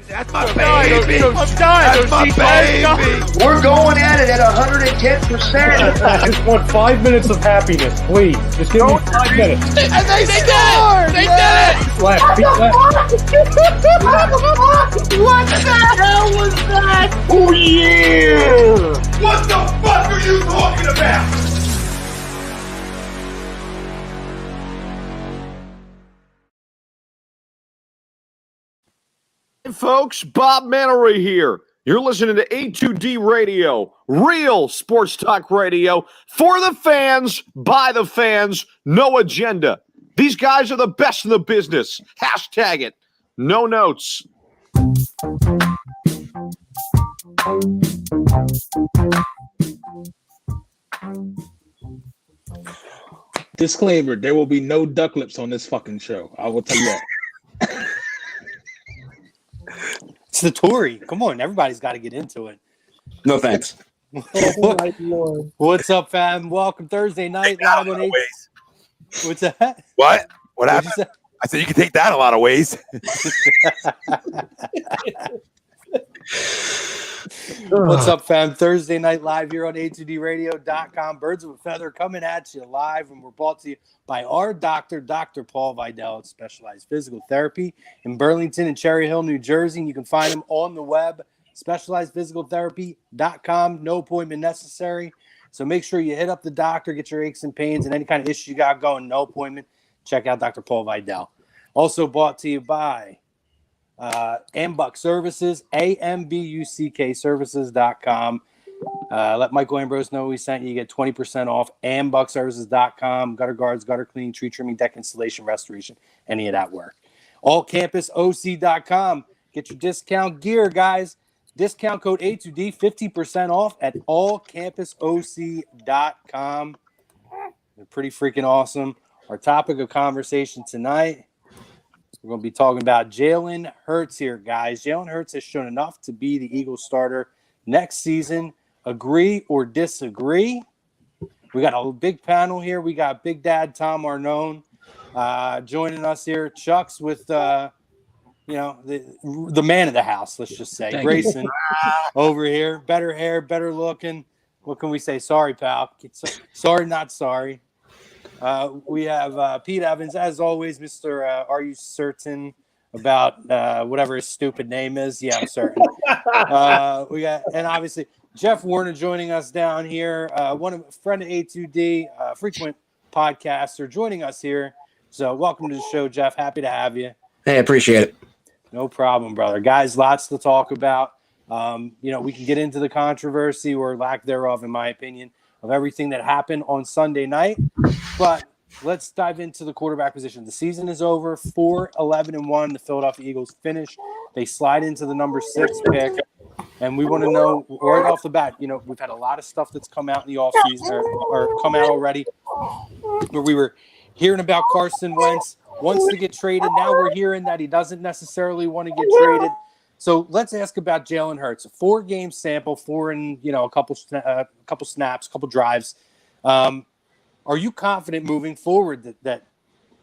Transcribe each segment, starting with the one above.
That's my baby. That's my baby. We're going at it at 110%. I just want 5 minutes of happiness, please. Just give me 5 minutes. And they scored! They did it! Left. What the hell was that? Oh, yeah! What the fuck are you talking about? Hey folks, Bob Mannery here. You're listening to A2D Radio, real sports talk radio for the fans, by the fans, no agenda. These guys are the best in the business. Hashtag it. No notes. Disclaimer, there will be no duck lips on this fucking show. I will tell you that. It's the Tory. Come on, everybody's got to get into it. No thanks. What's up, fam? Welcome Thursday night. Live on ways. What's that? What? What What'd happened? I said you can take that a lot of ways. What's up, fam? Thursday night live here on A2DRadio.com. Birds of a Feather coming at you live, and we're brought to you by our doctor, Dr. Paul Vidal at Specialized Physical Therapy in Burlington and Cherry Hill, New Jersey. And you can find him on the web, specializedphysicaltherapy.com. No appointment necessary. So make sure you hit up the doctor, get your aches and pains and any kind of issue you got going. No appointment. Check out Dr. Paul Vidal. Also brought to you by Ambuck Services, AMBUCK services.com. Let Michael Ambrose know we sent you. You get 20% off. AmbuckServices.com. Gutter guards, gutter cleaning, tree trimming, deck installation, restoration, any of that work. AllCampusOC.com. Get your discount gear, guys. Discount code A2D, 50% off at AllCampusOC.com. They're pretty freaking awesome. Our topic of conversation tonight, we're going to be talking about Jalen Hurts here, guys. Jalen Hurts has shown enough to be the Eagles starter next season. Agree or disagree? We got a big panel here. We got Big Dad Tom Arnone joining us here. Chuck's with, the man of the house, let's just say. Thank Grayson over here. Better hair, better looking. What can we say? Sorry, pal. Sorry, not sorry. We have Pete Evans, as always, Mr. Are you certain about whatever his stupid name is? Yeah, I'm certain. We got, and obviously Jeff Warner joining us down here, friend of A2D, frequent podcaster, joining us here. So welcome to the show, Jeff. Happy to have you. Hey, appreciate it. No problem, brother. Guys, lots to talk about. We can get into the controversy or lack thereof, in my opinion, of everything that happened on Sunday night. But let's dive into the quarterback position. The season is over. 4-11-1. The Philadelphia Eagles finish. They slide into the number 6 pick. And we want to know right off the bat, we've had a lot of stuff that's come out in the offseason or come out already where we were hearing about Carson Wentz wants to get traded. Now we're hearing that he doesn't necessarily want to get traded. So let's ask about Jalen Hurts. A 4-game sample, 4 in a couple snaps, couple drives. Are you confident moving forward that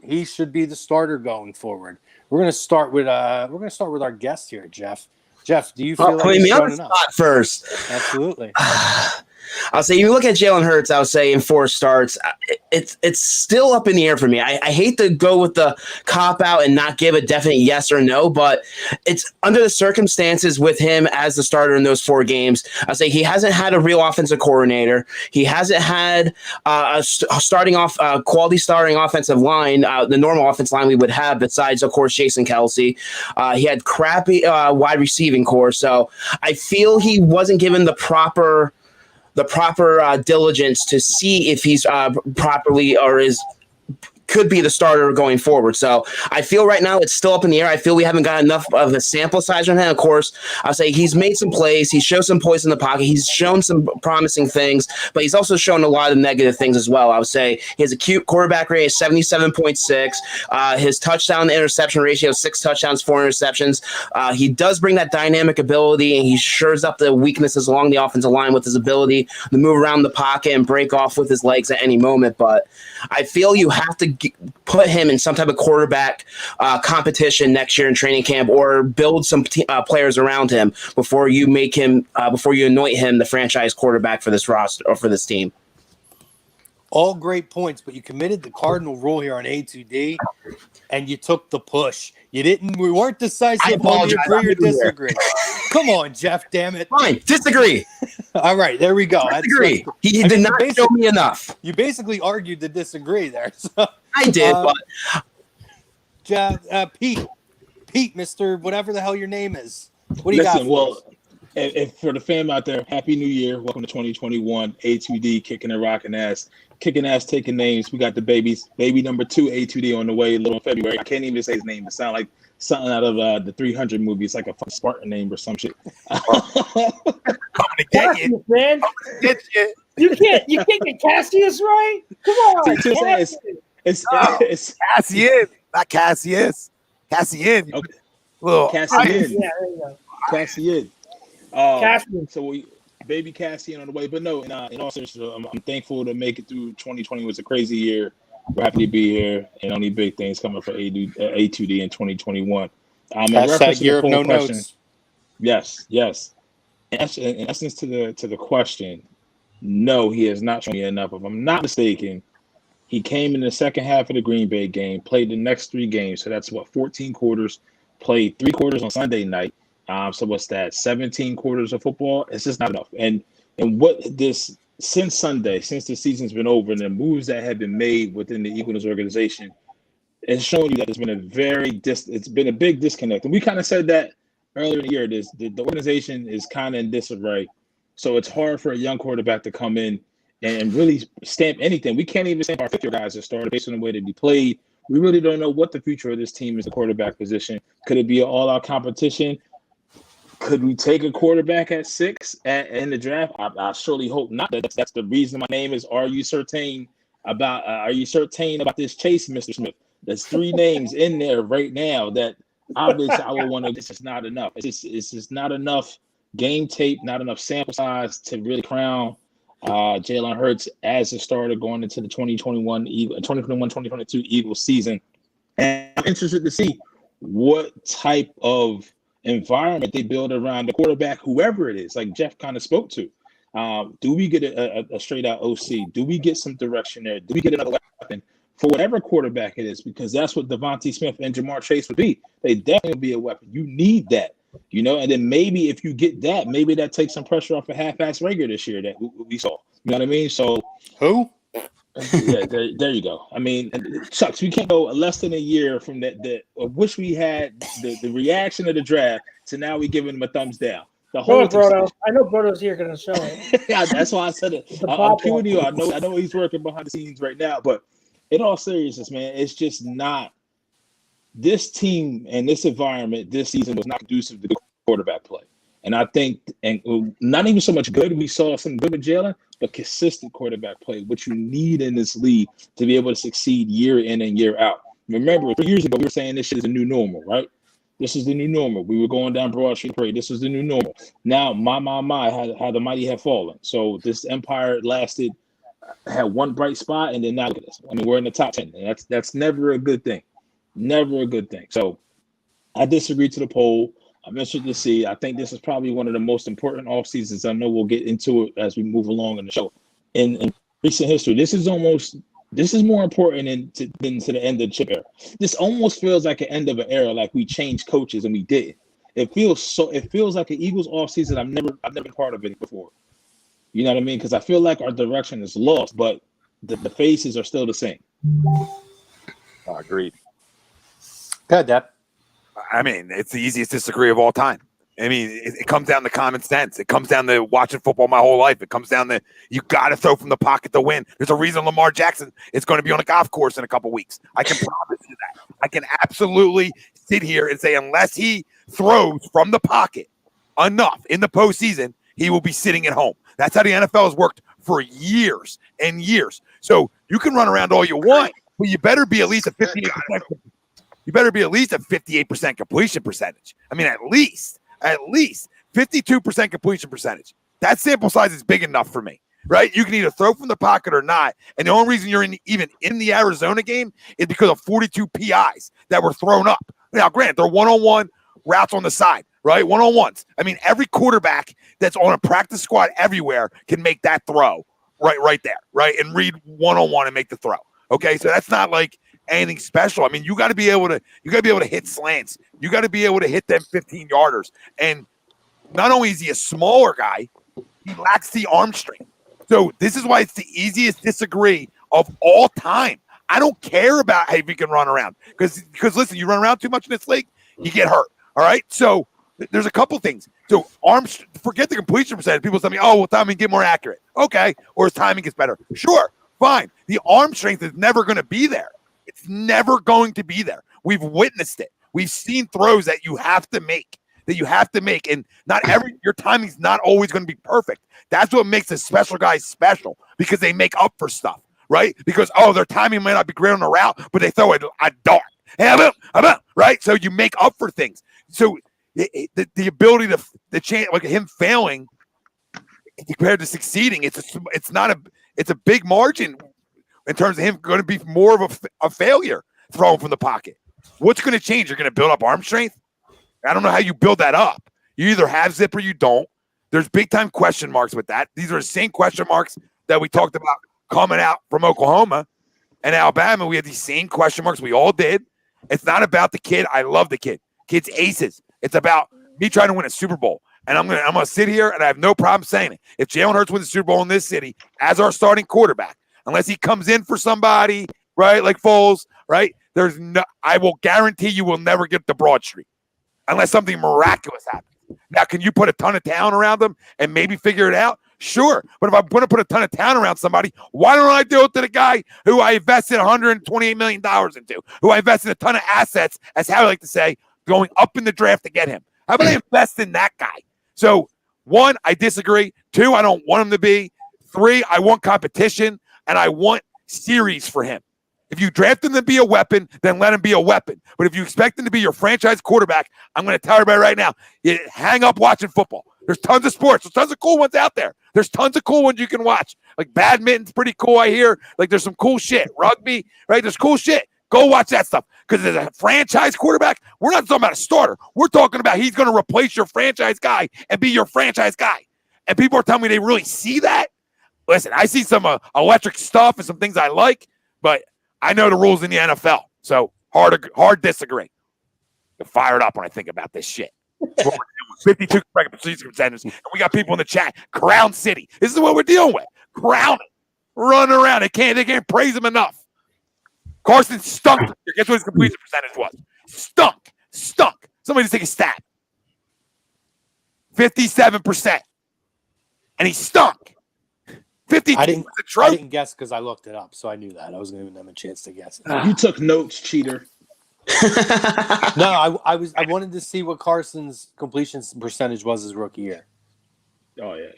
he should be the starter going forward? We're going to start with our guest here, Jeff. Jeff, do you feel like he's shown enough? First, absolutely. I'll say you look at Jalen Hurts. I would say in 4 starts, it's still up in the air for me. I hate to go with the cop out and not give a definite yes or no, but it's under the circumstances with him as the starter in those 4 games. I'll say he hasn't had a real offensive coordinator. He hasn't had a quality starting offensive line, the normal offensive line we would have besides, of course, Jason Kelsey. He had crappy wide receiving core, so I feel he wasn't given the proper diligence to see if he's properly or could be the starter going forward. So I feel right now it's still up in the air. I feel we haven't got enough of a sample size from him. Of course, I'll say he's made some plays. He's shown some poise in the pocket. He's shown some promising things, but he's also shown a lot of negative things as well. I would say he has a cute quarterback rate of 77.6. His touchdown to interception ratio, 6 touchdowns, 4 interceptions. He does bring that dynamic ability, and he shores up the weaknesses along the offensive line with his ability to move around the pocket and break off with his legs at any moment. But I feel you have to put him in some type of quarterback competition next year in training camp, or build some players around him before you anoint him the franchise quarterback for this roster or for this team. All great points, but you committed the cardinal rule here on A2D, and you took the push. We weren't decisive on the agree or disagree. Come on, Jeff, damn it. Fine, disagree. All right, there we go. Disagree. He did not show me enough. You basically argued to disagree there. So, I did, but Pete, Mr. whatever the hell your name is. What do you got? Well, if for the fam out there, Happy New Year. Welcome to 2021. A2D, kicking and rocking ass. Kicking ass, taking names. We got the babies. Baby number 2, A2D, on the way a little in February. I can't even say his name. It sounds like something out of the 300 movie. It's like a fucking Spartan name or some shit. Coming to get you, man. You can't get Cassius right. Come on, it's Cassian, not Cassius. Cassian. Okay. Little Cassian. Yeah, there you go. Cassian. Cassian. So baby Cassian on the way, but no. In all seriousness, I'm thankful to make it through 2020. It was a crazy year. We're happy to be here, and only big things coming for A2D in 2021. That's that year of no notes. Yes. In essence, to the question, no, he has not shown me enough. If I'm not mistaken, he came in the second half of the Green Bay game, played the next 3 games. So that's 14 quarters, played 3 quarters on Sunday night. So what's that? 17 quarters of football. It's just not enough. And what this since Sunday, since the season's been over, and the moves that have been made within the Eagles organization, it's showing you that it's been a big disconnect. And we kind of said that earlier in the year. The organization is kind of in disarray. So it's hard for a young quarterback to come in and really stamp anything. We can't even stamp our 5th-year guys that started based on the way that he played. We really don't know what the future of this team is, the quarterback position. Could it be an all-out competition? Could we take a quarterback at 6 in the draft? I surely hope not. That's the reason my name is. Are you certain about this chase, Mr. Smith? There's 3 names in there right now that obviously I would want to. This is not enough. It's just not enough game tape, not enough sample size to really crown Jalen Hurts as a starter going into the 2021-2022 Eagles season. And I'm interested to see what type of environment they build around the quarterback, whoever it is, like Jeff kind of spoke to. Do we get a straight out OC? Do we get some direction there? Do we get another weapon for whatever quarterback it is? Because that's what Devontae Smith and Jamar Chase would be. They definitely would be a weapon. You need that, and then maybe if you get that, maybe that takes some pressure off a half-ass Rager this year that we saw. You know what I mean? So who? Yeah, there you go. I mean, it sucks. We can't go less than a year from that. I wish we had the reaction of the draft to now we giving them a thumbs down. The whole Brodo. I know Brodo's here going to show it. Yeah, that's why I said it. I'm kidding you. I know he's working behind the scenes right now, but in all seriousness, man, it's just not. This team and this environment this season was not conducive to good quarterback play. And I think, and not even so much good, we saw some good with Jalen, but consistent quarterback play, which you need in this league to be able to succeed year in and year out. Remember, 3 years ago, we were saying this shit is a new normal, right? This is the new normal. We were going down Broad Street Parade. This is the new normal. Now, my, how the mighty have fallen. So this empire had one bright spot, and then now look at us. I mean, we're in the top 10. And that's never a good thing. Never a good thing. So I disagree to the poll. I'm interested to see. I think this is probably one of the most important off seasons. I know we'll get into it as we move along in the show. In recent history, this is more important than to the end of the chip era. This almost feels like an end of an era, like we changed coaches and we didn't. It feels like an Eagles off season. I've never been part of it before. You know what I mean? Because I feel like our direction is lost, but the faces are still the same. Agreed. Good, Deb. I mean, it's the easiest disagree of all time. I mean, it comes down to common sense. It comes down to watching football my whole life. It comes down to you got to throw from the pocket to win. There's a reason Lamar Jackson is going to be on a golf course in a couple weeks. I can promise you that. I can absolutely sit here and say unless he throws from the pocket enough in the postseason, he will be sitting at home. That's how the NFL has worked for years and years. So you can run around all you want, but you better be at least a 58%. You better be at least a 58% completion percentage. I mean, at least 52% completion percentage. That sample size is big enough for me right? You can either throw from the pocket or not. And the only reason you're even in the Arizona game is because of 42 PIs that were thrown up. Now, granted, they're one-on-one routes on the side, right? One-on-ones. I mean, every quarterback that's on a practice squad everywhere can make that throw right there, right? And read one-on-one and make the throw. Okay, so that's not like anything special. I mean, you got to be able to hit slants. You got to be able to hit them 15-yarders. And not only is he a smaller guy, he lacks the arm strength. So this is why it's the easiest disagree of all time. I don't care about if you can run around because listen, you run around too much in this league, you get hurt. All right, so there's a couple things. So arms, forget the completion percentage. People tell me, oh, well, timing get more accurate. Okay, or his timing gets better. Sure, fine. The arm strength is never going to be there. It's never going to be there. We've witnessed it. We've seen throws that you have to make. And not your timing's not always going to be perfect. That's what makes the special guys special because they make up for stuff, right? Because their timing might not be great on the route, but they throw a dart. Hey, I'm out, right? So you make up for things. So the ability to change, like him failing compared to succeeding, it's a big margin in terms of him going to be more of a failure throwing from the pocket. What's going to change? You're going to build up arm strength? I don't know how you build that up. You either have zip or you don't. There's big time question marks with that. These are the same question marks that we talked about coming out from Oklahoma and Alabama. We had these same question marks. We all did. It's not about the kid. I love the kid. Kid's aces. It's about me trying to win a Super Bowl. And I'm gonna sit here and I have no problem saying it. If Jalen Hurts wins the Super Bowl in this city as our starting quarterback, unless he comes in for somebody, right, like Foles, right, I will guarantee you will never get the Broad Street unless something miraculous happens. Now, can you put a ton of talent around them and maybe figure it out? Sure. But if I'm going to put a ton of talent around somebody, why don't I do it to the guy who I invested $128 million into, who I invested a ton of assets, as Howie like to say, going up in the draft to get him? How about I invest in that guy? So, 1, I disagree. 2, I don't want him to be. 3, I want competition, and I want series for him. If you draft him to be a weapon, then let him be a weapon. But if you expect him to be your franchise quarterback, I'm going to tell everybody right now, hang up watching football. There's tons of sports. There's tons of cool ones out there. There's tons of cool ones you can watch. Like badminton's pretty cool, I hear. Like there's some cool shit. Rugby, right? There's cool shit. Go watch that stuff. Because as a franchise quarterback, we're not talking about a starter. We're talking about he's going to replace your franchise guy and be your franchise guy. And people are telling me they really see that. Listen, I see some electric stuff and some things I like, but I know the rules in the NFL, so hard disagree. I'm fired up when I think about this shit. 52 percenters, and we got people in the chat. Crown City. This is what we're dealing with. Crown it. Run around. They can't praise him enough. Carson stunk. Guess what his completion percentage was? Stunk. Somebody just take a stat. 57%. And he stunk. 52. I didn't guess because I looked it up, so I knew that. I was giving them a chance to guess it. You took notes, cheater. No, I wanted to see what Carson's completion percentage was his rookie year. Oh yeah.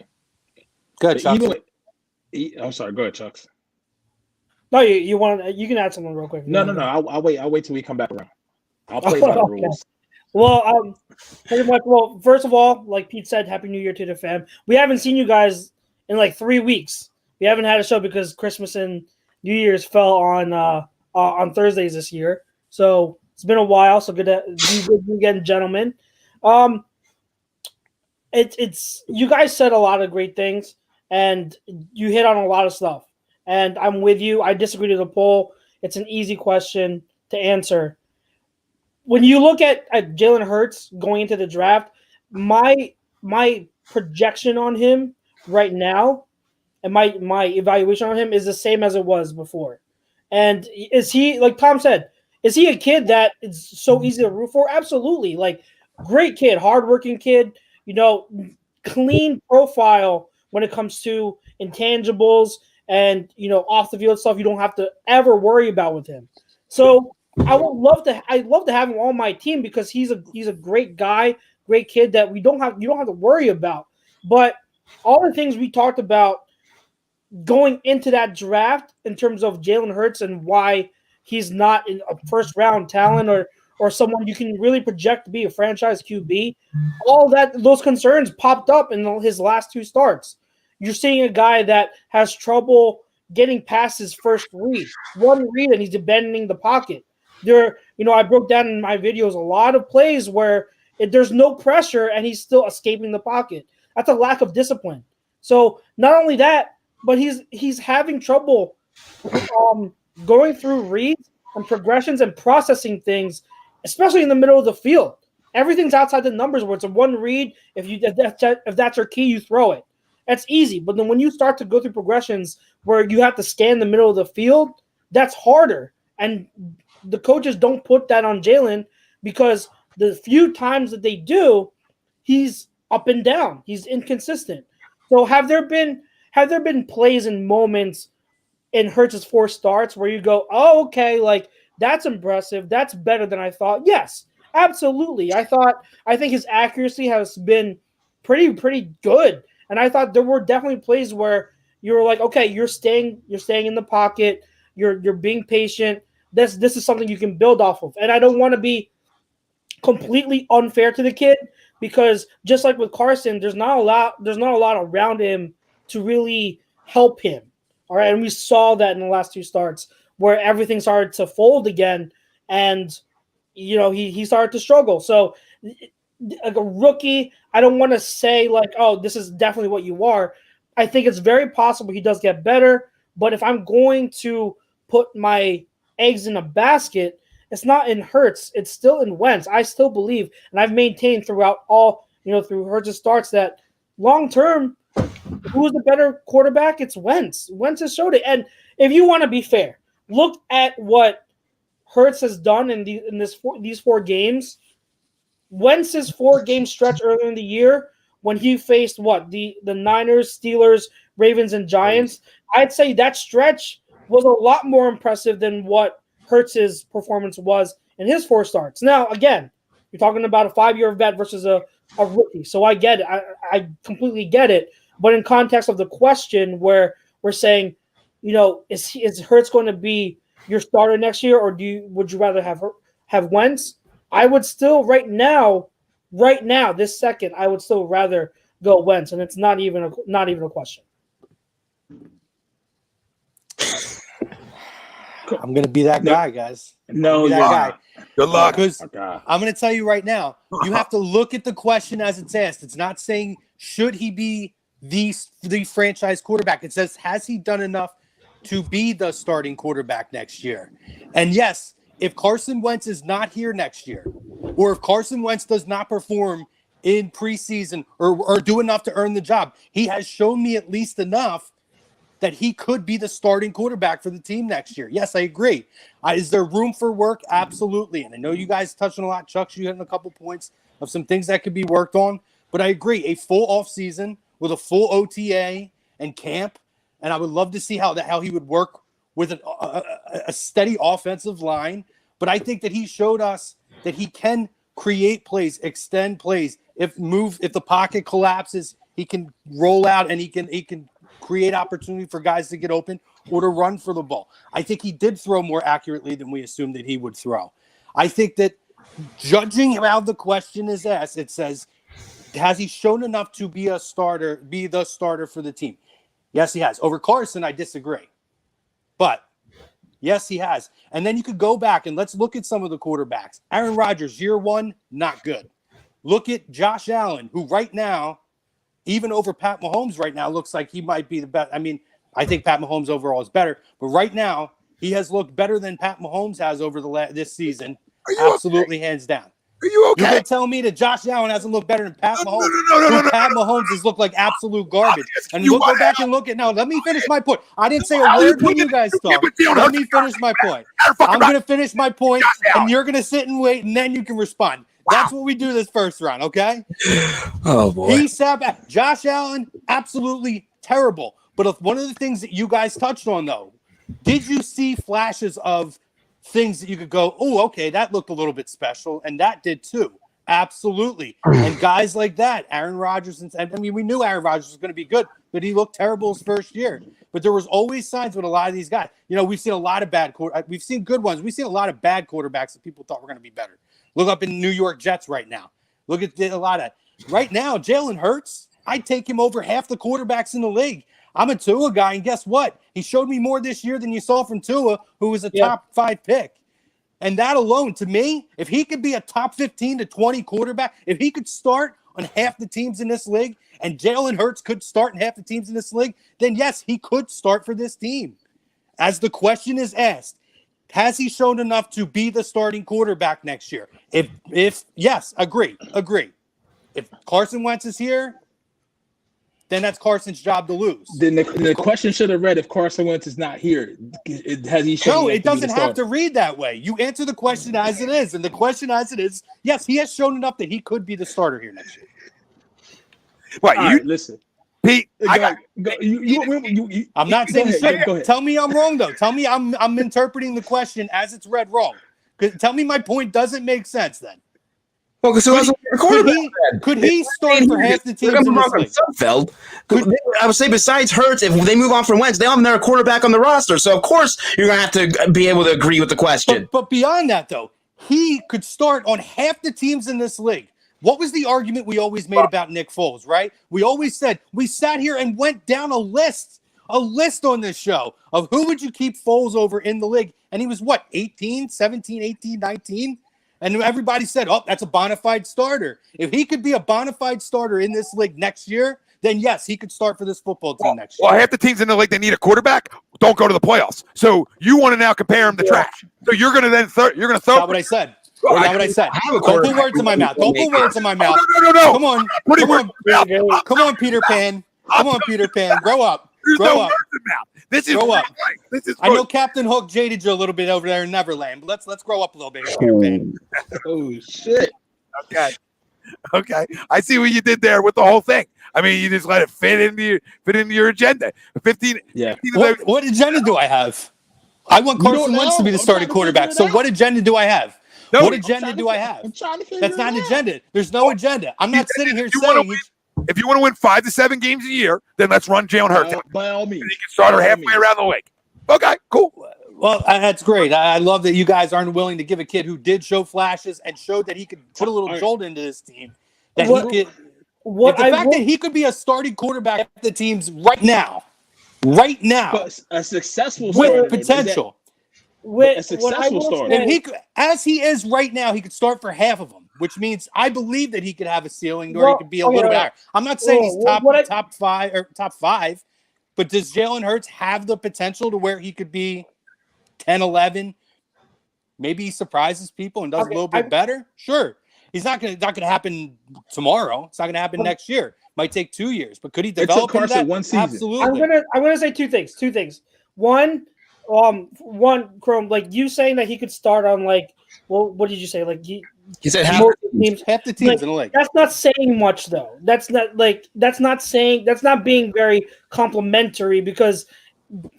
Good, Chuck. I'm sorry. Go ahead, Chucks. No, you can add something real quick. No. I'll wait till we come back around. I'll play by the rules. Well, pretty much. Well, first of all, like Pete said, Happy New Year to the fam. We haven't seen you guys in like 3 weeks. We haven't had a show because Christmas and New Year's fell on Thursdays this year. So it's been a while. So good to be with you again, gentlemen. It's you guys said a lot of great things, and you hit on a lot of stuff. And I'm with you. I disagree to the poll. It's an easy question to answer. When you look at Jalen Hurts going into the draft, my projection on him right now and my evaluation on him is the same as it was before. And is he, like Tom said, is he a kid that is so easy to root for? Absolutely. Like, great kid, hardworking kid, clean profile when it comes to intangibles and, off the field stuff you don't have to ever worry about with him. So I'd love to have him on my team because he's a great guy, great kid that you don't have to worry about. But all the things we talked about going into that draft in terms of Jalen Hurts and why he's not in a first round talent or someone you can really project to be a franchise QB, all those concerns popped up in his last 2 starts. you're seeing a guy that has trouble getting past his first read. One read and he's abandoning the pocket. I broke down in my videos a lot of plays where there's no pressure and he's still escaping the pocket. That's a lack of discipline. So not only that, but he's having trouble going through reads and progressions and processing things, especially in the middle of the field. Everything's outside the numbers where it's a one read. If that's your key, you throw it. That's easy. But then when you start to go through progressions where you have to scan the middle of the field, that's harder. And the coaches don't put that on Jalen because the few times that they do, he's up and down. He's inconsistent. So have there been plays and moments in Hurts' 4 starts where you go, oh, okay, like that's impressive. That's better than I thought. Yes, absolutely. I think his accuracy has been pretty good. And I thought there were definitely plays where you were like, okay, you're staying in the pocket, you're being patient. This is something you can build off of. And I don't want to be completely unfair to the kid because just like with Carson, there's not a lot around him to really help him. All right, and we saw that in the last 2 starts where everything started to fold again, and he started to struggle. So, like a rookie, I don't want to say like, oh, this is definitely what you are. I think it's very possible he does get better, but if I'm going to put my eggs in a basket, it's not in Hurts, it's still in Wentz. I still believe, and I've maintained throughout through Hurts' starts that long term, who's the better quarterback? It's Wentz. Wentz has showed it. And if you want to be fair, look at what Hurts has done in these 4 games. Wentz's 4-game stretch earlier in the year when he faced the Niners, Steelers, Ravens, and Giants, I'd say that stretch was a lot more impressive than what Hurts' performance was in his 4 starts. Now, again, you're talking about a 5-year vet versus a rookie. So I get it. I completely get it. But in context of the question where we're saying, is Hurts going to be your starter next year, or would you rather have Wentz? I would still right now, this second, I would still rather go Wentz, and it's not even a question. I'm going to be that guy, guys. No, that guy. Good luck. Because I'm going to tell you right now, you have to look at the question as it's asked. It's not saying should he be the franchise quarterback. It says has he done enough to be the starting quarterback next year? And yes, if Carson Wentz is not here next year, or if Carson Wentz does not perform in preseason or do enough to earn the job, he has shown me at least enough that he could be the starting quarterback for the team next year. Yes, I agree. Is there room for work? Absolutely. And I know you guys touched on a lot. Chuck, you hitting a couple points of some things that could be worked on. But I agree. A full offseason with a full OTA and camp, and I would love to see how he would work with a steady offensive line. But I think that he showed us that he can create plays, extend plays. If the pocket collapses, he can roll out and he can create opportunity for guys to get open or to run for the ball. I think he did throw more accurately than we assumed that he would throw. I think that judging how the question is asked, it says, has he shown enough to be the starter for the team? Yes, he has. Over Carson, I disagree. But yes, he has. And then you could go back and let's look at some of the quarterbacks. Aaron Rodgers, year 1, not good. Look at Josh Allen, who right now, even over Pat Mahomes right now, looks like he might be the best. I mean, I think Pat Mahomes overall is better. But right now, he has looked better than Pat Mahomes has over this season. Absolutely, okay? Hands down. Are you okay? You're going to tell me that Josh Allen hasn't looked better than Pat Mahomes? No. Pat Mahomes has looked like absolute garbage. And we'll go back and look at now. Let me finish my point. I didn't say a word when you guys talk. Let me finish my point. I'm going to finish my point, and you're going to sit and wait, and then you can respond. That's what we do this first round, okay? Oh, boy. He sat back. Josh Allen, absolutely terrible. But one of the things that you guys touched on, though, did you see flashes of things that you could go, oh, okay, that looked a little bit special, and that did too. Absolutely. And guys like that, Aaron Rodgers, we knew Aaron Rodgers was going to be good, but he looked terrible his first year. But there was always signs with a lot of these guys. We've seen a lot of we've seen good ones. We've seen a lot of bad quarterbacks that people thought were going to be better. Look up in New York Jets right now. Look at a lot of right now. Jalen Hurts I'd take him over half the quarterbacks in the league. I'm a Tua guy, and guess what? He showed me more this year than you saw from Tua, who was a top 5 pick. And that alone, to me, if he could be a top 15 to 20 quarterback, if he could start on half the teams in this league, and Jalen Hurts could start in half the teams in this league, then yes, he could start for this team. As the question is asked, has he shown enough to be the starting quarterback next year? If yes, agree. If Carson Wentz is here, then that's Carson's job to lose. Then the question should have read, if Carson Wentz is not here, has he shown? No, it doesn't have to read that way. You answer the question as it is, and the question as it is, yes, he has shown enough that he could be the starter here next year. What you right, listen, Pete? I'm not saying go ahead, go ahead. Tell me I'm wrong though. Tell me I'm interpreting the question as it's read wrong. Tell me my point doesn't make sense then. Well, so could he start for half the teams in this league? I would say besides Hurts, if they move on from Wentz, they don't have another quarterback on the roster. So, of course, you're going to have to be able to agree with the question. But beyond that, though, he could start on half the teams in this league. What was the argument we always made about Nick Foles, right? We always said, we sat here and went down a list on this show of who would you keep Foles over in the league. And he was, 17, 18, 19? And everybody said, oh, that's a bona fide starter. If he could be a bona fide starter in this league next year, then yes, he could start for this football team next year. Well, half the teams in the league that need a quarterback don't go to the playoffs. So you want to now compare him to trash. So you're going to then throw. That's not what I said. That's not what I said. Don't put words in my mouth. Don't put words in my mouth. No. Come on, Peter Pan. Come on, Peter Pan. Grow up. Grow up. This is grow up. This is. I know Captain Hook jaded you a little bit over there in Neverland, but let's grow up a little bit, Peter Pan. Oh shit. Okay. I see what you did there with the whole thing. I mean, you just let it fit into your agenda. 15. Yeah. What agenda do I have? I want Carson Wentz to be the starting quarterback. So what agenda do I have? No, what agenda do I have? I'm trying to figure That's not an agenda. There's no agenda. I'm not sitting here saying. If you want to win 5 to 7 games a year, then let's run Jalen Hurts. By all means. You can start her halfway around the league. Okay, cool. Well, that's great. I love that you guys aren't willing to give a kid who did show flashes and showed that he could put a little jolt into this team. That he could. The fact that he could be a starting quarterback at the teams right now, but a successful starter, with potential. A successful starter. And he could, as he is right now, he could start for half of them, which means I believe that he could have a ceiling or he could be a little bit higher. I'm not saying he's top 5, but does Jalen Hurts have the potential to where he could be 10, 11? Maybe he surprises people and does a little bit better. Sure. He's not going to happen tomorrow. It's not going to happen next year. Might take 2 years, but could he develop into that? One season. Absolutely. I'm gonna say two things. One, Chrome, like you saying that he could start on what did you say? Like he said half the teams in the league. That's not saying much though. That's not being very complimentary, because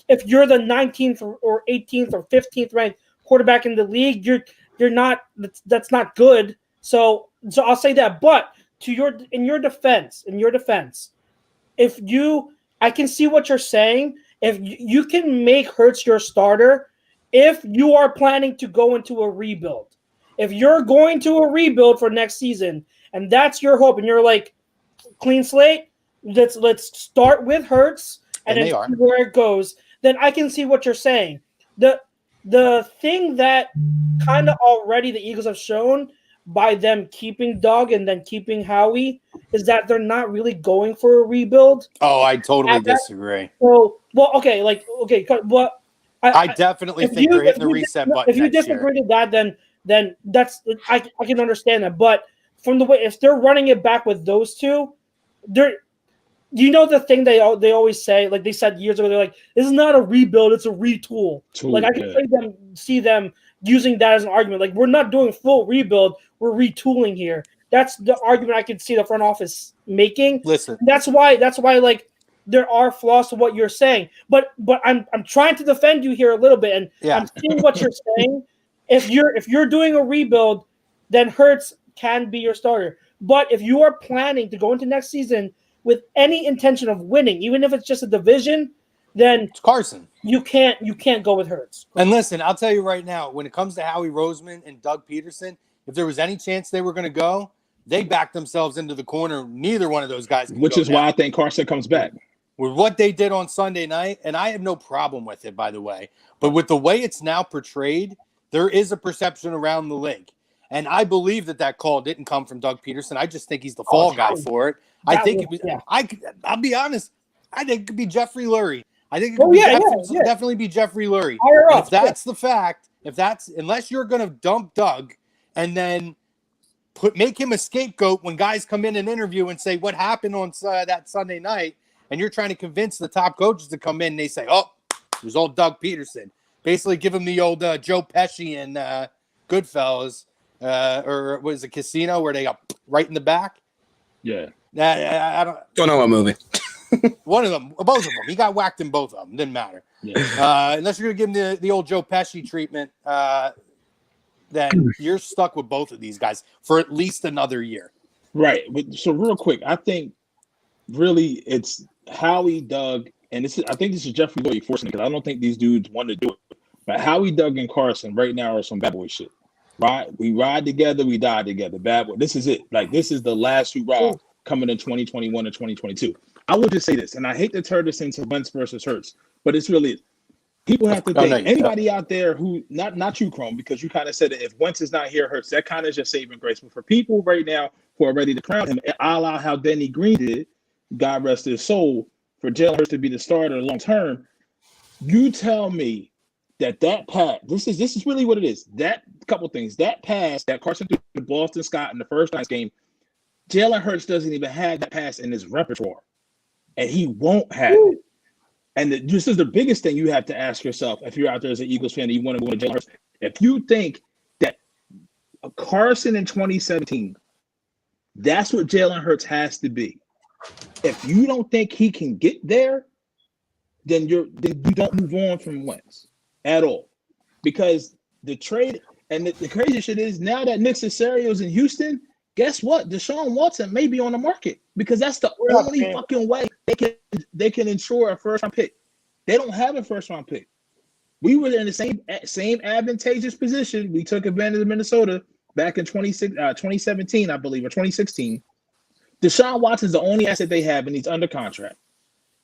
if you're the 19th or 18th or 15th ranked quarterback in the league, you're not. That's not good. So I'll say that. But in your defense, I can see what you're saying. If you can make Hurts your starter, if you are planning to go into a rebuild, if you're going to a rebuild for next season, and that's your hope, and you're like clean slate, let's start with Hurts and then see where it goes. Then I can see what you're saying. The thing that kind of already the Eagles have shown by them keeping Doug and then keeping Howie is that they're not really going for a rebuild. Oh, I totally disagree. So, I definitely think they're hitting the reset button. If you disagree with that, then that's I can understand that. But from the way, if they're running it back with those two, the thing they always say, like they said years ago, they're like, this is not a rebuild, it's a retool. Like I can see them using that as an argument. Like, we're not doing full rebuild, we're retooling here. That's the argument I could see the front office making. Listen, that's why like there are flaws to what you're saying. But I'm trying to defend you here a little bit, and I'm seeing what you're saying. If you're doing a rebuild, then Hurts can be your starter. But if you are planning to go into next season with any intention of winning, even if it's just a division, then it's Carson. You can't go with Hurts. And listen, I'll tell you right now, when it comes to Howie Roseman and Doug Peterson, if there was any chance they were going to go, they back themselves into the corner. Neither one of those guys can Which go is why down. I think Carson comes back. With what they did on Sunday night, and I have no problem with it, by the way, but with the way it's now portrayed, there is a perception around the league. And I believe that call didn't come from Doug Peterson. I just think he's the fall guy for it. I think I'll be honest. I think it could be Jeffrey Lurie. I think it could definitely be Jeffrey Lurie. If that's the fact, unless you're going to dump Doug and then make him a scapegoat when guys come in and interview and say what happened on that Sunday night, and you're trying to convince the top coaches to come in, and they say, "Oh, it was old Doug Peterson." Basically, give him the old Joe Pesci and Goodfellas, or was it Casino where they got right in the back? Yeah, I don't know what movie. One of them, both of them. He got whacked in both of them. Didn't matter. Yeah. Unless you're going to give him the old Joe Pesci treatment, then you're stuck with both of these guys for at least another year. Right. But so real quick, I think really it's Howie, Doug, and I think this is Jeffrey Lurie forcing it because I don't think these dudes want to do it. But Howie, Doug, and Carson right now are some bad boy shit. Right? We ride together, we die together. Bad boy. This is it. Like this is the last hurrah coming in 2021 and 2022. I will just say this, and I hate to turn this into Wentz versus Hurts, but it's really people have to think. Anybody out there who not you, Chrome, because you kind of said that if Wentz is not here, Hurts, that kind of just saving grace. But for people right now who are ready to crown him, a la how Denny Green did, God rest his soul, for Jalen Hurts to be the starter long term, you tell me that pass. This is really what it is. That couple things. That pass that Carson threw to Boston Scott in the first night's game, Jalen Hurts doesn't even have that pass in his repertoire. And he won't have it. And this is the biggest thing you have to ask yourself if you're out there as an Eagles fan and you want to go to Jalen Hurts. If you think that Carson in 2017, that's what Jalen Hurts has to be. If you don't think he can get there, then you don't move on from Wentz at all. Because the trade and the crazy shit is now that Nick Cesario's in Houston, guess what? Deshaun Watson may be on the market because that's the only fucking way they can ensure a first-round pick. They don't have a first-round pick. We were in the same advantageous position. We took advantage of Minnesota back in 2017, I believe, or 2016. Deshaun Watson's the only asset they have, and he's under contract.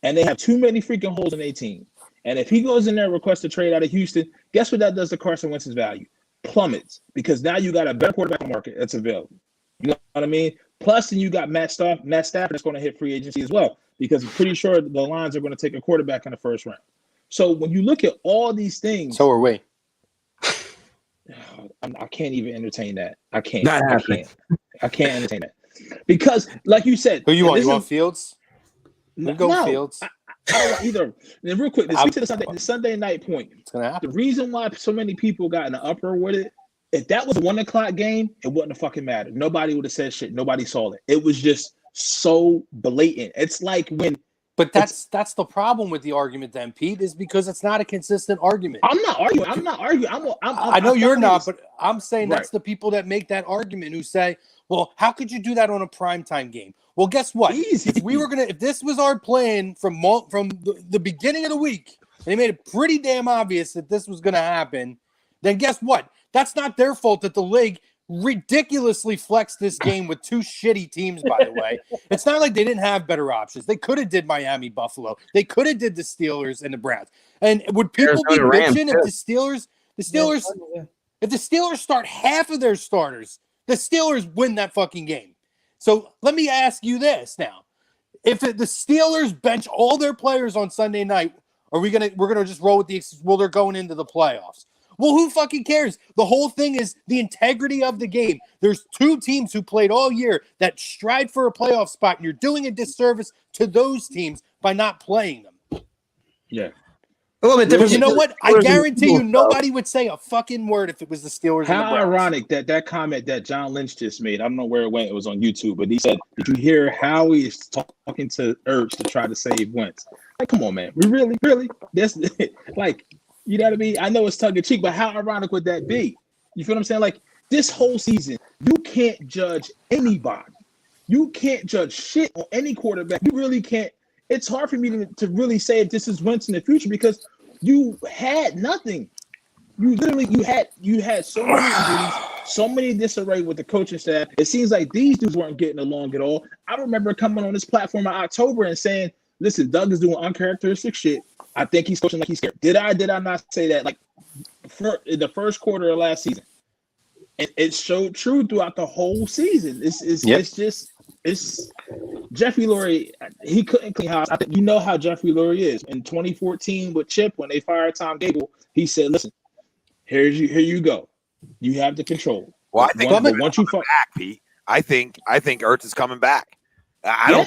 And they have too many freaking holes in their team. And if he goes in there and requests a trade out of Houston, guess what that does to Carson Wentz's value? Plummets. Because now you got a better quarterback on the market that's available. You know what I mean? Plus, then you got Matt Stafford that's going to hit free agency as well, because I'm pretty sure the Lions are going to take a quarterback in the first round. So when you look at all these things, so are we. I can't even entertain that. I can't. Not happening. I can't entertain that because, like you said, who you want? You want Fields? We'll go Fields. I don't want either. And real quick, speak to the Sunday night point. It's gonna happen. The reason why so many people got in an uproar with it. If that was a 1 o'clock game, it wouldn't have fucking mattered. Nobody would have said shit. Nobody saw it. It was just so blatant. It's like when. But that's the problem with the argument, then, Pete, is because it's not a consistent argument. I'm not arguing. I know you're not, but I'm saying that's the people that make that argument who say, "Well, how could you do that on a primetime game?" Well, guess what? Easy. If this was our plan from the beginning of the week, and they made it pretty damn obvious that this was going to happen, then guess what? That's not their fault that the league ridiculously flexed this game with two shitty teams, by the way. It's not like they didn't have better options. They could have did Miami, Buffalo. They could have did the Steelers and the Browns. And would people be bitching if if the Steelers start half of their starters, the Steelers win that fucking game. So let me ask you this now. If the Steelers bench all their players on Sunday night, we're gonna just roll with they're going into the playoffs. Well, who fucking cares? The whole thing is the integrity of the game. There's two teams who played all year that strive for a playoff spot, and you're doing a disservice to those teams by not playing them. Yeah. A little bit different. You know what? I guarantee you nobody would say a fucking word if it was the Steelers. How ironic that comment that John Lynch just made. I don't know where it went. It was on YouTube, but he said, "Did you hear Howie is talking to Ertz to try to save Wentz?" Like, come on, man. We really? That's like. You know what I mean? I know it's tongue-in-cheek, but how ironic would that be? You feel what I'm saying? Like, this whole season, you can't judge anybody. You can't judge shit on any quarterback. You really can't. It's hard for me to really say if this is Wentz in the future because you had nothing. You literally you had so many injuries, so many disarray with the coaching staff. It seems like these dudes weren't getting along at all. I remember coming on this platform in October and saying, listen, Doug is doing uncharacteristic shit. I think he's coaching like he's scared. Did I not say that? Like in the first quarter of last season. It showed true throughout the whole season. It's Jeffrey Lurie. He couldn't clean house. I think you know how Jeffrey Lurie is. In 2014 with Chip, when they fired Tom Gable, he said, listen, here you go. You have the control. Well, I think once you back, Pete, I think Ertz is coming back. I'm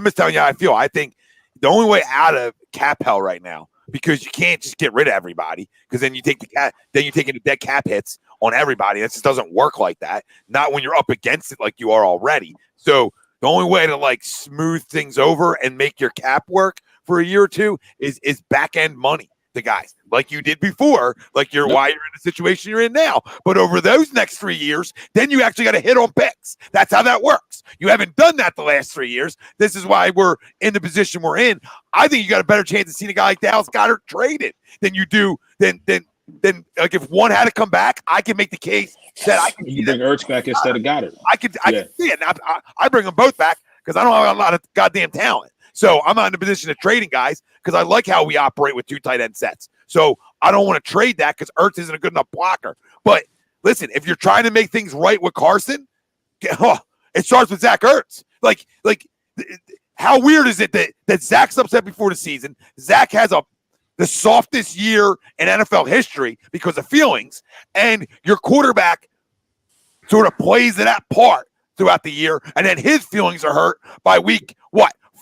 just telling you how I feel. I think the only way out of cap hell right now, because you can't just get rid of everybody, because then you take you're taking the dead cap hits on everybody. That just doesn't work like that. Not when you're up against it like you are already. So the only way to like smooth things over and make your cap work for a year or two is back end money to guys like you did before, like why you're in the situation you're in now. But over those next 3 years, then you actually got to hit on picks. That's how that works. You haven't done that the last 3 years. This is why we're in the position we're in. I think you got a better chance of seeing a guy like Dallas Goedert traded than you do than like if one had to come back, I can make the case that I can bring Ertz back instead of Goddard. I can see it. I bring them both back because I don't have a lot of goddamn talent. So I'm not in the position of trading guys because I like how we operate with 2 tight end sets. So I don't want to trade that because Ertz isn't a good enough blocker. But listen, if you're trying to make things right with Carson, it starts with Zach Ertz. Like how weird is it that Zach's upset before the season? Zach has the softest year in NFL history because of feelings, and your quarterback sort of plays that part throughout the year, and then his feelings are hurt by week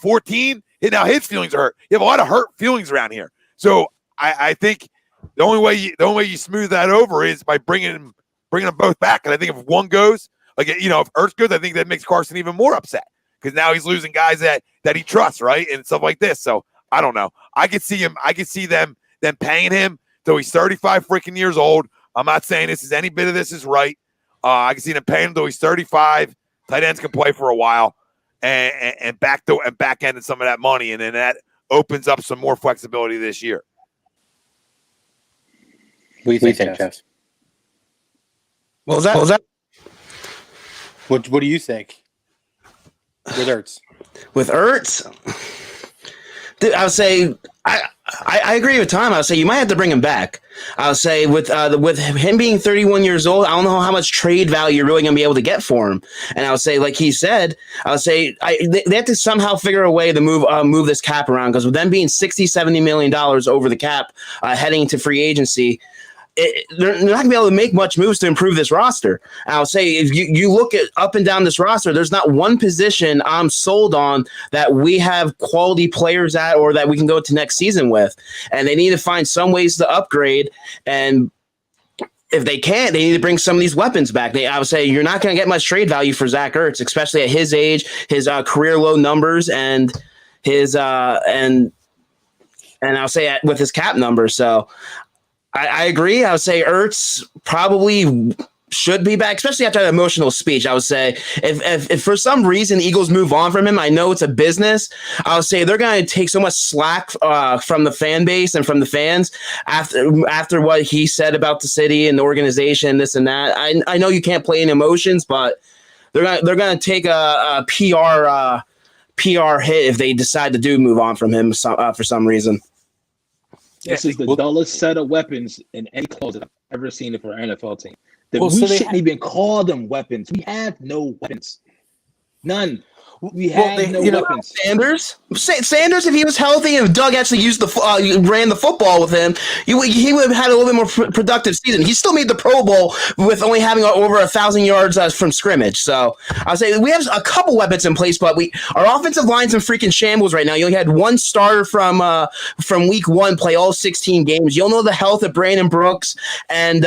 14. Now his feelings are hurt. You have a lot of hurt feelings around here. So I think the only way you smooth that over is by bringing them both back. And I think if one goes, if Ertz goes, I think that makes Carson even more upset because now he's losing guys that he trusts, right, and stuff like this. So I don't know. I could see them paying him till he's 35 freaking years old. I'm not saying any bit of this is right. I can see them paying him till he's 35. Tight ends can play for a while and back end some of that money, and then that opens up some more flexibility this year. What do you think, Jeff? What was that? What do you think with Ertz? With Ertz, dude, I would say I agree with Tom. I would say you might have to bring him back. I would say with him being 31 years old, I don't know how much trade value you're really going to be able to get for him. And I would say, like he said, I would say they have to somehow figure a way to move this cap around because with them being $60-70 million over the cap heading into free agency, they're not going to be able to make much moves to improve this roster. I'll say if you look at up and down this roster, there's not one position I'm sold on that we have quality players at or that we can go to next season with. And they need to find some ways to upgrade. And if they can't, they need to bring some of these weapons back. I would say you're not going to get much trade value for Zach Ertz, especially at his age, his career low numbers, and his and I'll say with his cap numbers. So I agree. I would say Ertz probably should be back, especially after that emotional speech. I would say if for some reason the Eagles move on from him, I know it's a business. I would say they're going to take so much slack from the fan base and from the fans after what he said about the city and the organization, this and that. I know you can't play in emotions, but they're going to take a PR hit if they decide to do move on from him for some reason. This is the dullest set of weapons in any closet I've ever seen for an NFL team. We shouldn't even call them weapons. We have no weapons. None. We have no weapons. Sanders, if he was healthy and Doug actually used ran the football with him, he would have had a little bit more productive season. He still made the Pro Bowl with only having over 1,000 yards from scrimmage. So I'll say we have a couple weapons in place, but our offensive line's in freaking shambles right now. You only had one starter from week 1 play all 16 games. You'll know the health of Brandon Brooks and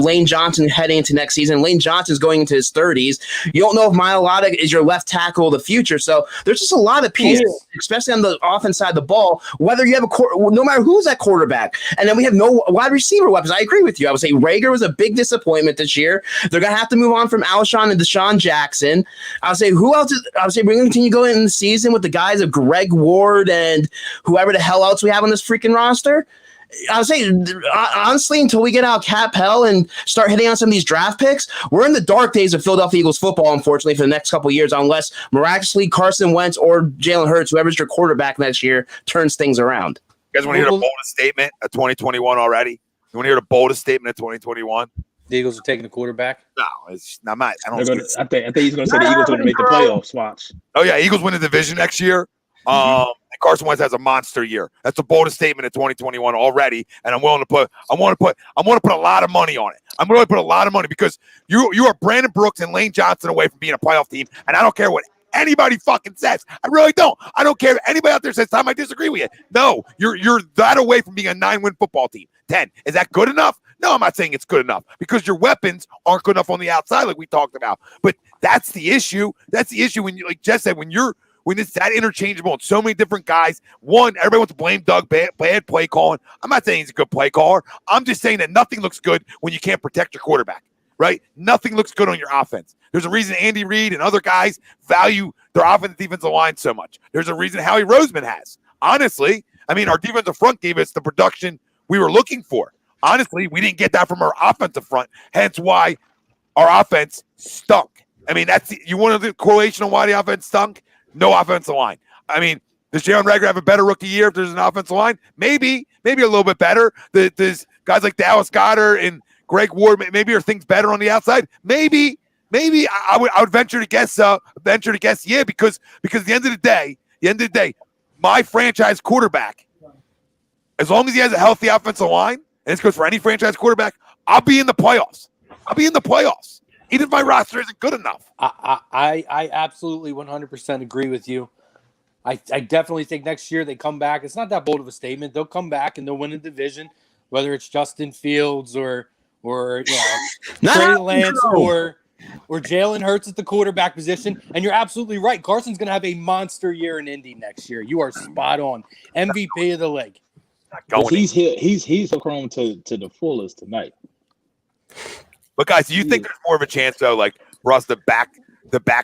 Lane Johnson heading into next season. Lane Johnson's going into his 30s. You don't know if Mailata is your left tackle of the future. So there's just a lot of pieces, especially on the offense side of the ball, whether you have no matter who's at quarterback. And then we have no wide receiver weapons. I agree with you. I would say Rager was a big disappointment this year. They're going to have to move on from Alshon and Deshaun Jackson. I would say who else I would say we're going to continue going in the season with the guys of Greg Ward and whoever the hell else we have on this freaking roster. I was saying, honestly, until we get out cap hell and start hitting on some of these draft picks, we're in the dark days of Philadelphia Eagles football, unfortunately, for the next couple of years, unless miraculously Carson Wentz or Jalen Hurts, whoever's your quarterback next year, turns things around. You guys want to hear the boldest statement of 2021 already? You want to hear the boldest statement of 2021? The Eagles are taking a quarterback. No, it's not my. I I don't. think he's going to say the Eagles are going to make the playoffs. Watch. Oh yeah, Eagles win the division next year. And Carson Wentz has a monster year. That's the boldest statement of 2021 already, and I want to put a lot of money on it. I'm willing to put a lot of money because you are Brandon Brooks and Lane Johnson away from being a playoff team, and I don't care what anybody fucking says. I really don't. I don't care if anybody out there says, Tom, I disagree with you. No, you're that away from being a 9-win football team. 10. Is that good enough? No, I'm not saying it's good enough because your weapons aren't good enough on the outside like we talked about. But that's the issue. That's the issue when you, like Jess said, when it's that interchangeable and so many different guys. One, everybody wants to blame Doug bad play calling. I'm not saying he's a good play caller. I'm just saying that nothing looks good when you can't protect your quarterback, right? Nothing looks good on your offense. There's a reason Andy Reid and other guys value their offensive defensive line so much. There's a reason Howie Roseman has. Honestly, I mean, our defensive front gave us the production we were looking for. Honestly, we didn't get that from our offensive front, hence why our offense stunk. I mean, you want the correlation on why the offense stunk? No offensive line. I mean, does Jalen Reagor have a better rookie year if there's an offensive line? Maybe a little bit better. There's guys like Dallas Goedert and Greg Ward. Maybe are things better on the outside? Maybe I would venture to guess. Yeah, because at the end of the day, my franchise quarterback, as long as he has a healthy offensive line, and this goes for any franchise quarterback, I'll be in the playoffs. Even if my roster isn't good enough. I absolutely 100% agree with you. I definitely think next year they come back. It's not that bold of a statement. They'll come back and they'll win a division, whether it's Justin Fields or Trey Lance or Jalen Hurts at the quarterback position. And you're absolutely right. Carson's going to have a monster year in Indy next year. You are spot on. MVP of the league. He's grown to the fullest tonight. But guys, do you think there's more of a chance though, like for us to back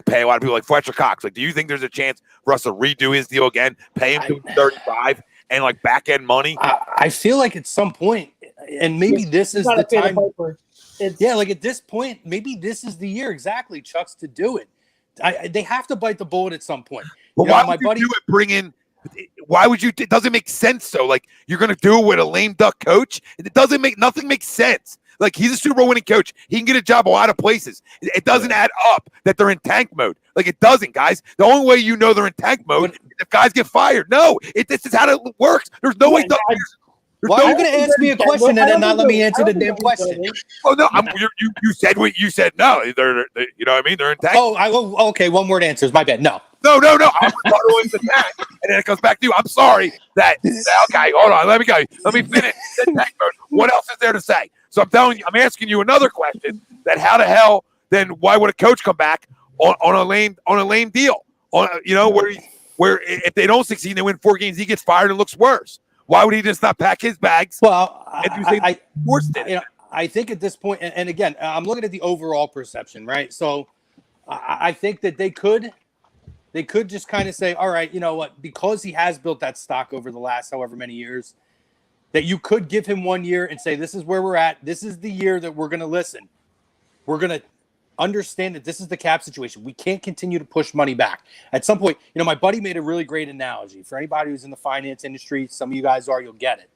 pay a lot of people like Fletcher Cox? Like, do you think there's a chance for us to redo his deal again, pay him to 35 and like back end money? I feel like at some point, and maybe this is the time. Like at this point, maybe this is the year exactly, Chuck's, to do it. They have to bite the bullet at some point. But why would you do it? Bring in. Why would you? It doesn't make sense. Though, like you're gonna do it with a lame duck coach. Nothing makes sense. Like he's a Super Bowl winning coach. He can get a job a lot of places. It doesn't add up that they're in tank mode. Like it doesn't, guys. The only way you know they're in tank mode is if guys get fired. No, this is how it works. There's no way. Why are you going to ask me a question and then not let me answer the damn question? Oh no, you said what you said. No, they're you know what I mean. They're in tank. Okay. One word answers. My bad. No. I'm following the tank, and then it comes back to you. I'm sorry that. Okay, hold on. Let me finish. Tank mode. What else is there to say? So I'm asking you another question. That how the hell? Then why would a coach come back on a lame deal? Where if they don't succeed, they win 4 games, he gets fired and looks worse. Why would he just not pack his bags? Well, I think at this point, and again, I'm looking at the overall perception, right? So I think that they could just kind of say, all right, you know what? Because he has built that stock over the last however many years, that you could give him 1 year and say, this is where we're at. This is the year that we're going to listen. We're going to understand that this is the cap situation. We can't continue to push money back. At some point, my buddy made a really great analogy. For anybody who's in the finance industry, some of you guys you'll get it.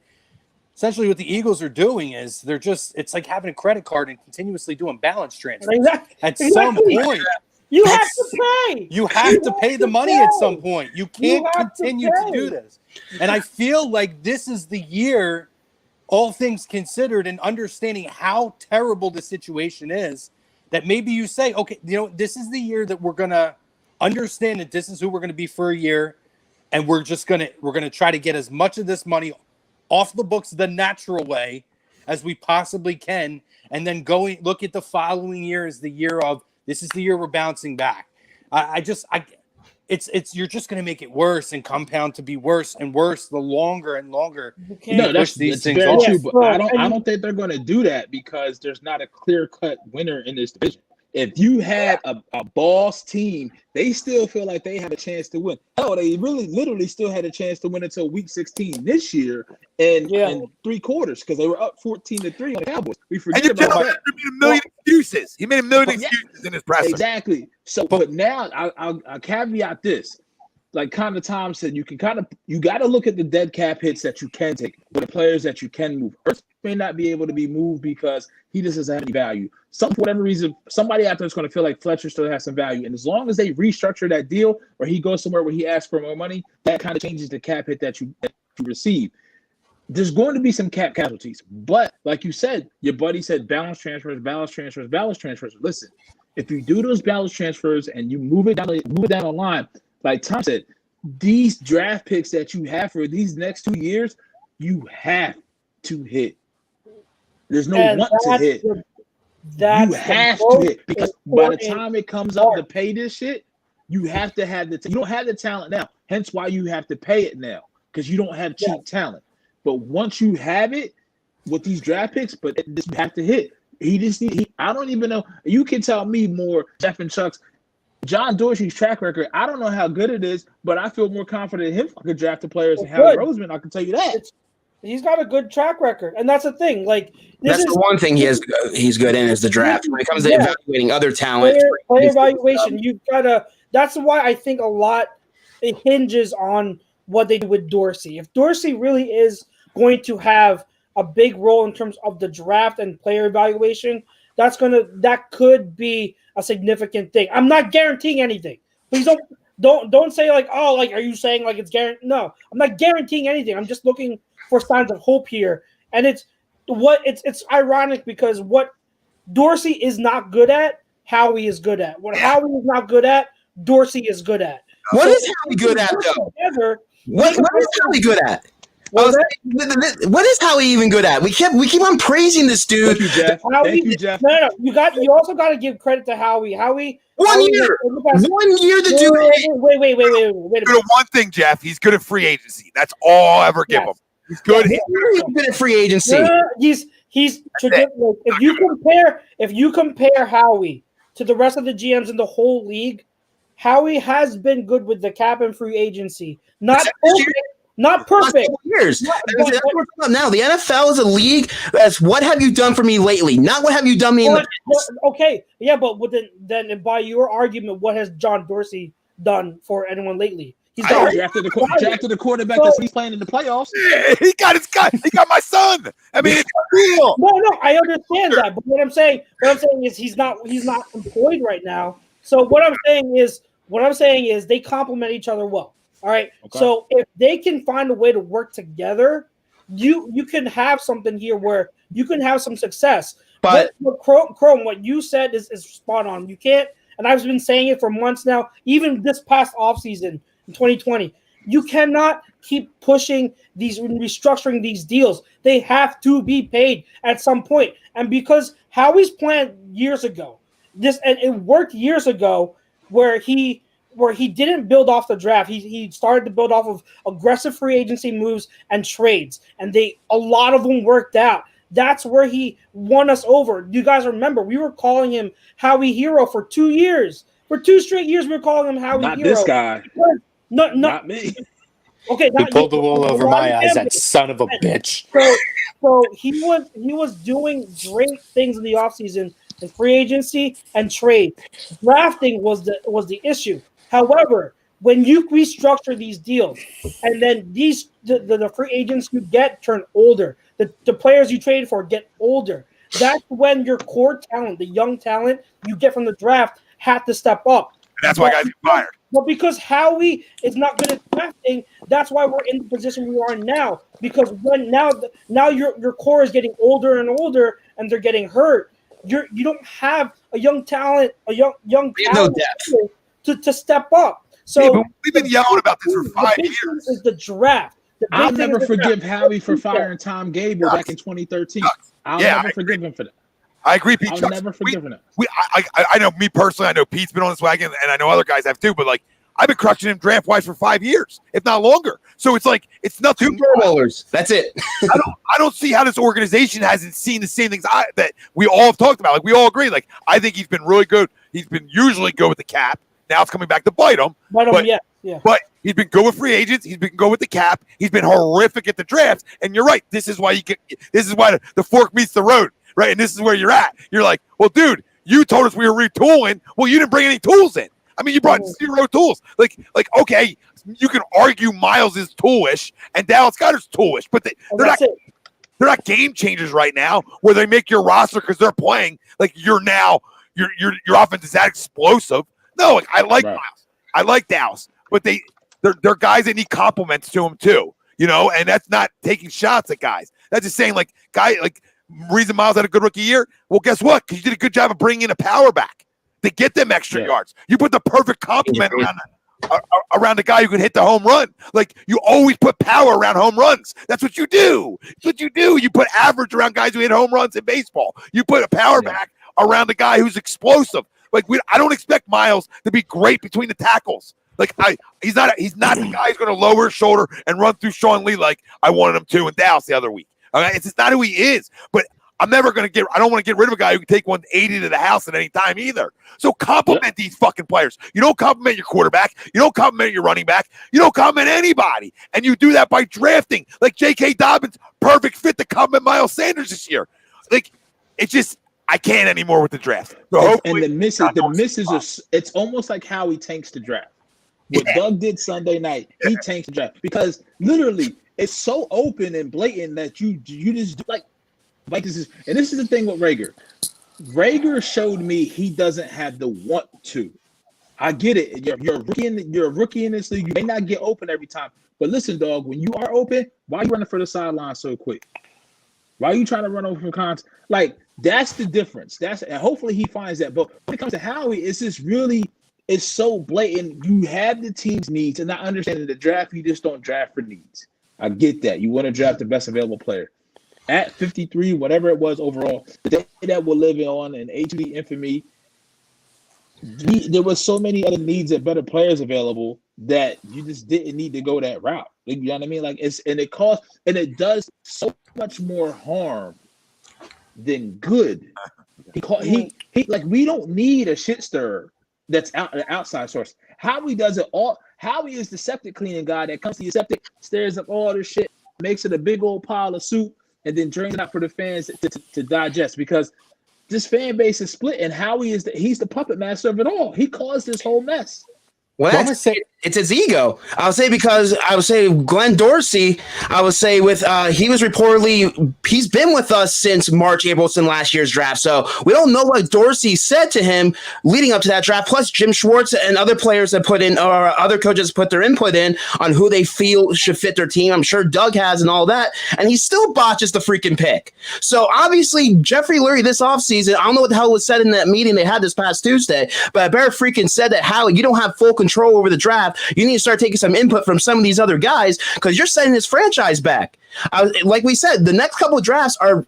Essentially what the Eagles are doing is it's like having a credit card and continuously doing balance transfers. At some point, you have to pay. You have to pay the money at some point. You can't continue to do this. And I feel like this is the year, all things considered, and understanding how terrible the situation is, that maybe you say, okay, this is the year that we're going to understand that this is who we're going to be for a year. And we're going to try to get as much of this money off the books the natural way as we possibly can. And then look at the following year as the year of, this is the year we're bouncing back. You're just going to make it worse and compound to be worse and worse the longer and longer. That's very true, but I don't think they're going to do that because there's not a clear-cut winner in this division. If you had a boss team, they still feel like they have a chance to win. Oh, they really literally still had a chance to win until week 16 this year and 3 quarters because they were up 14-3 on the Cowboys. We forget about that. He made a million excuses. He made a million excuses in his presser. Exactly. So, but now I'll caveat this. Like kind of Tom said, you got to look at the dead cap hits that you can take with the players that you can move. Hurts may not be able to be moved because he just doesn't have any value. For whatever reason, somebody out there is going to feel like Fletcher still has some value. And as long as they restructure that deal or he goes somewhere where he asks for more money, that kind of changes the cap hit that you receive. There's going to be some cap casualties. But like you said, your buddy said balance transfers. Listen, if you do those balance transfers and you move it down the line, like Tom said, these draft picks that you have for these next 2 years, you have to hit. There's no want to hit. You have to hit because by the time it comes up to pay this shit, you have to have you don't have the talent now. Hence why you have to pay it now because you don't have cheap talent. But once you have it with these draft picks, you have to hit. I don't even know. You can tell me more, Jeff and Chuck's. John Dorsey's track record, I don't know how good it is, but I feel more confident in him if I could draft the players than Howie Roseman. I can tell you that. He's got a good track record, and that's the thing. Like that's the one thing he's good in is the draft. When it comes to evaluating other talent, player evaluation, you've got to. That's why I think a lot it hinges on what they do with Dorsey. If Dorsey really is going to have a big role in terms of the draft and player evaluation, that could be a significant thing. I'm not guaranteeing anything. Please don't say like, oh, like, are you saying like it's guaranteed? No, I'm not guaranteeing anything. I'm just looking for signs of hope here. And it's ironic because what Dorsey is not good at, Howie is good at. What Howie is not good at, Dorsey is good at. What is Howie good at though? What is Howie good at? What is Howie even good at? We keep on praising this dude. Thank you, Jeff. Thank you, Jeff. No. You also got to give credit to Howie. One year to do it. Wait a minute. Good at one thing, Jeff. He's good at free agency. That's all I'll ever give him. He's good. He's good at free agency. He's traditional. If you compare Howie to the rest of the GMs in the whole league, Howie has been good with the cap and free agency. Not perfect. Years. Now the NFL is a league that's what have you done for me lately, not what have you done me in the past. Okay, yeah, but then by your argument, what has John Dorsey done for anyone lately? He's drafted the quarterback that he's playing in the playoffs. Yeah, he got my son. I mean, it's real. No, I understand that, but what I'm saying is he's not employed right now. So what I'm saying is they complement each other well. All right. Okay. So if they can find a way to work together, you can have something here where you can have some success. But Chrome, what you said is spot on. You can't, and I've been saying it for months now, even this past offseason in 2020, you cannot keep pushing restructuring these deals. They have to be paid at some point. And because Howie's plan years ago, and it worked years ago where he didn't build off the draft. He started to build off of aggressive free agency moves and trades, and a lot of them worked out. That's where he won us over. You guys remember, we were calling him Howie Hero for 2 years. For 2 straight years, we were calling him Howie Hero. Not this guy. Not me. Okay, he pulled the wool over my eyes, that son of a bitch. So he was doing great things in the offseason in free agency and trade. Drafting was the issue. However, when you restructure these deals and then the free agents you get turn older, the players you traded for get older, that's when your core talent, the young talent you get from the draft, had to step up. And that's why guys get fired. But because Howie is not good at drafting, that's why we're in the position we are now. Because when now your core is getting older and older and they're getting hurt, you don't have a young talent, young talent to step up. So we've been yelling about this for 5 years. Is the draft. I'll never forgive Howie for firing Tom Gable back in 2013. I'll never forgive him for that. I agree, Pete. I'll never forgive him. I know me personally. I know Pete's been on this wagon, and I know other guys have too. But like, I've been crushing him draft wise for 5 years, if not longer. So it's like it's nothing. 2 Pro Bowlers. That's it. I don't see how this organization hasn't seen the same things that we all have talked about. Like we all agree. Like I think he's been really good. He's been usually good with the cap. Now it's coming back to bite him. Yeah. But he's been good with free agents. He's been good with the cap. He's been horrific at the drafts. And you're right. This is why the fork meets the road, right? And this is where you're at. You're like, well, dude, you told us we were retooling. Well, you didn't bring any tools in. I mean, you brought 0 tools. Like, okay, you can argue Miles is toolish and Dallas Goedert's toolish, but they're not game changers right now where they make your roster because they're playing like your offense is that explosive. No, like, I like Miles. I like Dallas, but they're guys that need compliments to them too, and that's not taking shots at guys. That's just saying reason Miles had a good rookie year. Well, guess what? Because you did a good job of bringing in a power back to get them extra yards. You put the perfect compliment around the guy who can hit the home run. Like you always put power around home runs. That's what you do. That's what you do. You put average around guys who hit home runs in baseball. You put a power back around the guy who's explosive. Like I don't expect Miles to be great between the tackles. Like he's not the guy who's going to lower his shoulder and run through Sean Lee like I wanted him to in Dallas the other week. Okay, it's just not who he is. But I don't want to get rid of a guy who can take 180 to the house at any time either. So compliment these fucking players. You don't compliment your quarterback. You don't compliment your running back. You don't compliment anybody. And you do that by drafting. Like J.K. Dobbins, perfect fit to compliment Miles Sanders this year. Like it's just I can't anymore with the draft. So and the misses are it's almost like how he tanks the draft. What Doug did Sunday night, he tanks the draft because literally it's so open and blatant that you just like this is, and this is the thing with Rager. Rager showed me he doesn't have the want to. I get it. You're a rookie in this league. You may not get open every time, but listen, dog. When you are open, why are you running for the sideline so quick? Why are you trying to run over from cons? Like that's the difference. And hopefully he finds that. But when it comes to Howie, it's so blatant. You have the team's needs, and not understanding the draft. You just don't draft for needs. I get that. You want to draft the best available player. At 53, whatever it was overall, the day that we're living on in HD infamy, there was so many other needs and better players available that you just didn't need to go that route. You know what I mean? Like it does so much more harm than good. He we don't need a shit stirrer that's an outside source. Howie does it all. Howie is the septic cleaning guy that comes to your septic, stirs up all this shit, makes it a big old pile of soup, and then drains it out for the fans to digest because this fan base is split, and Howie he's the puppet master of it all. He caused this whole mess. Well, I would say it's his ego. I would say because I would say Glenn Dorsey. I would say he was reportedly he's been with us since March, April, since last year's draft. So we don't know what Dorsey said to him leading up to that draft. Plus, Jim Schwartz and other players that put in or other coaches put their input in on who they feel should fit their team. I'm sure Doug has and all that, and he still botches the freaking pick. So obviously, Jeffrey Lurie this offseason, I don't know what the hell was said in that meeting they had this past Tuesday, but Bear freaking said that Howie, you don't have full control over the draft. You need to start taking some input from some of these other guys because you're setting his franchise back. Like we said, the next couple of drafts are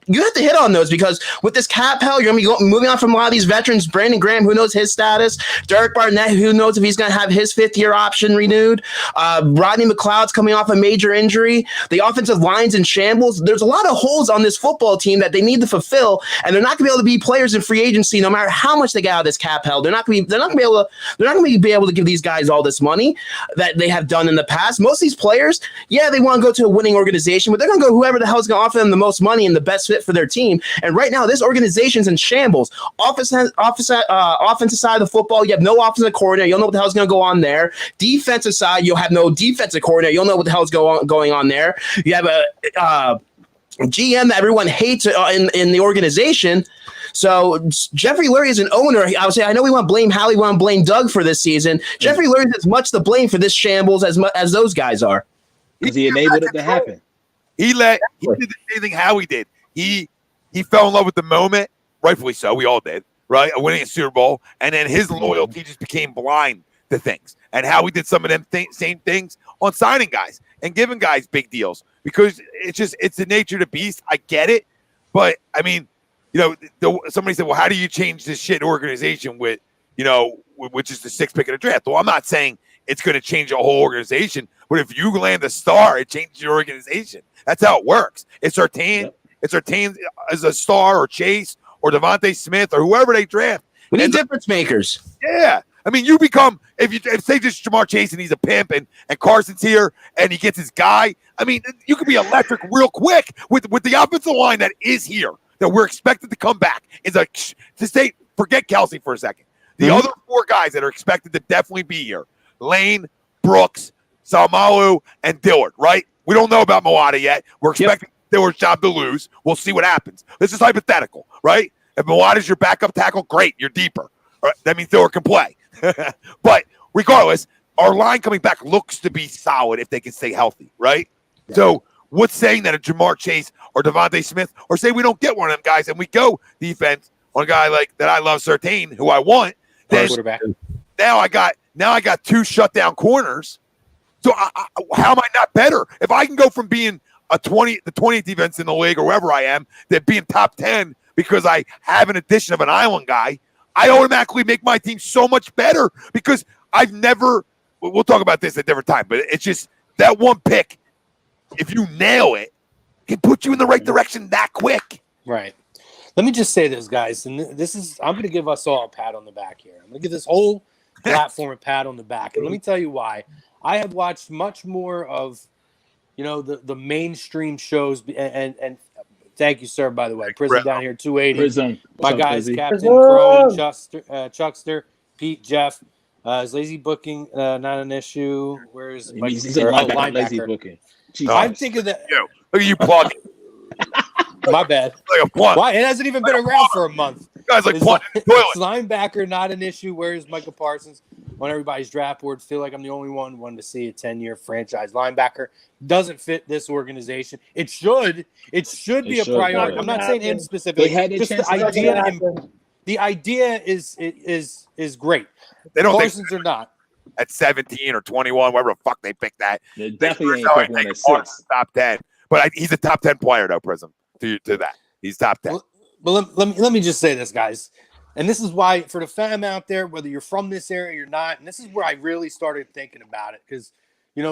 you have to hit on those because with this cap hell, you're going to be moving on from a lot of these veterans. Brandon Graham, who knows his status? Derek Barnett, who knows if he's going to have his 5th-year option renewed? Rodney McLeod's coming off a major injury. The offensive line's in shambles. There's a lot of holes on this football team that they need to fulfill, and they're not going to be able to be players in free agency no matter how much they get out of this cap hell. They're not going to be able to give these guys all this money that they have done in the past. Most of these players, yeah, they want to go to a winning organization, but they're going to go whoever the hell is going to offer them the most money and the best fit for their team. And right now, this organization's in shambles. Offensive side of the football, you have no offensive coordinator. You'll know what the hell's going to go on there. Defensive side, you'll have no defensive coordinator. You'll know what the hell's going on there. You have a GM that everyone hates in the organization. So Jeffrey Lurie is an owner. I would say I know we want to blame Howie, we want to blame Doug for this season. Jeffrey Lurie is as much to blame for this shambles as those guys are. Because he enabled it to happen. He did the same thing Howie did. He fell in love with the moment, rightfully so. We all did, right? Winning a Super Bowl, and then his loyalty just became blind to things. And Howie did some of them same things on signing guys and giving guys big deals because it's the nature of the beast. I get it, but I mean, somebody said, "Well, how do you change this shit organization with which is the 6th pick of the draft. Well, I'm not saying it's going to change a whole organization, but if you land a star, it changes your organization. That's how it works. It's Surtain as a star, or Chase, or Devontae Smith, or whoever they draft. We need difference makers. Yeah. I mean, you become, if say just Jamar Chase and he's a pimp, and Carson's here and he gets his guy, I mean, you could be electric real quick with the offensive line that is here, that we're expected to come back. Forget Kelsey for a second. The other 4 guys that are expected to definitely be here, Lane, Brooks, Salmalu, and Dillard, right? We don't know about Moata yet. We're expecting Dillard's job to lose. We'll see what happens. This is hypothetical, right? If Moata's your backup tackle, great, you're deeper. Right? That means Dillard can play. But regardless, our line coming back looks to be solid if they can stay healthy, right? Yeah. So what's saying that a Jamar Chase or Devontae Smith, or say we don't get one of them guys and we go defense on a guy like that I love, Surtain, who I want, then now I got 2 shutdown corners. So how am I not better? If I can go from being the 20th defense in the league, or wherever I am, that being top 10 because I have an addition of an island guy, I automatically make my team so much better, because I've never – we'll talk about this at a different time, but it's just that one pick, if you nail it, can put you in the right direction that quick. Right. Let me just say this, guys, and I'm going to give us all a pat on the back here. I'm going to give this whole platform a pat on the back, and let me tell you why. I have watched much more of, the mainstream shows, and thank you, sir, by the way. Prison down here, 280. Prison. My guys, Captain Crone, Chuckster, Pete, Jeff. Is lazy booking not an issue? Where's he's a lazy booking? I'm thinking that. Look at you plugging. My bad. Like a plug. Why? It hasn't even been around for a month. Guys like plugging the toilet. Linebacker, not an issue. Where's Micah Parsons on everybody's draft board? Feel like I'm the only one wanting to see a 10-year franchise linebacker. Doesn't fit this organization. It should be a priority. I'm not saying him specifically. Just the idea is great. They don't Parsons or not. At 17 or 21, whatever the fuck they picked that. They definitely ain't pick one at 6. Top 10. But he's a top 10 player, though, Prism, to that. He's top 10. Well, let me just say this, guys. And this is why, for the fam out there, whether you're from this area or not, and this is where I really started thinking about it. Because,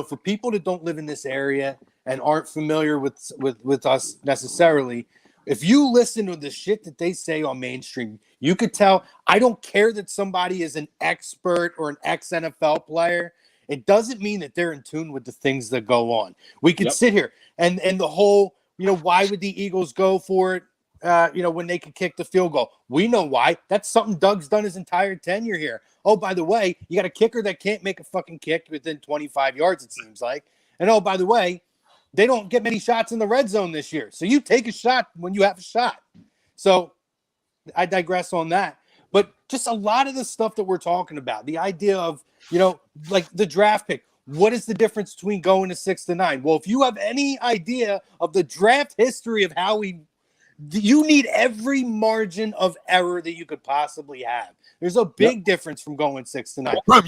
for people that don't live in this area and aren't familiar with us necessarily, if you listen to the shit that they say on mainstream, you could tell. I don't care that somebody is an expert or an ex-NFL player. It doesn't mean that they're in tune with the things that go on. We could sit here and the whole, why would the Eagles go for it, when they could kick the field goal? We know why. That's something Doug's done his entire tenure here. Oh, by the way, you got a kicker that can't make a fucking kick within 25 yards, it seems like. And oh, by the way, they don't get many shots in the red zone this year. So you take a shot when you have a shot. So I digress on that. But just a lot of the stuff that we're talking about, the idea of, like the draft pick. What is the difference between going to 6 to 9? Well, if you have any idea of the draft history of how you need every margin of error that you could possibly have. There's a big difference from going 6 to 9. Well,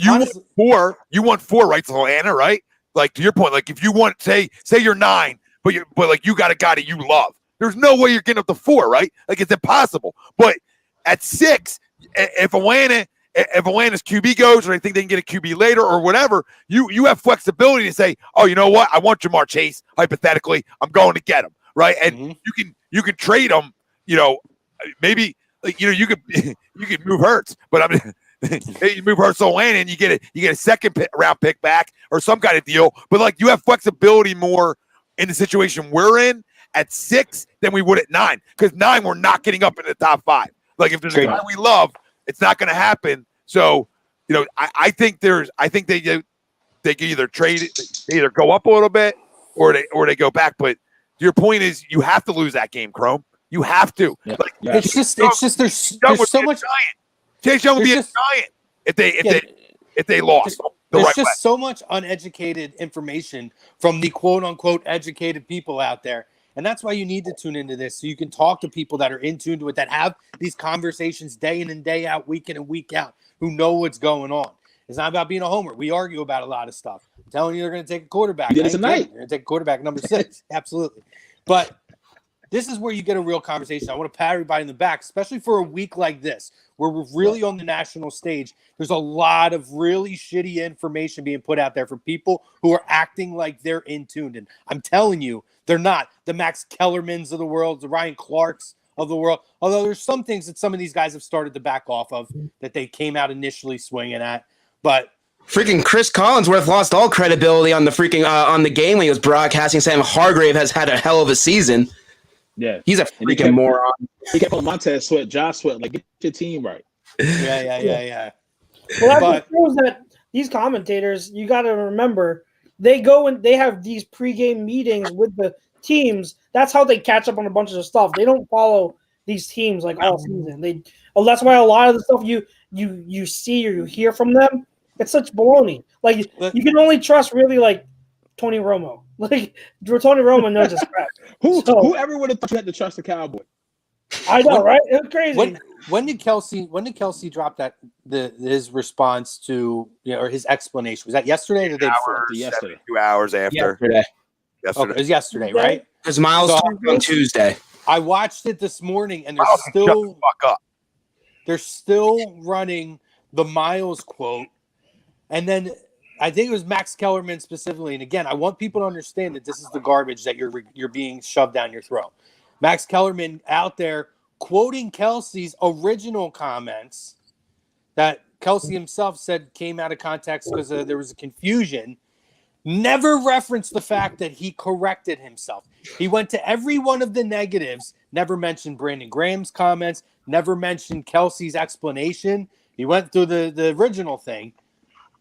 you want 4, right, Atlanta, right? Like, to your point, like if you want, say you're 9, but like you got a guy that you love. There's no way you're getting up to 4, right? Like it's impossible. But at 6, if Atlanta's QB goes, or they think they can get a QB later or whatever, you have flexibility to say, oh, you know what? I want Jamar Chase. Hypothetically, I'm going to get him, right? And you can trade him. Maybe you could move Hurts, but I mean. You move Hurts to Atlanta and you get a second round pick back or some kind of deal. But like you have flexibility more in the situation we're in at 6 than we would at 9. Because 9, we're not getting up in the top 5. Like if there's a guy we love, it's not going to happen. So I think they can either trade it, they either go up a little bit or they go back. But your point is you have to lose that game, Chrome. You have to. Yeah. Like, it's just there's so much. Chase Young would be a giant if they lost. There's just so much uneducated information from the quote-unquote educated people out there. And that's why you need to tune into this, so you can talk to people that are in tune to it, that have these conversations day in and day out, week in and week out, who know what's going on. It's not about being a homer. We argue about a lot of stuff. I'm telling you they're going to take a quarterback. Tonight. They're going to take a quarterback, number 6. Absolutely. But this is where you get a real conversation. I want to pat everybody in the back, especially for a week like this, where we're really on the national stage. There's a lot of really shitty information being put out there for people who are acting like they're in tuned. And I'm telling you, they're not. The Max Kellermans of the world, the Ryan Clarks of the world. Although there's some things that some of these guys have started to back off of that they came out initially swinging at. But freaking Chris Collinsworth lost all credibility on the freaking on the game when he was broadcasting, saying Hargrave has had a hell of a season. Yeah, he's a freaking moron. He kept on Montez Sweat, Josh Sweat, like, get your team right. Yeah. Well, that shows that these commentators, you got to remember, they go and they have these pregame meetings with the teams. That's how they catch up on a bunch of stuff. They don't follow these teams like all season. That's why a lot of the stuff you see or you hear from them, it's such baloney. Like, you can only trust really like Tony Romo. Like, Tony Romo knows his crap. Whoever would have thought you had to trust the Cowboy? I know, right? It's crazy. When did Kelsey drop his response to, or his explanation? Was that yesterday or the day before? Yesterday. 2 hours after. Yesterday. Okay, it was yesterday, right? Because Miles talked on Tuesday. I watched it this morning, and they're still running the Miles quote, and then I think it was Max Kellerman specifically. And again, I want people to understand that this is the garbage that you're being shoved down your throat. Max Kellerman out there quoting Kelsey's original comments that Kelsey himself said came out of context because there was a confusion. Never referenced the fact that he corrected himself. He went to every one of the negatives, never mentioned Brandon Graham's comments, never mentioned Kelsey's explanation. He went through the original thing.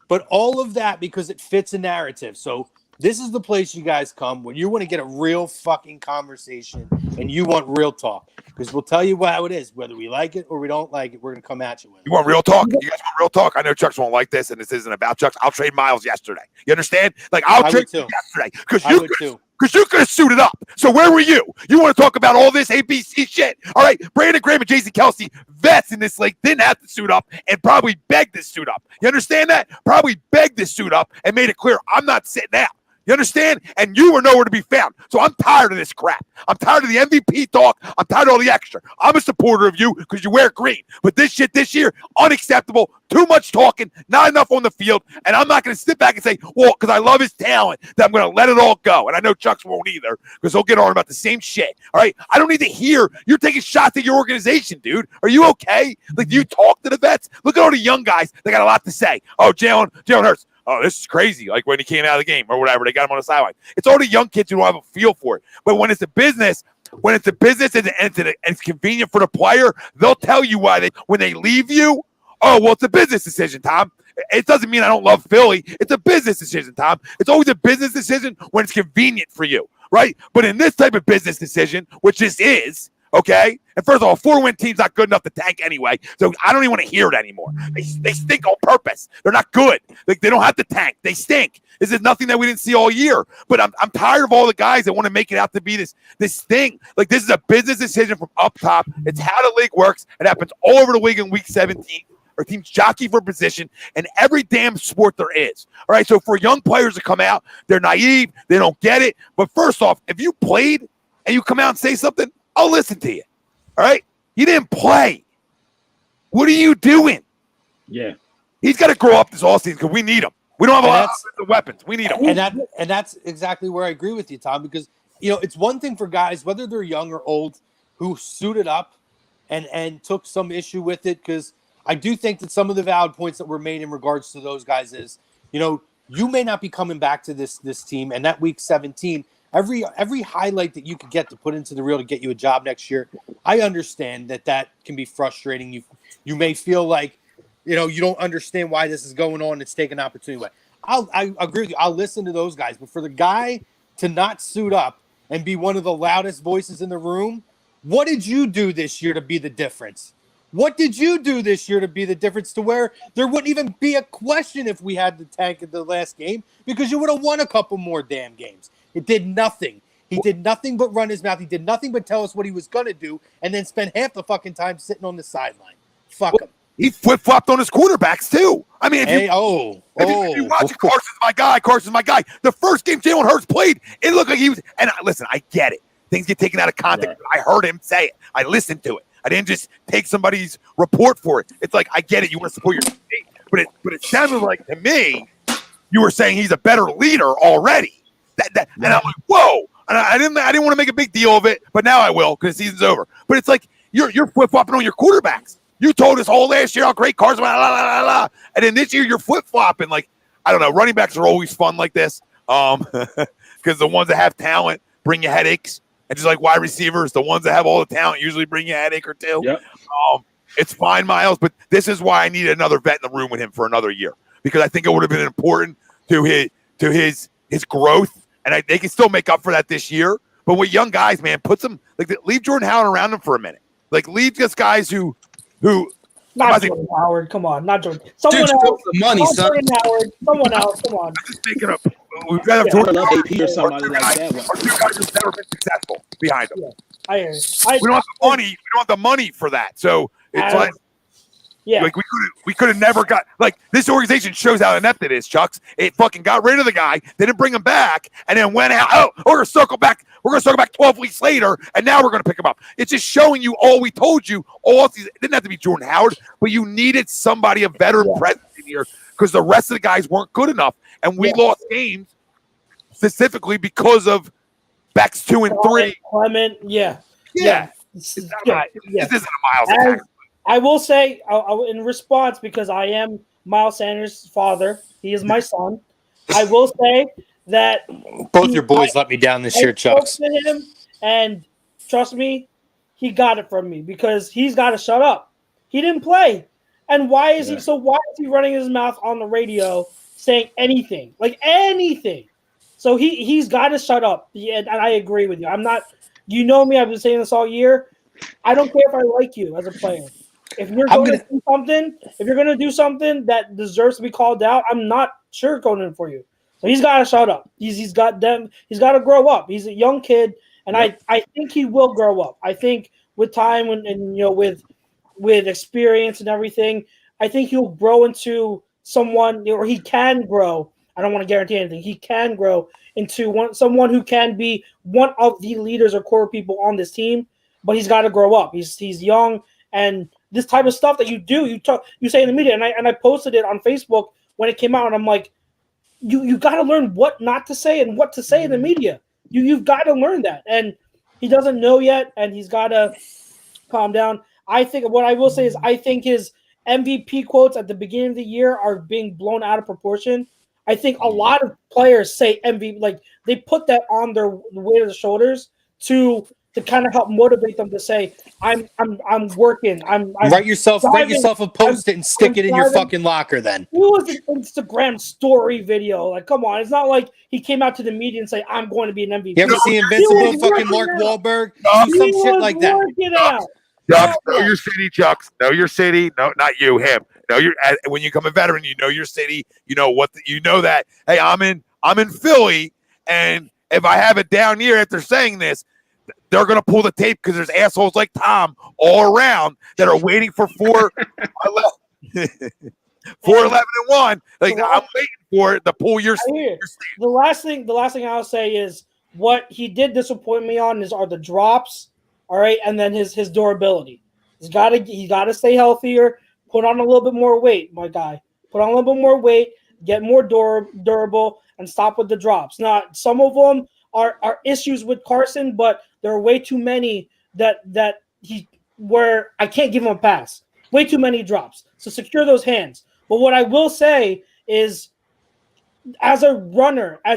But all of that because it fits a narrative. So this is the place you guys come when you want to get a real fucking conversation and you want real talk. Because we'll tell you how it is. Whether we like it or we don't like it, we're going to come at you with it. You want real talk? You guys want real talk? I know Chucks won't like this, and this isn't about Chucks. I'll trade Miles yesterday. You understand? Like, I'll trade you yesterday because you could have suited up. So where were you? You want to talk about all this ABC shit? All right, Brandon Graham and Jason Kelsey, vets in this league, didn't have to suit up and probably begged this suit up. You understand that? Probably begged this suit up and made it clear, I'm not sitting out. You understand? And you were nowhere to be found. So I'm tired of this crap. I'm tired of the MVP talk. I'm tired of all the extra. I'm a supporter of you because you wear green. But this shit this year, unacceptable. Too much talking, not enough on the field. And I'm not going to sit back and say, well, because I love his talent, that I'm going to let it all go. And I know Chucks won't either because he'll get on about the same shit. All right? I don't need to hear you're taking shots at your organization, dude. Are you okay? Like, do you talk to the vets? Look at all the young guys. They got a lot to say. Oh, Jalen Hurts. Oh, this is crazy. Like when he came out of the game or whatever, they got him on the sideline. It's all the young kids who don't have a feel for it. But when it's a business and it's convenient for the player, they'll tell you why when they leave you. Oh, well, it's a business decision, Tom. It doesn't mean I don't love Philly. It's a business decision, Tom. It's always a business decision when it's convenient for you, right? But in this type of business decision, which this is, okay? And first of all, 4-win team's not good enough to tank anyway, so I don't even want to hear it anymore. They stink on purpose. They're not good. They don't have to tank. They stink. This is nothing that we didn't see all year. But I'm tired of all the guys that want to make it out to be this thing. Like, this is a business decision from up top. It's how the league works. It happens all over the league in Week 17. Our teams jockey for position in every damn sport there is. All right, so for young players to come out, they're naive. They don't get it. But first off, if you played and you come out and say something, I'll listen to you. All right? You didn't play. What are you doing? Yeah. He's got to grow up this offseason because we need him. We don't have a lot of weapons. We need him. And that's exactly where I agree with you, Tom, because, it's one thing for guys, whether they're young or old, who suited up and took some issue with it, because I do think that some of the valid points that were made in regards to those guys is, you may not be coming back to this team, and that Week 17 – Every highlight that you could get to put into the reel to get you a job next year, I understand that can be frustrating. You may feel like, you don't understand why this is going on. It's taking opportunity away. I agree with you. I'll listen to those guys. But for the guy to not suit up and be one of the loudest voices in the room, what did you do this year to be the difference? What did you do this year to be the difference to where there wouldn't even be a question if we had the tank in the last game because you would have won a couple more damn games? It did nothing. He did nothing but run his mouth. He did nothing but tell us what he was going to do and then spend half the fucking time sitting on the sideline. Fuck him. He flip-flopped on his quarterbacks, too. I mean, if you watch it, Carson's my guy. The first game Jalen Hurts played, it looked like he was – and listen, I get it. things get taken out of context. Right. I heard him say it. I listened to it. I didn't just take somebody's report for it. It's like, I get it. You want to support your team. But it sounded like to me, you were saying he's a better leader already. And I'm like, whoa. And I didn't want to make a big deal of it, but now I will because the season's over. But it's like you're flip-flopping on your quarterbacks. You told us all last year how great Carson was, and then this year you're flip-flopping. Like, I don't know. Running backs are always fun like this because the ones that have talent bring you headaches. And just like wide receivers, the ones that have all the talent usually bring you a headache or two. Yep. It's fine, Miles, but this is why I need another vet in the room with him for another year because I think it would have been important to his growth. And they can still make up for that this year. But with young guys, man, leave Jordan Howard around them for a minute. Like, leave just guys who not Jordan Howard. Come on, not Jordan. Someone else. The money, son. Jordan Howard. Someone else. Come on. I'm just making up. We've got to have Jordan Love AP or somebody like that. Our two guys have never been successful behind him. Yeah, I hear you. We don't have the money. We don't have the money for that. So it's like. Yeah, like we could have never got like this organization shows how inept it is, Chucks. It fucking got rid of the guy, didn't bring him back, and then went out. Oh, we're gonna circle back. We're gonna circle back 12 weeks later, and now we're gonna pick him up. It's just showing you all we told you all season. It didn't have to be Jordan Howard, but you needed somebody, a veteran presence in here, because the rest of the guys weren't good enough, and we lost games specifically because of backs 2 and 3. Clement, This isn't a Miles attack. I will say, in response, because I am Miles Sanders' father, he is my son. I will say that both your boys let me down this year, Chucks. To him, and trust me, he got it from me because he's got to shut up. He didn't play, and why is he? So why is he running his mouth on the radio saying anything, like anything? So he's got to shut up. And I agree with you. I'm not. You know me. I've been saying this all year. I don't care if I like you as a player. If you're going to do something that deserves to be called out, I'm not sugarcoating it for you. So he's got to shut up. He's got to grow up. He's a young kid, and I think he will grow up. I think with time and with experience and everything, I think he'll grow into someone, or he can grow. I don't want to guarantee anything. He can grow into someone who can be one of the leaders or core people on this team. But he's got to grow up. He's young, and this type of stuff that you say in the media, and I posted it on Facebook when it came out, and I'm like, you got to learn what not to say and what to say in the media. You've got to learn that, and he doesn't know yet, and he's got to calm down. I think what I will say is I think his MVP quotes at the beginning of the year are being blown out of proportion. I think a lot of players say MVP, like they put that on their weight of the shoulders to kind of help motivate them to say, I'm working. I'm write yourself a post-it and stick it in your fucking locker then. It was an Instagram story video. Like, come on. It's not like he came out to the media and say, I'm going to be an MVP. You ever see Invincible fucking Mark Wahlberg? Do some shit like that. Chucks, know your city, Chucks. Know your city. No, not you, him. Know your when you become a veteran, you know your city. You know you know that. Hey, I'm in Philly, and if I have it down here after saying this, they're going to pull the tape because there's assholes like Tom all around that are waiting for 4-11-1. Like, I'm waiting for it to pull your state. The last thing I'll say is what he did disappoint me on are the drops, all right, and then his durability. He's got to stay healthier, put on a little bit more weight, my guy. Put on a little bit more weight, get more durable, and stop with the drops. Now, some of them are issues with Carson, but there are way too many where I can't give him a pass. Way too many drops. So secure those hands. But what I will say is, as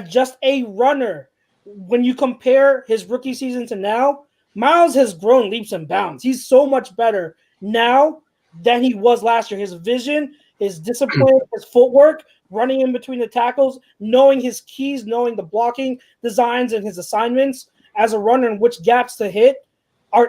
just a runner, when you compare his rookie season to now, Miles has grown leaps and bounds. He's so much better now than he was last year. His vision, his discipline, his footwork, running in between the tackles, knowing his keys, knowing the blocking designs and his assignments as a runner and which gaps to hit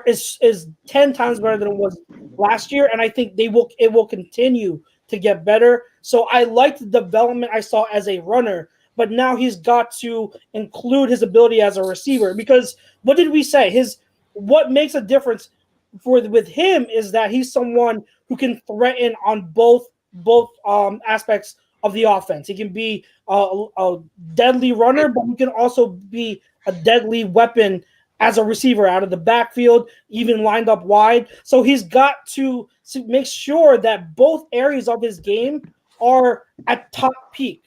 is 10 times better than it was last year. And I think it will continue to get better. So I liked the development I saw as a runner, but now he's got to include his ability as a receiver, because what did we say? What makes a difference with him is that he's someone who can threaten on both aspects of the offense. He can be a deadly runner, but he can also be a deadly weapon as a receiver out of the backfield, even lined up wide. So he's got to make sure that both areas of his game are at top peak.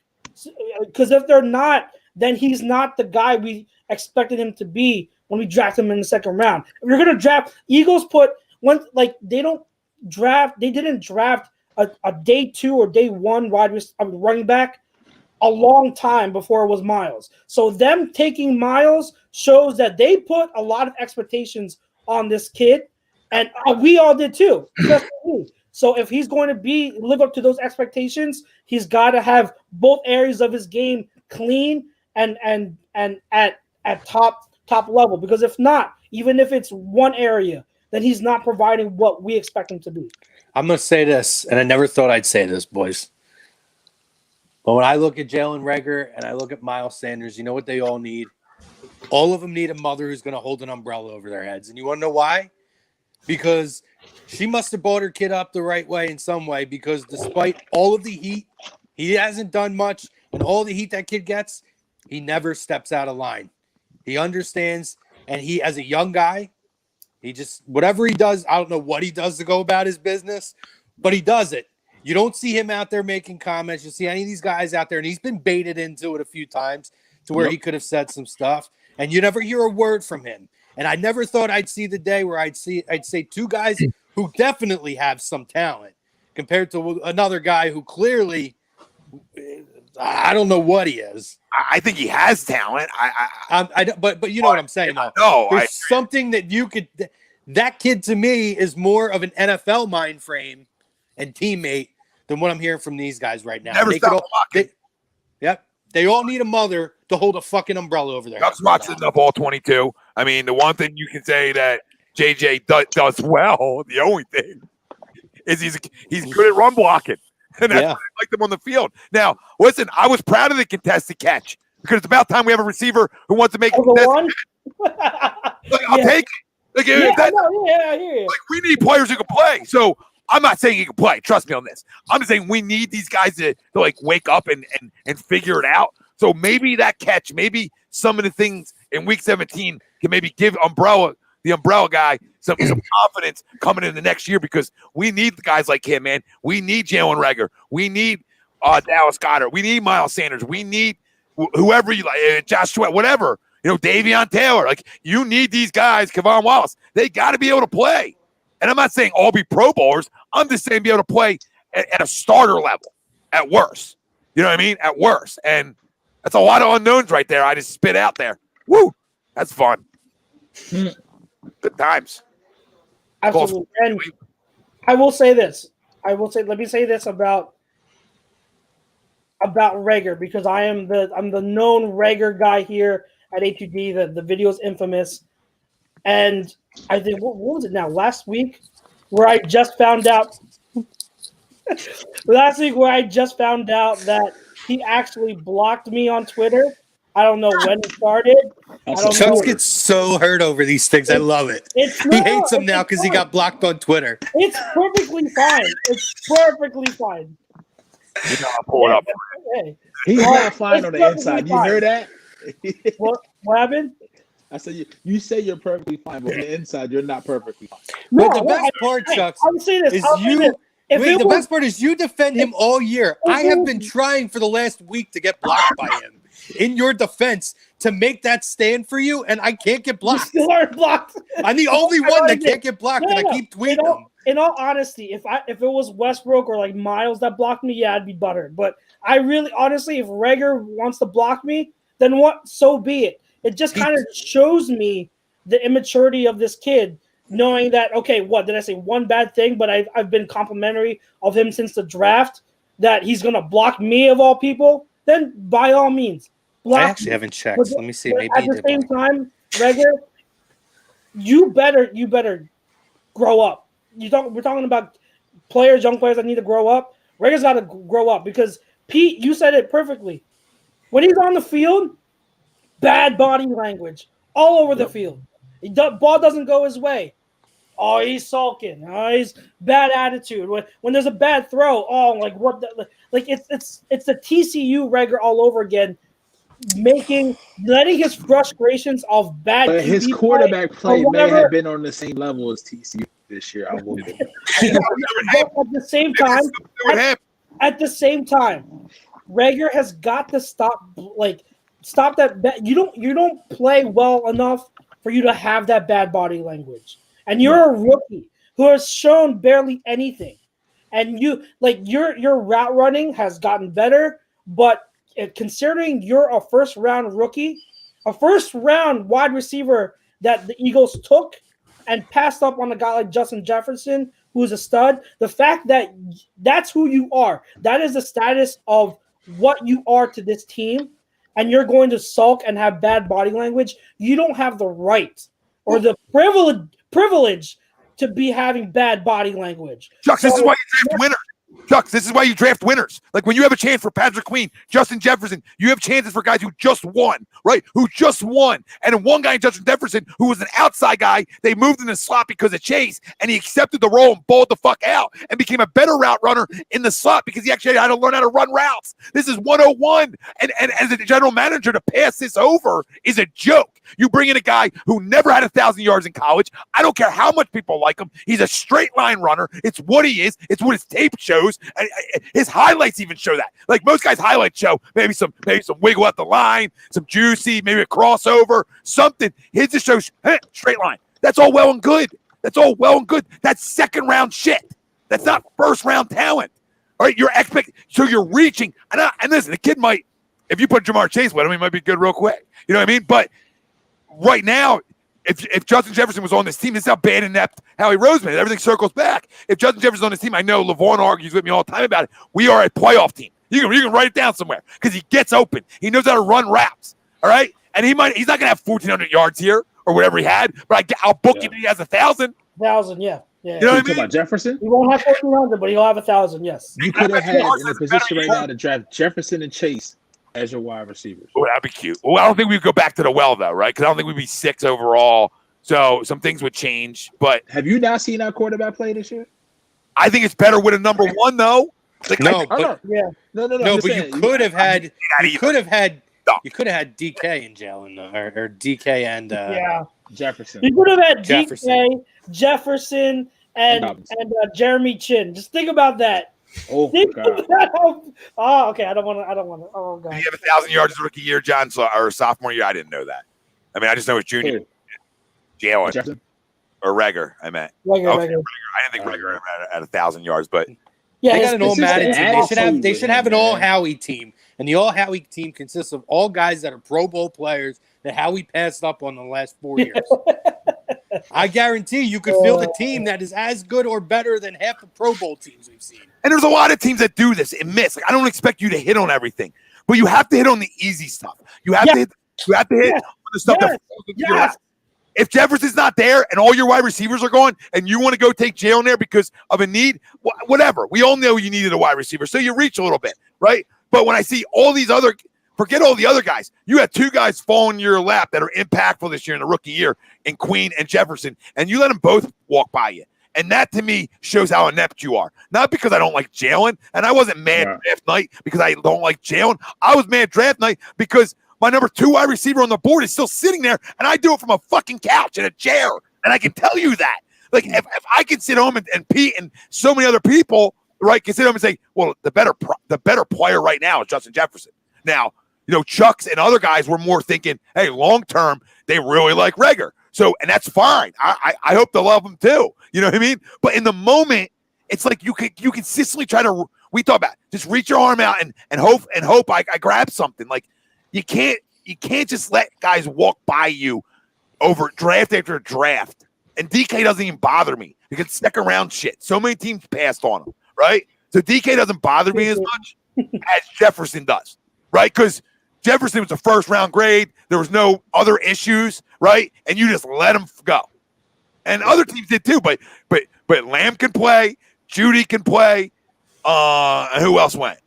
Because if they're not, then he's not the guy we expected him to be when we drafted him in the second round. If you're going to draft, Eagles put one, like they didn't draft a day 2 or day 1 running back a long time before it was Miles. So them taking Miles shows that they put a lot of expectations on this kid, and we all did too. So if he's going to live up to those expectations, he's got to have both areas of his game clean and at top level. Because if not, even if it's one area, then he's not providing what we expect him to be. I'm going to say this, and I never thought I'd say this, boys. But when I look at Jalen Reagor and I look at Miles Sanders, you know what they all need? All of them need a mother who's going to hold an umbrella over their heads. And you want to know why? Because she must have brought her kid up the right way in some way, because despite all of the heat, he hasn't done much, and all the heat that kid gets, he never steps out of line. He understands, and he, as a young guy, he just, whatever he does, I don't know what he does to go about his business, but he does it. You don't see him out there making comments. You see any of these guys out there, and he's been baited into it a few times to where he could have said some stuff, and you never hear a word from him. And I never thought I'd see the day where I'd say two guys who definitely have some talent compared to another guy who clearly, I don't know what he is. I think he has talent. But you know what I'm saying, though. No, there's something that you could. That kid to me is more of an NFL mind frame and teammate than what I'm hearing from these guys right now. Never stop blocking. Yep, they all need a mother to hold a fucking umbrella over their head. Schwartz isn't up all 22. I mean, the one thing you can say that JJ does well, the only thing, is he's good at run blocking. And that's why I like them on the field. Now, listen, I was proud of the contested catch because it's about time we have a receiver who wants to make a contested catch. Like, I'll take it. Like, I hear you. Like, we need players who can play. So I'm not saying he can play. Trust me on this. I'm just saying we need these guys to like wake up and figure it out. So maybe that catch, maybe some of the things in week 17 can maybe give the umbrella guy some confidence coming in the next year, because we need the guys like him, man. We need Jalen Reagor. We need Dallas Goedert. We need Miles Sanders. We need whoever you like, Josh Sweat, whatever. You know, Davion Taylor. Like, you need these guys, Kevon Wallace. They got to be able to play. And I'm not saying all be Pro Bowlers. I'm just saying be able to play at a starter level at worst. You know what I mean? At worst. And that's a lot of unknowns right there. I just spit out there. Woo! That's fun. Good times. Absolutely. And I will say this. Let me say this about Reagor, because I'm the known Reagor guy here at A2D. The video is infamous. And I think, what was it now? Last week, where I just found out that he actually blocked me on Twitter. I don't know when it started. Chuck gets so hurt over these things. I love it. He hates them now because he got blocked on Twitter. It's perfectly fine. You know, I'll pull it up. Hey. He's not fine on the inside. You heard that? What happened? I said, you say you're perfectly fine, but on the inside, you're not perfectly fine. But the best part, Chuck, the best part is you defend him all year. I have been trying for the last week to get blocked by him. In your defense, to make that stand for you, and I can't get blocked. You still aren't blocked. I'm the only one that can't get blocked, and I keep tweeting him. In all honesty, if it was Westbrook or like Miles that blocked me, yeah, I'd be buttered. But I really, honestly, if Reagor wants to block me, then what? So be it. It just kind of shows me the immaturity of this kid, knowing that, okay, what did I say? One bad thing, but I've been complimentary of him since the draft, that he's going to block me of all people. Then by all means, block. I actually haven't checked. Let me see. Maybe at the same time, Reagor, you better grow up. We're talking about young players that need to grow up. Reagor's got to grow up, because Pete, you said it perfectly. When he's on the field, bad body language all over the field. Ball doesn't go his way. Oh, he's sulking. Oh, he's bad attitude. When there's a bad throw, oh, like what? Like it's the TCU Reagor all over again. letting his frustrations of bad But his QB quarterback play or may whatever- have been on the same level as TCU this year. I will admit. But at the same time, at the same time, Rager has got to stop that. You don't play well enough for you to have that bad body language, and you're a rookie who has shown barely anything, and your route running has gotten better, but considering you're a first round rookie, a first round wide receiver that the Eagles took and passed up on a guy like Justin Jefferson, who's a stud, the fact that that's who you are, that is the status of what you are to this team, and you're going to sulk and have bad body language, you don't have the right or the privilege to be having bad body language. Chuck, this is why you draft winners. Chuck, this is why you draft winners. Like when you have a chance for Patrick Queen, Justin Jefferson, you have chances for guys who just won, right? Who just won. And one guy, Justin Jefferson, who was an outside guy, they moved in the slot because of Chase, and he accepted the role and balled the fuck out and became a better route runner in the slot because he actually had to learn how to run routes. This is 101. And as a general manager, to pass this over is a joke. You bring in a guy who never had 1,000 yards in college. I don't care how much people like him. He's a straight line runner. It's what he is. It's what his tape shows. And his highlights even show that. Like most guys' highlights show maybe some wiggle at the line, some juicy, maybe a crossover, something. His just shows straight line. That's all well and good. That's second round shit. That's not first round talent. All right, so you're reaching. And listen, the kid might, if you put Jamar Chase with him, he might be good real quick. You know what I mean? But right now, if Justin Jefferson was on this team, this is how bad inept Howie Roseman. Everything circles back. If Justin Jefferson's on this team, I know LeVon argues with me all the time about it. We are a playoff team. You can write it down somewhere because he gets open. He knows how to run routes. All right, and he's not going to have 1,400 yards here or whatever he had. But I'll book you that he has 1,000. 1,000, yeah. You know what I mean? About Jefferson? He won't have 1,400, but he'll have 1,000. Yes. You could have had in a position right now to draft Jefferson and Chase as your wide receivers. Oh, that'd be cute. Well, I don't think we'd go back to the well, though, right? Because I don't think we'd be 6 overall. So some things would change. But have you not seen our quarterback play this year? I think it's better with a number 1, though. Like, No, but you could have had DK and Jalen or DK and Jefferson. You could have had DK, Jefferson, and Jeremy Chin. Just think about that. Oh, God. Okay. I don't want to. Oh, God. Did he have 1,000 yards his rookie year, John, or sophomore year? I didn't know that. I mean, I just know his junior. Jalen. Or Rager, I meant. Rager. I didn't think Rager had 1,000 yards, but yeah, they got an all-Madden team. They should have an all-Howie team, and the all-Howie team consists of all guys that are Pro Bowl players that Howie passed up on the last 4 years. I guarantee you could field a team that is as good or better than half the Pro Bowl teams we've seen. And there's a lot of teams that do this and miss. Like, I don't expect you to hit on everything, but you have to hit on the easy stuff. You have to hit on the stuff that falls into your lap. If Jefferson's not there and all your wide receivers are gone and you want to go take Jalen there because of a need, whatever. We all know you needed a wide receiver, so you reach a little bit, right? But when I see all these forget all the other guys. You had 2 guys fall in your lap that are impactful this year in the rookie year, in Queen and Jefferson, and you let them both walk by you. And that, to me, shows how inept you are. Not because I don't like Jalen, and I wasn't mad draft night because I don't like Jalen. I was mad draft night because my number 2 wide receiver on the board is still sitting there, and I do it from a fucking couch in a chair, and I can tell you that. Like, if I can sit home and Pete and so many other people, right, can sit home and say, well, the better player right now is Justin Jefferson. Now, Chucks and other guys were more thinking, hey, long-term, they really like Rager. So, and that's fine. I hope they love him too. You know what I mean? But in the moment, it's like you consistently try to, we talk about, just reach your arm out and hope I grab something. Like, you can't just let guys walk by you over draft after draft. And DK doesn't even bother me because second round shit. So many teams passed on him, right? So DK doesn't bother me as much as Jefferson does, right? Because Jefferson was a first round grade. There was no other issues, right? And you just let him go. And other teams did too, but Lamb can play, Judy can play. And who else went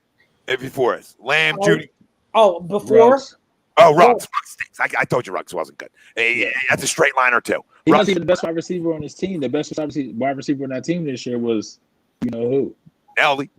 before us? Lamb, Judy. Oh, before? Ruggs. Oh, Ruggs. Ruggs I told you Ruggs wasn't good. That's a straight liner too. He wasn't even the best wide receiver on his team. The best wide receiver on that team this year was, who? Nelly.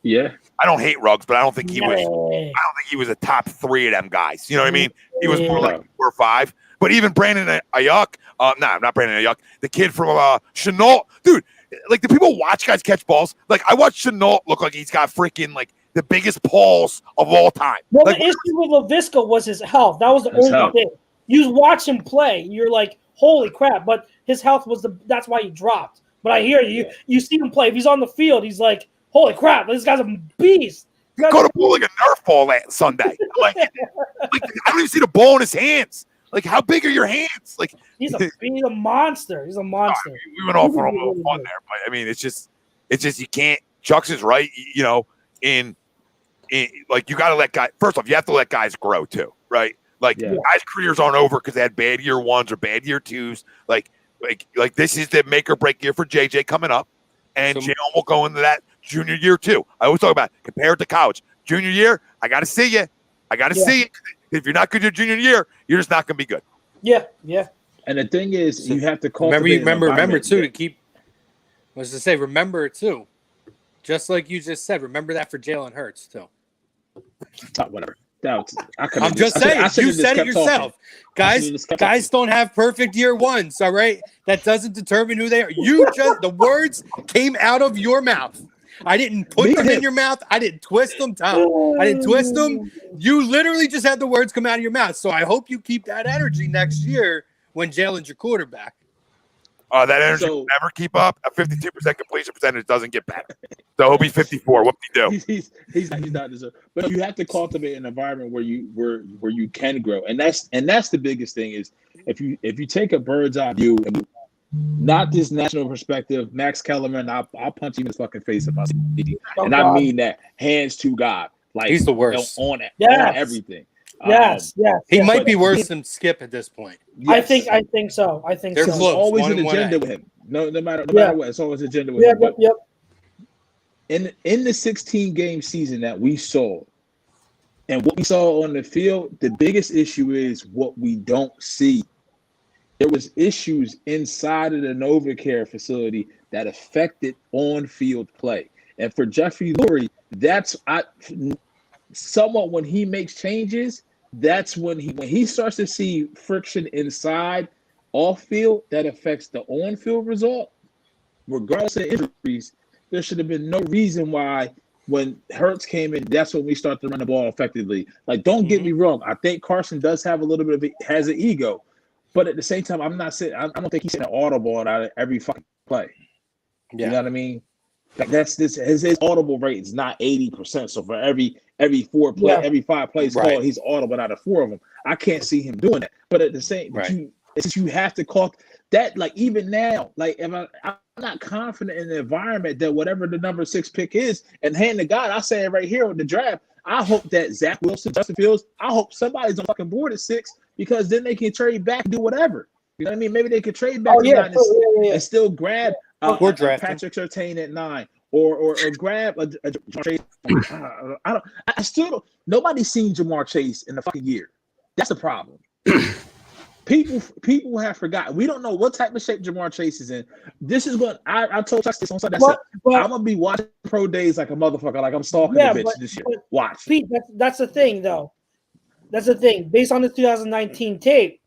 Yeah. I don't hate Ruggs, but I don't think he was. I Yeah. don't think he was a top 3 of them guys. You know what I mean? He was more Yeah. like 4 or 5. But even Brandon Ayuk, not Brandon Ayuk, the kid from Chenault, dude. Like, the people watch guys catch balls. Like, I watch Chenault look like he's got freaking like the biggest paws of all time. Well, Like, the issue with LaVisca was his health. That was the His only health. thing. You watch him play, you're like, holy crap! But his health was that's why he dropped. But I hear you. You see him play. If he's on the field, he's like, holy crap! This guy's a beast. he caught a ball like a Nerf ball last Sunday. Like, I don't even see the ball in his hands. Like, how big are your hands? Like, He's a monster. He's a monster. we went off on a little fun there, but I mean, it's just you can't. Chucks is right. You know, in like, you got to let guys. First off, you have to let guys grow too, right? Like, Yeah. guys' careers aren't over because they had bad year 1s or bad year 2s. Like this is the make or break year for JJ coming up, and Jalen will go into that junior year too. I always talk about compare it to college. Junior year, I got to see you. I got to see it. If you're not good your junior year, you're just not going to be good. Yeah. And the thing is, you have to cultivate Remember too to keep. Was to say, remember too, just like you just said. Remember that for Jalen Hurts too. Whatever. I'm just saying. You said it yourself, guys don't have perfect year 1s. All right, that doesn't determine who they are. The words came out of your mouth. I didn't put them in your mouth. I didn't twist them, Tom. I didn't twist them. You literally just had the words come out of your mouth. So I hope you keep that energy next year when Jalen's your quarterback. That energy will never keep up. A 52% completion percentage doesn't get better. So he'll be 54. What do you do? He's not deserved. But you have to cultivate an environment where you can grow, and that's the biggest thing is if you take a bird's eye view, and not this national perspective. Max Kellerman, I'll punch him in his fucking face if I see him. And I mean that, hands to God. Like, he's the worst on everything. Yes. He might be worse than Skip at this point. Yes. I think so. They're so. close. Always an 1-1. agenda with him. No matter what, it's always an agenda with him. Yep. In the 16-game season that we saw, and what we saw on the field, the biggest issue is what we don't see. There was issues inside of the NovaCare facility that affected on-field play. And for Jeffrey Lurie, somewhat when he makes changes, that's when he starts to see friction inside off-field that affects the on-field result. Regardless of injuries, there should have been no reason why when Hurts came in, that's when we start to run the ball effectively. Like, don't get me wrong. I think Carson does have a little bit of has an ego. But at the same time, I don't think he's an audible out of every fucking play. Yeah. You know what I mean? Like, his audible rate is not 80%. So for every 5 plays called, he's audible out of 4 of them. I can't see him doing that. But at the same, you have to call that. Like, even now, like, if I'm not confident in the environment that whatever the number 6 pick is, and hand to God, I say it right here on the draft. I hope that Zach Wilson, Justin Fields, I hope somebody's on fucking board at 6, because then they can trade back and do whatever. You know what I mean? Maybe they could trade back and still grab Patrick Surtain at 9, or grab a Chase. I still don't. Nobody's seen Jamar Chase in the fucking year. That's the problem. People have forgotten. We don't know what type of shape Jamar Chase is in. This is what I told Chuck this on Sunday. I'm gonna be watching pro days like a motherfucker, like I'm stalking the bitch this year. Watch. Pete, that's the thing, though. That's the thing. Based on the 2019 tape,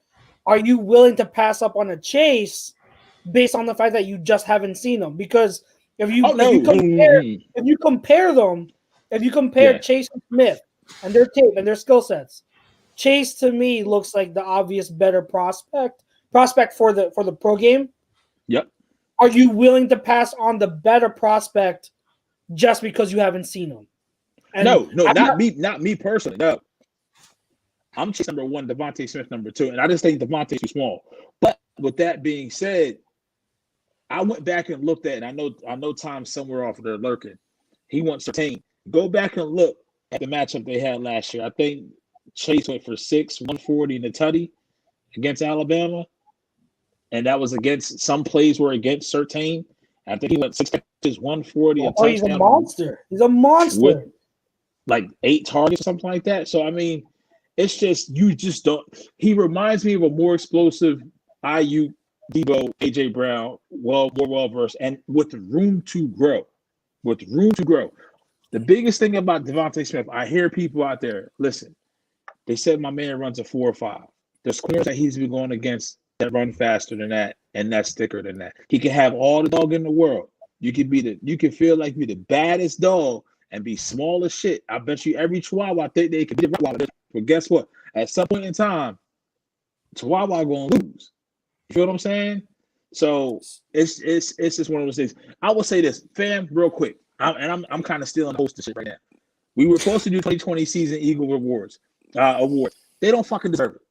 are you willing to pass up on a Chase based on the fact that you just haven't seen them? Because if you compare Chase and Smith and their tape and their skill sets, Chase to me looks like the obvious better prospect for the pro game. Yep. Are you willing to pass on the better prospect just because you haven't seen him? And no, not me personally. No. I'm Chase number 1, Devontae Smith number 2, and I just think Devontae's too small. But with that being said, I went back and looked at, and I know Tom's somewhere off there lurking. He wants to team. Go back and look at the matchup they had last year. I think Chase went for 6, 140 in the tutty against Alabama, and that was against some plays were against Surtain. I think he went 6 catches, 140. He's a monster. He's a monster. With like 8 targets or something like that. So I mean, it's just you just don't. He reminds me of a more explosive IU, Debo, AJ Brown, more well versed, and with room to grow. The biggest thing about Devontae Smith, I hear people out there, listen, they said my man runs a 4.5. There's corners that he's been going against that run faster than that and that's thicker than that. He can have all the dog in the world. You can feel like you're the baddest dog and be small as shit. I bet you every Chihuahua think they could be a Rottweiler. But guess what? At some point in time, Chihuahua gonna lose. You feel what I'm saying? So it's just one of those things. I will say this, fam, real quick. I'm kind of still on host of shit right now. We were supposed to do 2020 season Eagle awards. They don't fucking deserve it.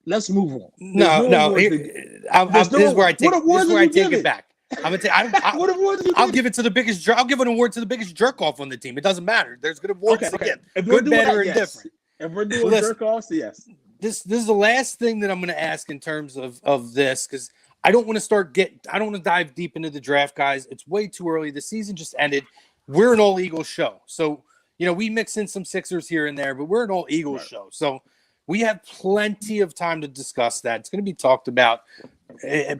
Let's move on. This is where I take it back. What awards did you I'll give it to the biggest. I'll give an award to the biggest jerk off on the team. It doesn't matter. There's good awards again. Good, bad, or indifferent. If we're doing jerk offs, yes. This is the last thing that I'm going to ask in terms of this, because I don't want to I don't want to dive deep into the draft, guys. It's way too early. The season just ended. We're an all Eagles show, so we mix in some Sixers here and there, but we're an all Eagles show, so we have plenty of time to discuss that. It's going to be talked about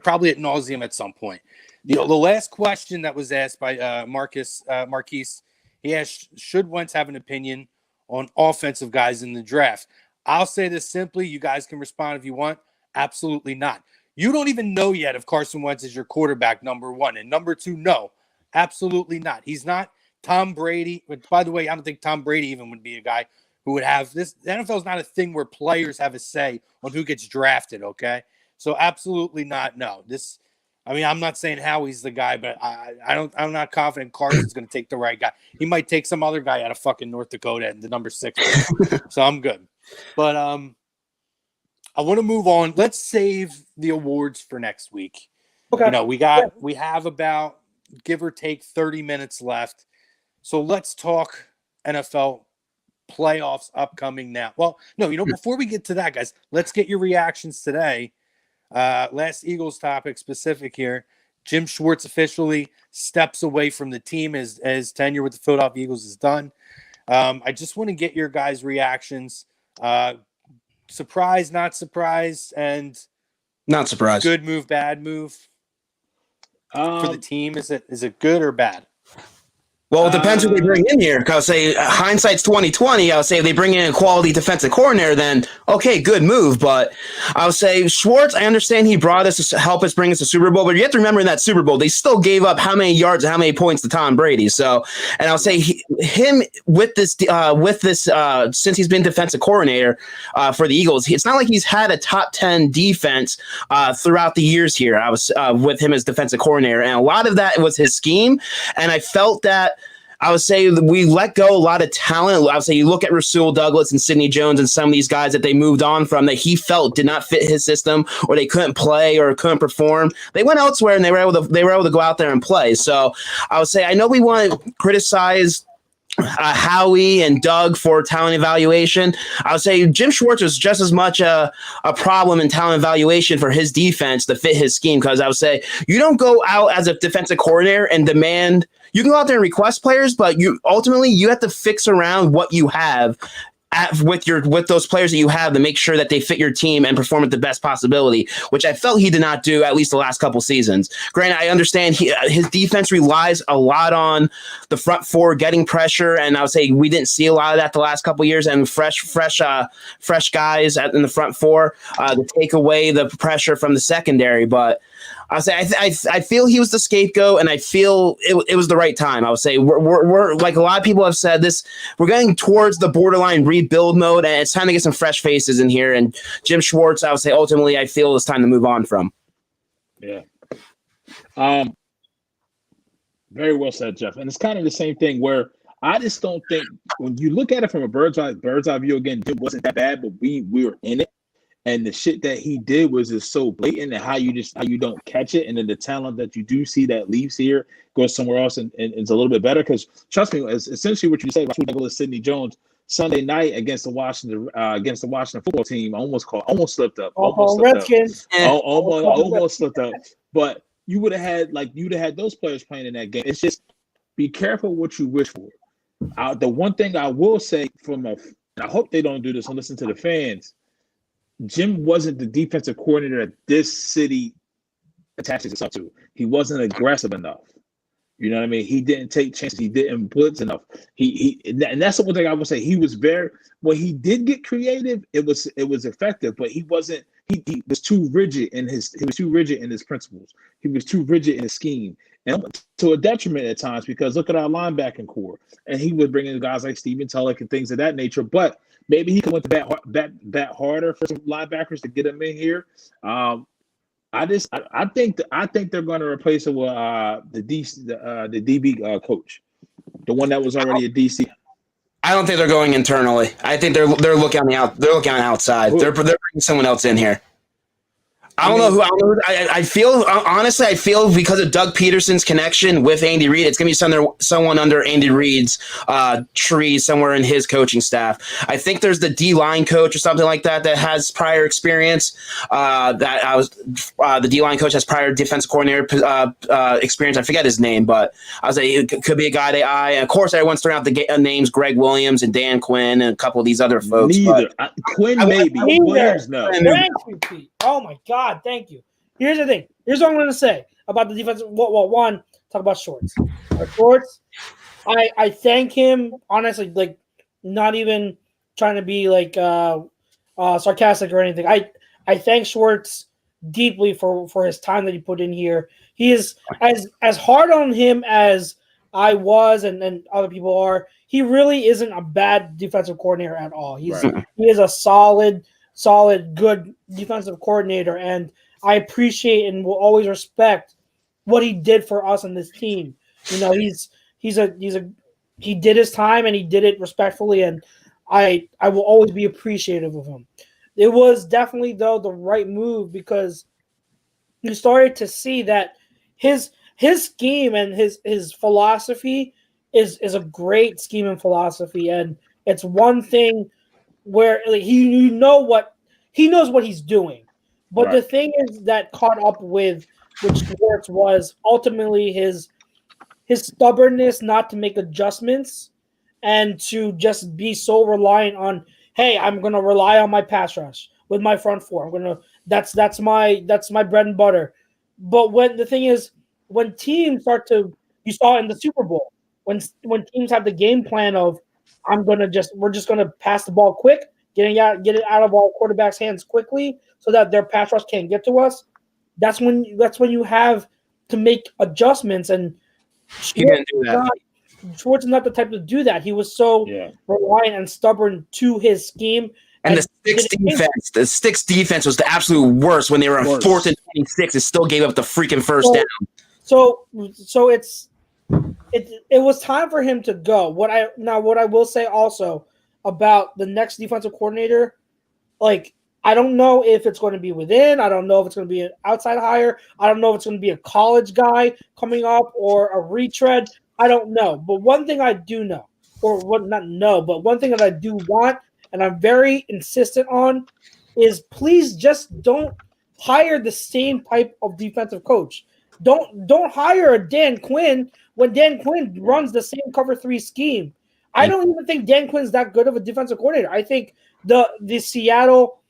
probably ad nauseum at some point. The last question that was asked by Marquise, he asked, should Wentz have an opinion on offensive guys in the draft? I'll say this simply. You guys can respond if you want. Absolutely not. You don't even know yet if Carson Wentz is your quarterback, number one. And number two, no, absolutely not. He's not Tom Brady. But by the way, I don't think Tom Brady even would be a guy who would have this. The NFL is not a thing where players have a say on who gets drafted, okay? So absolutely not, no. I'm not saying Howie's the guy, but I'm not confident Carson's going to take the right guy. He might take some other guy out of fucking North Dakota and the number 6. So I'm good. But I want to move on. Let's save the awards for next week. Okay. We have about, give or take, 30 minutes left. So let's talk NFL playoffs upcoming now. Well, no, before we get to that, guys, let's get your reactions today. Last Eagles topic specific here. Jim Schwartz officially steps away from the team as tenure with the Philadelphia Eagles is done. I just want to get your guys' reactions. Surprised, not surprised, and Not surprised. Good move, bad move for the team. Is it good or bad? Well, it depends who they bring in here. I'll say hindsight's 2020. I'll say if they bring in a quality defensive coordinator, then okay, good move. But I'll say Schwartz, I understand he brought us to help us bring us to Super Bowl, but you have to remember in that Super Bowl, they still gave up how many yards and how many points to Tom Brady. So, and I'll say him with this since he's been defensive coordinator for the Eagles, it's not like he's had a top 10 defense throughout the years here. I was with him as defensive coordinator, and a lot of that was his scheme, and I felt that. I would say we let go a lot of talent. I would say you look at Rasul Douglas and Sidney Jones and some of these guys that they moved on from that he felt did not fit his system or they couldn't play or couldn't perform. They went elsewhere and they were able to go out there and play. So I would say I know we want to criticize Howie and Doug for talent evaluation. I would say Jim Schwartz was just as much a problem in talent evaluation for his defense to fit his scheme, because I would say you don't go out as a defensive coordinator and demand. You can go out there and request players, but you have to fix around what you have with those players that you have to make sure that they fit your team and perform at the best possibility, which I felt he did not do at least the last couple seasons. Granted, I understand his defense relies a lot on the front four getting pressure, and I would say we didn't see a lot of that the last couple years, and fresh guys in the front four to take away the pressure from the secondary, but I say I feel he was the scapegoat, and I feel it was the right time. I would say we're like a lot of people have said this. We're getting towards the borderline rebuild mode, and it's time to get some fresh faces in here. And Jim Schwartz, I would say ultimately, I feel it's time to move on from. Yeah. Very well said, Jeff. And it's kind of the same thing where I just don't think when you look at it from a bird's eye view, again, it wasn't that bad, but we were in it. And the shit that he did was just so blatant, and how you don't catch it, and then the talent that you do see that leaves here goes somewhere else and it's a little bit better. Because trust me, essentially what you say about Douglas, Sidney Jones Sunday night against the Washington football team, almost slipped up. Redskins. Almost slipped up. But you would have had those players playing in that game. It's just be careful what you wish for. The one thing I will say I hope they don't do this and listen to the fans. Jim wasn't the defensive coordinator that this city attaches itself to. He wasn't aggressive enough. You know what I mean? He didn't take chances. He didn't blitz enough. And that's the one thing I would say. He was when he did get creative, it was effective, but he wasn't. He was too rigid in his principles. He was too rigid in his scheme, and to a detriment at times. Because look at our linebacking core, and he was bringing guys like Steven Tulloch and things of that nature. But maybe he could went to bat harder for some linebackers to get them in here. I think they're going to replace it with the DB coach, the one that was already a DC. I don't think they're going internally. I think they're looking on they're looking on the outside. They're bringing someone else in here. I don't know who. I feel honestly. I feel because of Doug Peterson's connection with Andy Reid, it's gonna be someone under Andy Reid's tree somewhere in his coaching staff. I think there's the D-line coach or something like that has prior experience. The D-line coach has prior defensive coordinator experience. I forget his name, but I was like, it could be a guy and of course, everyone's throwing out the names Greg Williams and Dan Quinn and a couple of these other folks. Neither Quinn, maybe Williams, no. Thank you, Pete. Oh my God. Thank you. Here's the thing. Here's what I'm going to say about the defense. Well, one, talk about Schwartz. Schwartz, I thank him, honestly, like, not even trying to be, like, sarcastic or anything. I thank Schwartz deeply for his time that he put in here. He is, as hard on him as I was and other people are, he really isn't a bad defensive coordinator at all. He is a solid, good defensive coordinator, and I appreciate and will always respect what he did for us on this team. You know, he did his time and he did it respectfully, and I will always be appreciative of him. It was definitely, though, the right move because you started to see that his scheme and his philosophy is a great scheme and philosophy, and it's one thing where like, he knows what he's doing. But the thing is that caught up with Schwartz was ultimately his stubbornness not to make adjustments and to just be so reliant on, hey, I'm gonna rely on my pass rush with my front four. That's my bread and butter. But when the thing is, when teams you saw in the Super Bowl, when teams have the game plan of we're just gonna pass the ball quick, get it out of our quarterback's hands quickly so that their pass rush can't get to us. That's when you have to make adjustments. And Schwartz is not the type to do that. He was so reliant and stubborn to his scheme. And the Sticks defense was the absolute worst when they were on 4th and 26 and still gave up the freaking first down. So it was time for him to go. What I will say also about the next defensive coordinator, like, I don't know if it's going to be within. I don't know if it's going to be an outside hire. I don't know if it's going to be a college guy coming up or a retread. I don't know. But one thing I do know, but one thing that I do want, and I'm very insistent on, is please just don't hire the same type of defensive coach. Don't hire a Dan Quinn when Dan Quinn runs the same cover 3 scheme. I don't even think Dan Quinn's that good of a defensive coordinator. I think the Seattle,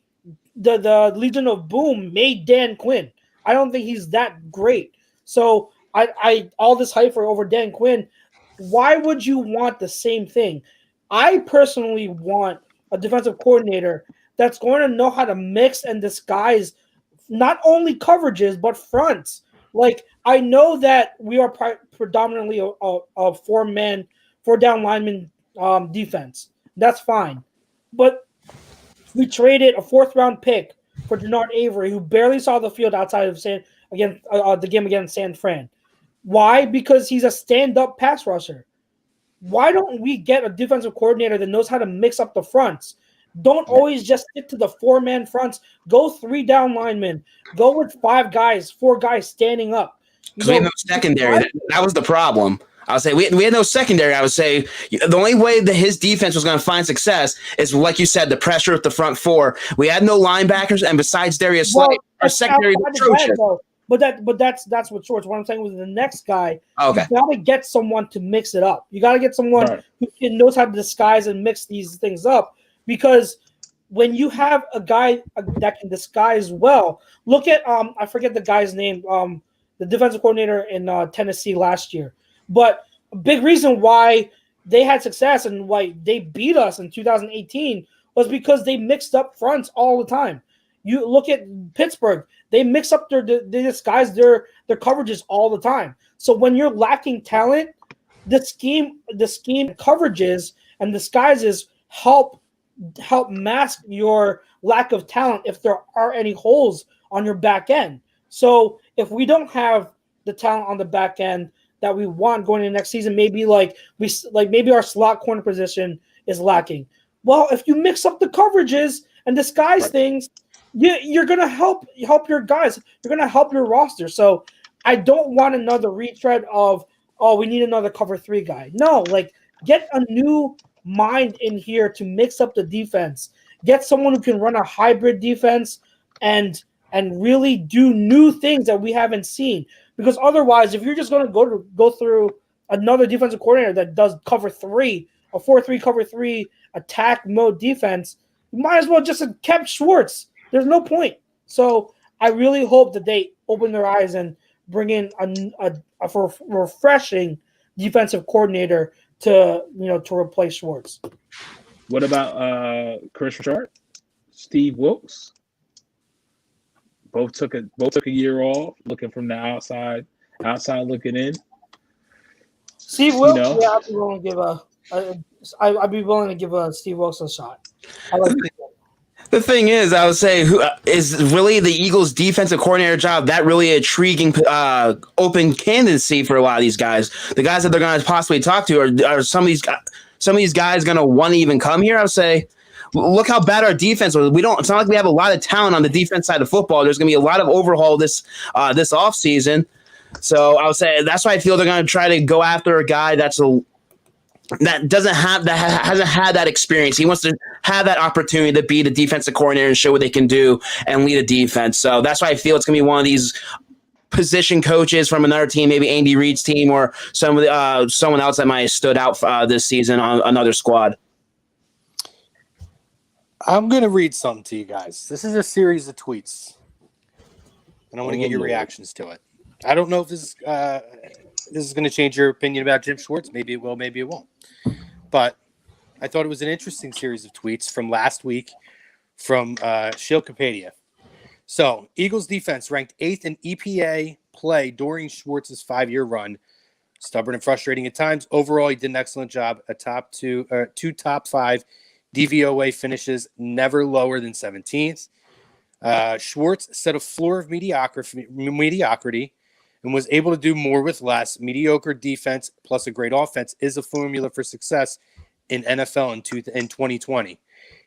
the Legion of Boom made Dan Quinn. I don't think he's that great. So I all this hype for over Dan Quinn. Why would you want the same thing? I personally want a defensive coordinator that's going to know how to mix and disguise not only coverages but fronts. Like, I know that we are predominantly a 4 down lineman defense. That's fine. But we traded a 4th-round pick for Denard Avery, who barely saw the field outside of the game against San Fran. Why? Because he's a stand-up pass rusher. Why don't we get a defensive coordinator that knows how to mix up the fronts? Don't always just stick to the 4-man fronts. Go 3 down linemen. Go with 4 guys standing up. Because we had no secondary. That was the problem. I would say we had no secondary. I would say the only way that his defense was going to find success is, like you said, the pressure with the front 4. We had no linebackers, and besides Darius Slade, our secondary was atrocious. But that's what Schwartz. What I'm saying with the next guy, you got to get someone to mix it up. You got to get someone who knows how to disguise and mix these things up. Because when you have a guy that can disguise well, look at I forget the guy's name, the defensive coordinator in Tennessee last year. But a big reason why they had success and why they beat us in 2018 was because they mixed up fronts all the time. You look at Pittsburgh; they mix up they disguise their coverages all the time. So when you're lacking talent, the scheme coverages and disguises help mask your lack of talent if there are any holes on your back end. So if we don't have the talent on the back end that we want going into next season, maybe maybe our slot corner position is lacking. Well, if you mix up the coverages and disguise things, you're gonna help your guys. You're gonna help your roster. So I don't want another retread of, oh, we need another cover 3 guy. No, get a new mind in here to mix up the defense. Get someone who can run a hybrid defense and really do new things that we haven't seen. Because otherwise, if you're just going to go through another defensive coordinator that does cover 3, a 4-3 cover 3 attack mode defense, you might as well just have kept Schwartz. There's no point. So I really hope that they open their eyes and bring in a refreshing defensive coordinator to replace Schwartz. What about Chris Richard, Steve Wilkes? Both took a year off, looking from the outside looking in. Steve Wilkes, yeah, I'd be willing to give Steve Wilkes a shot. I like Steve Wilkes. The thing is, I would say, who is really the Eagles' defensive coordinator job that really intriguing open candidacy for a lot of these guys? The guys that they're going to possibly talk to are some of these guys going to want to even come here? I would say, look how bad our defense was. It's not like we have a lot of talent on the defense side of football. There's going to be a lot of overhaul this offseason. So I would say that's why I feel they're going to try to go after a guy that hasn't had that experience. He wants to have that opportunity to be the defensive coordinator and show what they can do and lead a defense. So that's why I feel it's going to be one of these position coaches from another team, maybe Andy Reid's team or someone else that might have stood out this season on another squad. I'm going to read something to you guys. This is a series of tweets, and I want to get your reactions to it. I don't know if this is going to change your opinion about Jim Schwartz. Maybe it will, maybe it won't. But I thought it was an interesting series of tweets from last week from Shilkapedia. So, Eagles defense ranked 8th in EPA play during Schwartz's 5-year run. Stubborn and frustrating at times. Overall, he did an excellent job. Two top 5 DVOA finishes, never lower than 17th. Schwartz set a floor of mediocrity and was able to do more with less. Mediocre defense plus a great offense is a formula for success in NFL in 2020.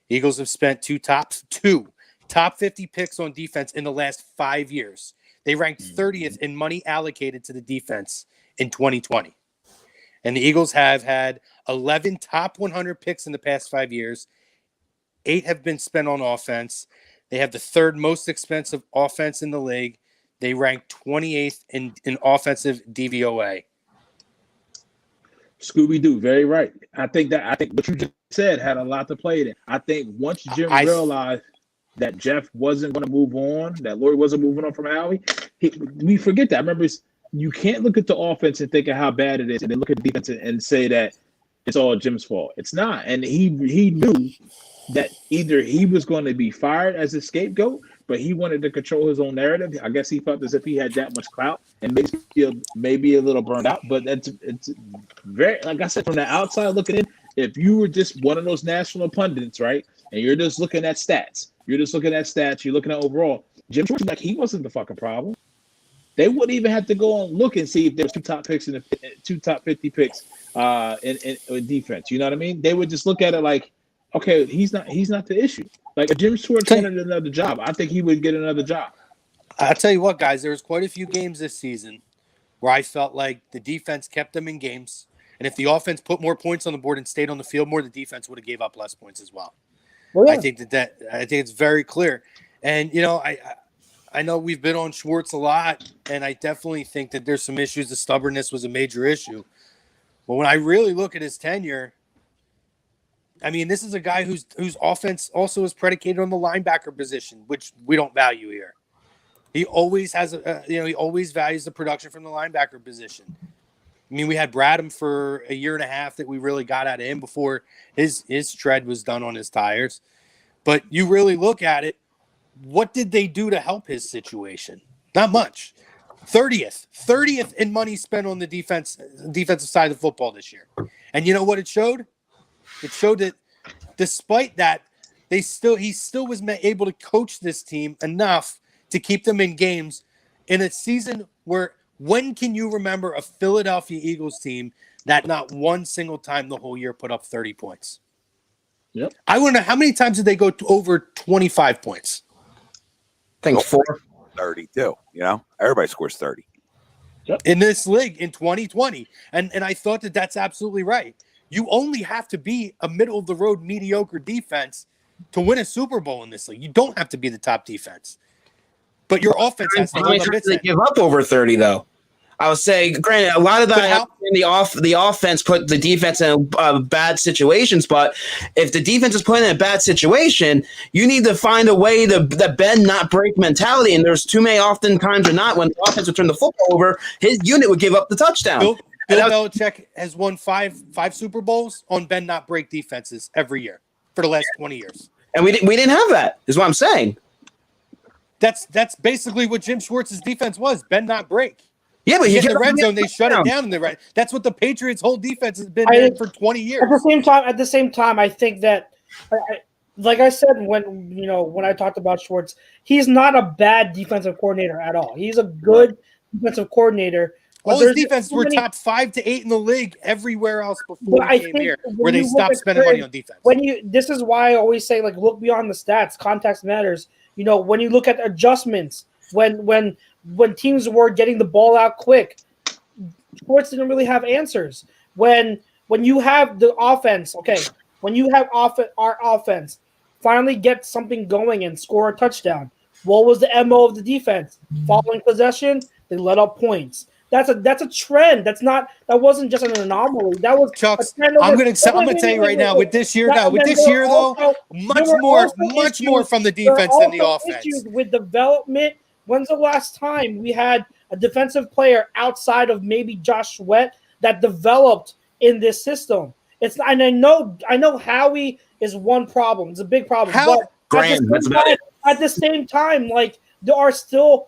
Eagles have spent two top 50 picks on defense in the last 5 years. They ranked 30th in money allocated to the defense in 2020. And the Eagles have had 11 top 100 picks in the past 5 years. 8 have been spent on offense. They have the 3rd most expensive offense in the league. They rank 28th in offensive DVOA. Scooby-Doo, very right. I think what you just said had a lot to play in it. I think once Jim realized that Jeff wasn't going to move on, that Lurie wasn't moving on from Howie, we forget that. I remember you can't look at the offense and think of how bad it is, and then look at the defense and say that it's all Jim's fault. It's not. And he knew that either he was going to be fired as a scapegoat, but he wanted to control his own narrative. I guess he felt as if he had that much clout and maybe a little burned out. But it's very, like I said, from the outside looking in, if you were just one of those national pundits, right, and you're just looking at stats, you're looking at overall, Jim Schwartz, like, he wasn't the fucking problem. They wouldn't even have to go and look and see if there's 2 top picks and 2 top 50 picks in defense. You know what I mean? They would just look at it like, okay, he's not the issue. Like, if Jim Schwartz wanted another job, I think he would get another job. I'll tell you what, guys, there was quite a few games this season where I felt like the defense kept them in games. And if the offense put more points on the board and stayed on the field more, the defense would have gave up less points as well. Well, yeah. I think it's very clear. And, you know, I know we've been on Schwartz a lot, and I definitely think that there's some issues. The stubbornness was a major issue. But when I really look at his tenure, I mean, this is a guy whose offense also is predicated on the linebacker position, which we don't value here. He always has he always values the production from the linebacker position. I mean, we had Bradham for a year and a half that we really got out of him before his tread was done on his tires. But you really look at it, what did they do to help his situation? Not much. 30th in money spent on the defensive side of football this year. And you know what it showed? It showed that despite that, he still was able to coach this team enough to keep them in games in a season where, when can you remember a Philadelphia Eagles team that not one single time the whole year put up 30 points? Yep. I wonder how many times did they go to over 25 points? I think 4. 32. You know, everybody scores 30 in this league in 2020. And I thought that that's absolutely right. You only have to be a middle of the road mediocre defense to win a Super Bowl in this league. You don't have to be the top defense, but your offense has to hold up its end. Give up over 30 though. I would say, granted, a lot of that the offense put the defense in bad situations. But if the defense is put in a bad situation, you need to find a way to bend, not break mentality. And there's too many often times or not when the offense would turn the football over, his unit would give up the touchdown. Bill Belichick has won five Super Bowls on bend, not break defenses every year for the last 20 years. And we didn't have that, is what I'm saying. That's basically what Jim Schwartz's defense was, bend, not break. Yeah, but in the red zone, they shut it down in the red. That's what the Patriots' whole defense has been in for 20 years. At the same time, I think that, like I said, when I talked about Schwartz, he's not a bad defensive coordinator at all. He's a good defensive coordinator. All his defenses were top 5 to 8 in the league everywhere else before he came here, where they stopped spending money on defense. This is why I always say, like, look beyond the stats. Context matters. You know, when you look at adjustments, when teams were getting the ball out quick, Schwartz didn't really have answers. When you have the offense, when you have our offense finally get something going and score a touchdown, what was the MO of the defense? Following possession, they let up points. That's a trend. That wasn't just an anomaly. That was Chucks. I'm gonna tell you right now. With this year, though, much more from the defense than the offense. Issues with development. When's the last time we had a defensive player outside of maybe Josh Sweat that developed in this system? And I know Howie is one problem. It's a big problem. But at the same time, like there are still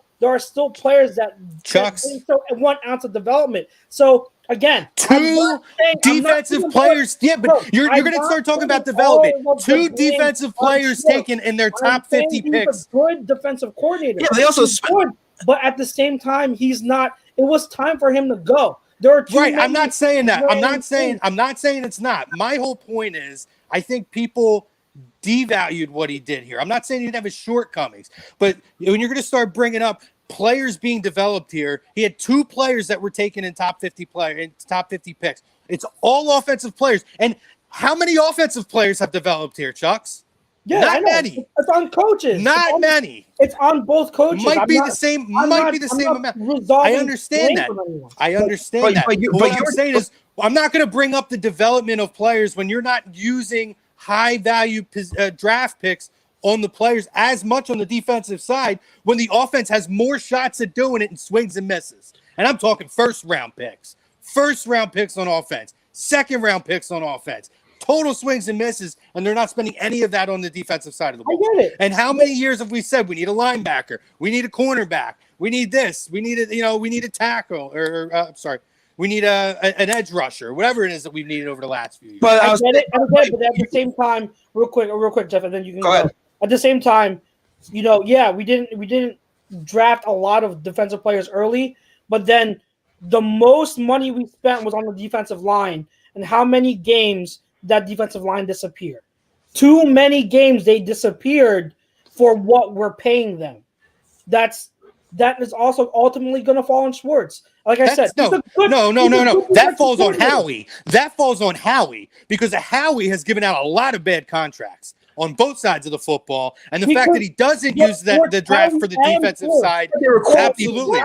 players that Chucks 1 ounce of development. So again, 2 defensive players. Yeah, but you're going to start talking about development. 2 defensive players taken in their top 50 picks. A good defensive coordinator. Yeah, they also good, but at the same time, he's not. It was time for him to go. There are right. I'm not saying that. I'm not saying it's not. My whole point is, I think people devalued what he did here. I'm not saying he didn't have his shortcomings, but when you're going to start bringing up players being developed here, he had 2 players that were taken in top 50 picks. It's all offensive players. And how many offensive players have developed here, Chucks? Yeah, not many. It's on coaches. Not many. It's on both coaches. Might be the same amount. I understand that. But what I'm saying is, I'm not going to bring up the development of players when you're not using high-value draft picks on the players as much on the defensive side when the offense has more shots at doing it and swings and misses. And I'm talking first-round picks on offense, second-round picks on offense, total swings and misses, and they're not spending any of that on the defensive side of the ball. I get it. And how many years have we said we need a linebacker, we need a cornerback, we need this, we need a tackle, we need an edge rusher, whatever it is that we've needed over the last few years. But I get it, but at the same time, real quick, Jeff, and then you can go. At the same time, we didn't draft a lot of defensive players early, but then the most money we spent was on the defensive line, and how many games that defensive line disappeared? Too many games they disappeared for what we're paying them. That is also ultimately going to fall on Schwartz. Like I said, no. That falls on Howie. That falls on Howie because Howie has given out a lot of bad contracts on both sides of the football, and the fact that he doesn't use the draft for the defensive side, absolutely.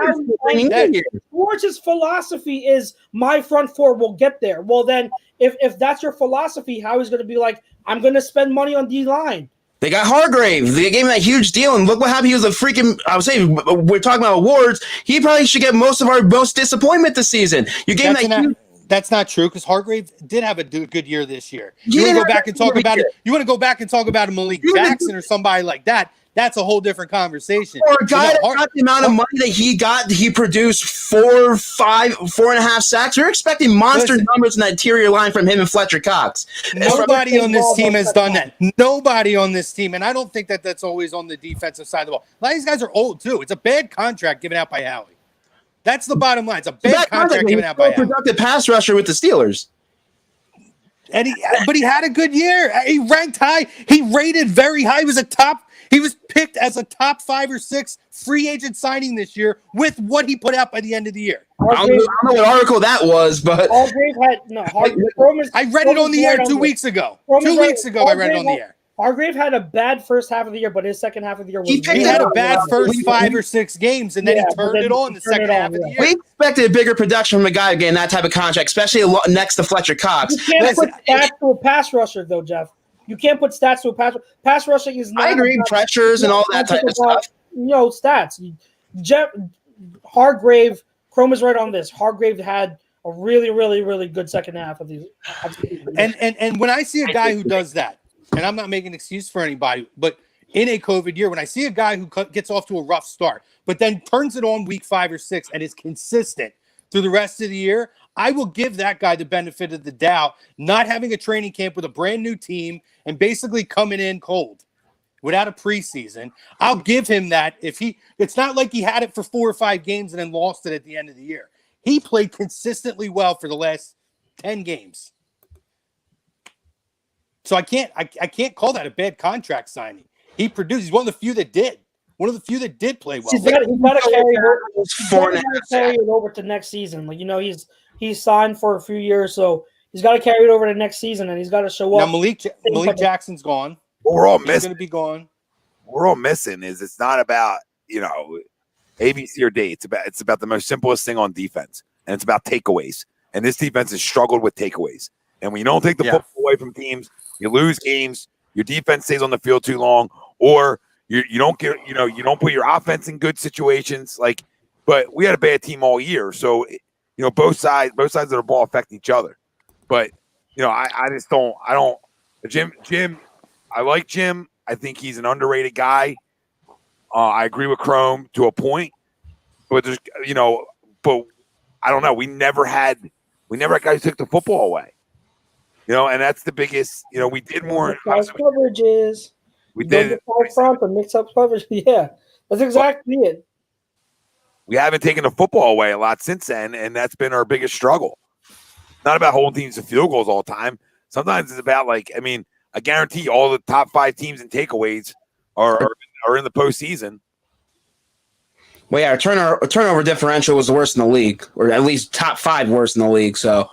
Schwartz's philosophy is my front four will get there. Well, then, if that's your philosophy, Howie's going to be like, I'm going to spend money on D-line. They got Hargrave. They gave him that huge deal, and look what happened. He was a freaking. I would say we're talking about awards. He probably should get most of our most disappointment this season. You gave him that huge. That's not true because Hargrave did have a good year this year. You want to go back and talk about it? You want to go back and talk about a Malik Jackson or somebody like that? That's a whole different conversation. For a guy that got the amount of money that he got, he produced 4, 5, 4.5 sacks. We're expecting monster numbers in that interior line from him and Fletcher Cox. Nobody on this team has done that. Nobody on this team, and I don't think that that's always on the defensive side of the ball. A lot of these guys are old too. It's a bad contract given out by Howie. That's the bottom line. It's a bad contract given out by Howie. Productive pass rusher with the Steelers. And but he had a good year. He ranked high. He rated very high. He was picked as a top 5 or 6 free agent signing this year with what he put out by the end of the year. I don't know what article that was, but I read it on the air 2 weeks ago. 2 weeks ago, I read it on the air. Hargrave had a bad first half of the year, but his second half of the year was he had a bad first 5 or 6 games, and then he turned it on the second half of the year. We expected a bigger production from a guy getting that type of contract, especially next to Fletcher Cox. You can't put stats to a pass rusher, though, Jeff. You can't put stats to a pass rushing is not. I agree, pressures and all that type of stuff. Stats. Jeff Hargrave, Chrome is right on this. Hargrave had a really, really, really good second half of the. And when I see a guy who does that, and I'm not making an excuse for anybody, but in a COVID year, when I see a guy who gets off to a rough start, but then turns it on week 5 or 6 and is consistent through the rest of the year, I will give that guy the benefit of the doubt, not having a training camp with a brand new team and basically coming in cold without a preseason. I'll give him that. It's not like he had it for 4 or 5 games and then lost it at the end of the year. He played consistently well for the last 10 games. So I can't call that a bad contract signing. He produced. He's one of the few that did. One of the few that did play well. He's got to carry it over to next season. He's signed for a few years, so he's got to carry it over to next season, and he's got to show up. Now Malik Jackson's gone. What we're all missing. He's going to be gone. What we're all missing is it's not about ABC or D. It's about the most simplest thing on defense, and it's about takeaways. And this defense has struggled with takeaways. And when you don't take the football away from teams, you lose games. Your defense stays on the field too long, or you don't put your offense in good situations. But we had a bad team all year, so both sides of the ball affect each other. But I just don't. I don't. Jim. I like Jim. I think he's an underrated guy. I agree with Chrome to a point, but there's but I don't know. We never had guys who took the football away. And that's the biggest. We did more coverages. We did front and mix up coverage. Yeah, that's exactly it. We haven't taken the football away a lot since then, and that's been our biggest struggle. Not about holding teams to field goals all the time. Sometimes it's about I guarantee all the top 5 teams in takeaways are in the postseason. Well, yeah, our turnover differential was the worst in the league, or at least top 5 worst in the league. So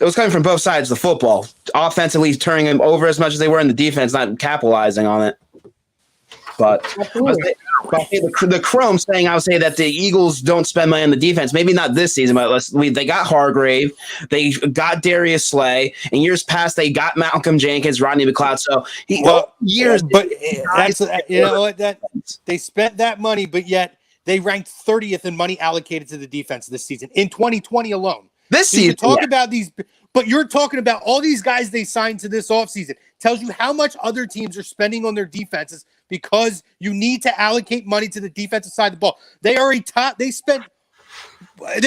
it was coming from both sides of the football. Offensively turning them over as much as they were in the defense, not capitalizing on it. But the Chrome saying, I would say that the Eagles don't spend money on the defense. Maybe not this season, but they got Hargrave, they got Darius Slay. In years past, they got Malcolm Jenkins, Rodney McLeod. So they spent that money, but yet they ranked 30th in money allocated to the defense this season in 2020 alone. This season, about these, but you're talking about all these guys they signed to this offseason. Tells you how much other teams are spending on their defenses because you need to allocate money to the defensive side of the ball. They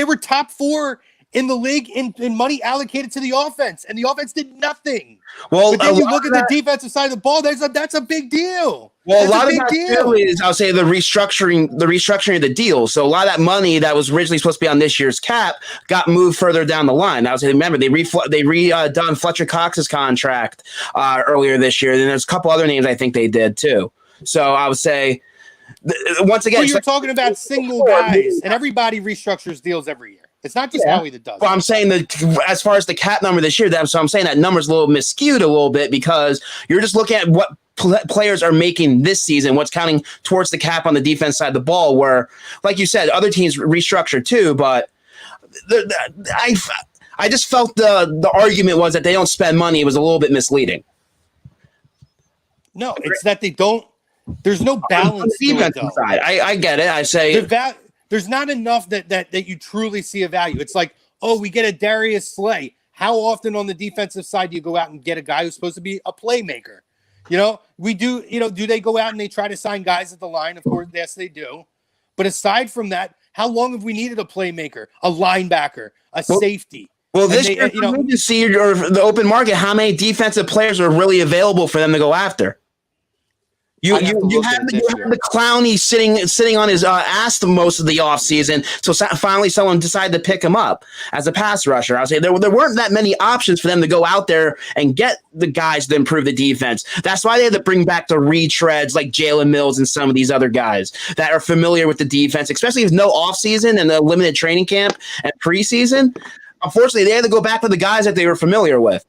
were top 4 in the league in money allocated to the offense, and the offense did nothing. Well, but then you look at the defensive side of the ball. That's a big deal. Well, a lot of that is, I'll say, the restructuring of the deal. So a lot of that money that was originally supposed to be on this year's cap got moved further down the line. I would say, remember, they redone Fletcher Cox's contract earlier this year. Then there's a couple other names I think they did too. So I would say, once again, you're talking about single guys, and everybody restructures deals every year. It's not just Howie that does it. Well, I'm saying that as far as the cap number this year, so I'm saying that number's a little misskewed a little bit because you're just looking at what players are making this season, what's counting towards the cap on the defense side of the ball, where, like you said, other teams restructure too, but I just felt the argument was that they don't spend money. It was a little bit misleading. No, it's that they don't. There's no balance On the to it, defensive though. side, I get it. I say There's not enough that you truly see a value. It's like, oh, we get a Darius Slay. How often on the defensive side do you go out and get a guy who's supposed to be a playmaker? We do. Do they go out and they try to sign guys at the line? Of course, yes, they do. But aside from that, how long have we needed a playmaker, a linebacker, a safety? Well, this year, you need to see the open market, how many defensive players are really available for them to go after. You have the Clowney sitting on his ass most of the offseason, so finally someone decided to pick him up as a pass rusher. I'll say there weren't that many options for them to go out there and get the guys to improve the defense. That's why they had to bring back the retreads like Jalen Mills and some of these other guys that are familiar with the defense, especially if no offseason and a limited training camp and preseason. Unfortunately, they had to go back to the guys that they were familiar with.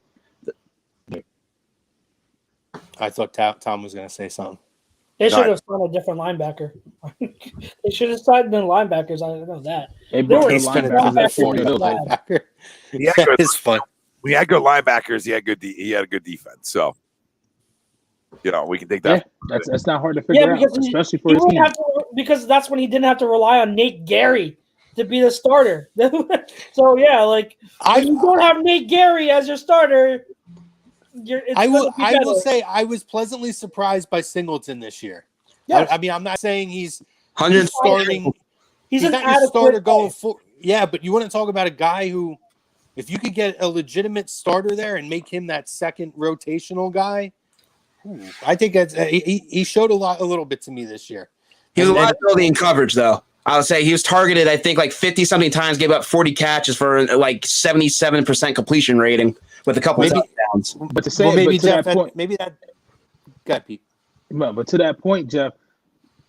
I thought Tom was going to say something. They should have signed a different linebacker. They should have signed the linebackers. I know that. They brought the linebacker. It's fun. We had good linebackers. He had a good defense. So, we can take that. Yeah, that's not hard to figure out, especially for his team. Because that's when he didn't have to rely on Nate Gary to be the starter. So when you don't have Nate Gary as your starter. I will say I was pleasantly surprised by Singleton this year. Yes. I mean, I'm not saying he's starting. He's not your starter going full. Yeah, but you want to talk about a guy who, if you could get a legitimate starter there and make him that second rotational guy, I think that's he showed a little bit to me this year. He was a liability in coverage, though. I would say he was targeted, I think, like 50-something times, gave up 40 catches for like 77% completion rating with a couple of touchdowns. But to say, Jeff, that point, maybe that got Pete. But to that point, Jeff,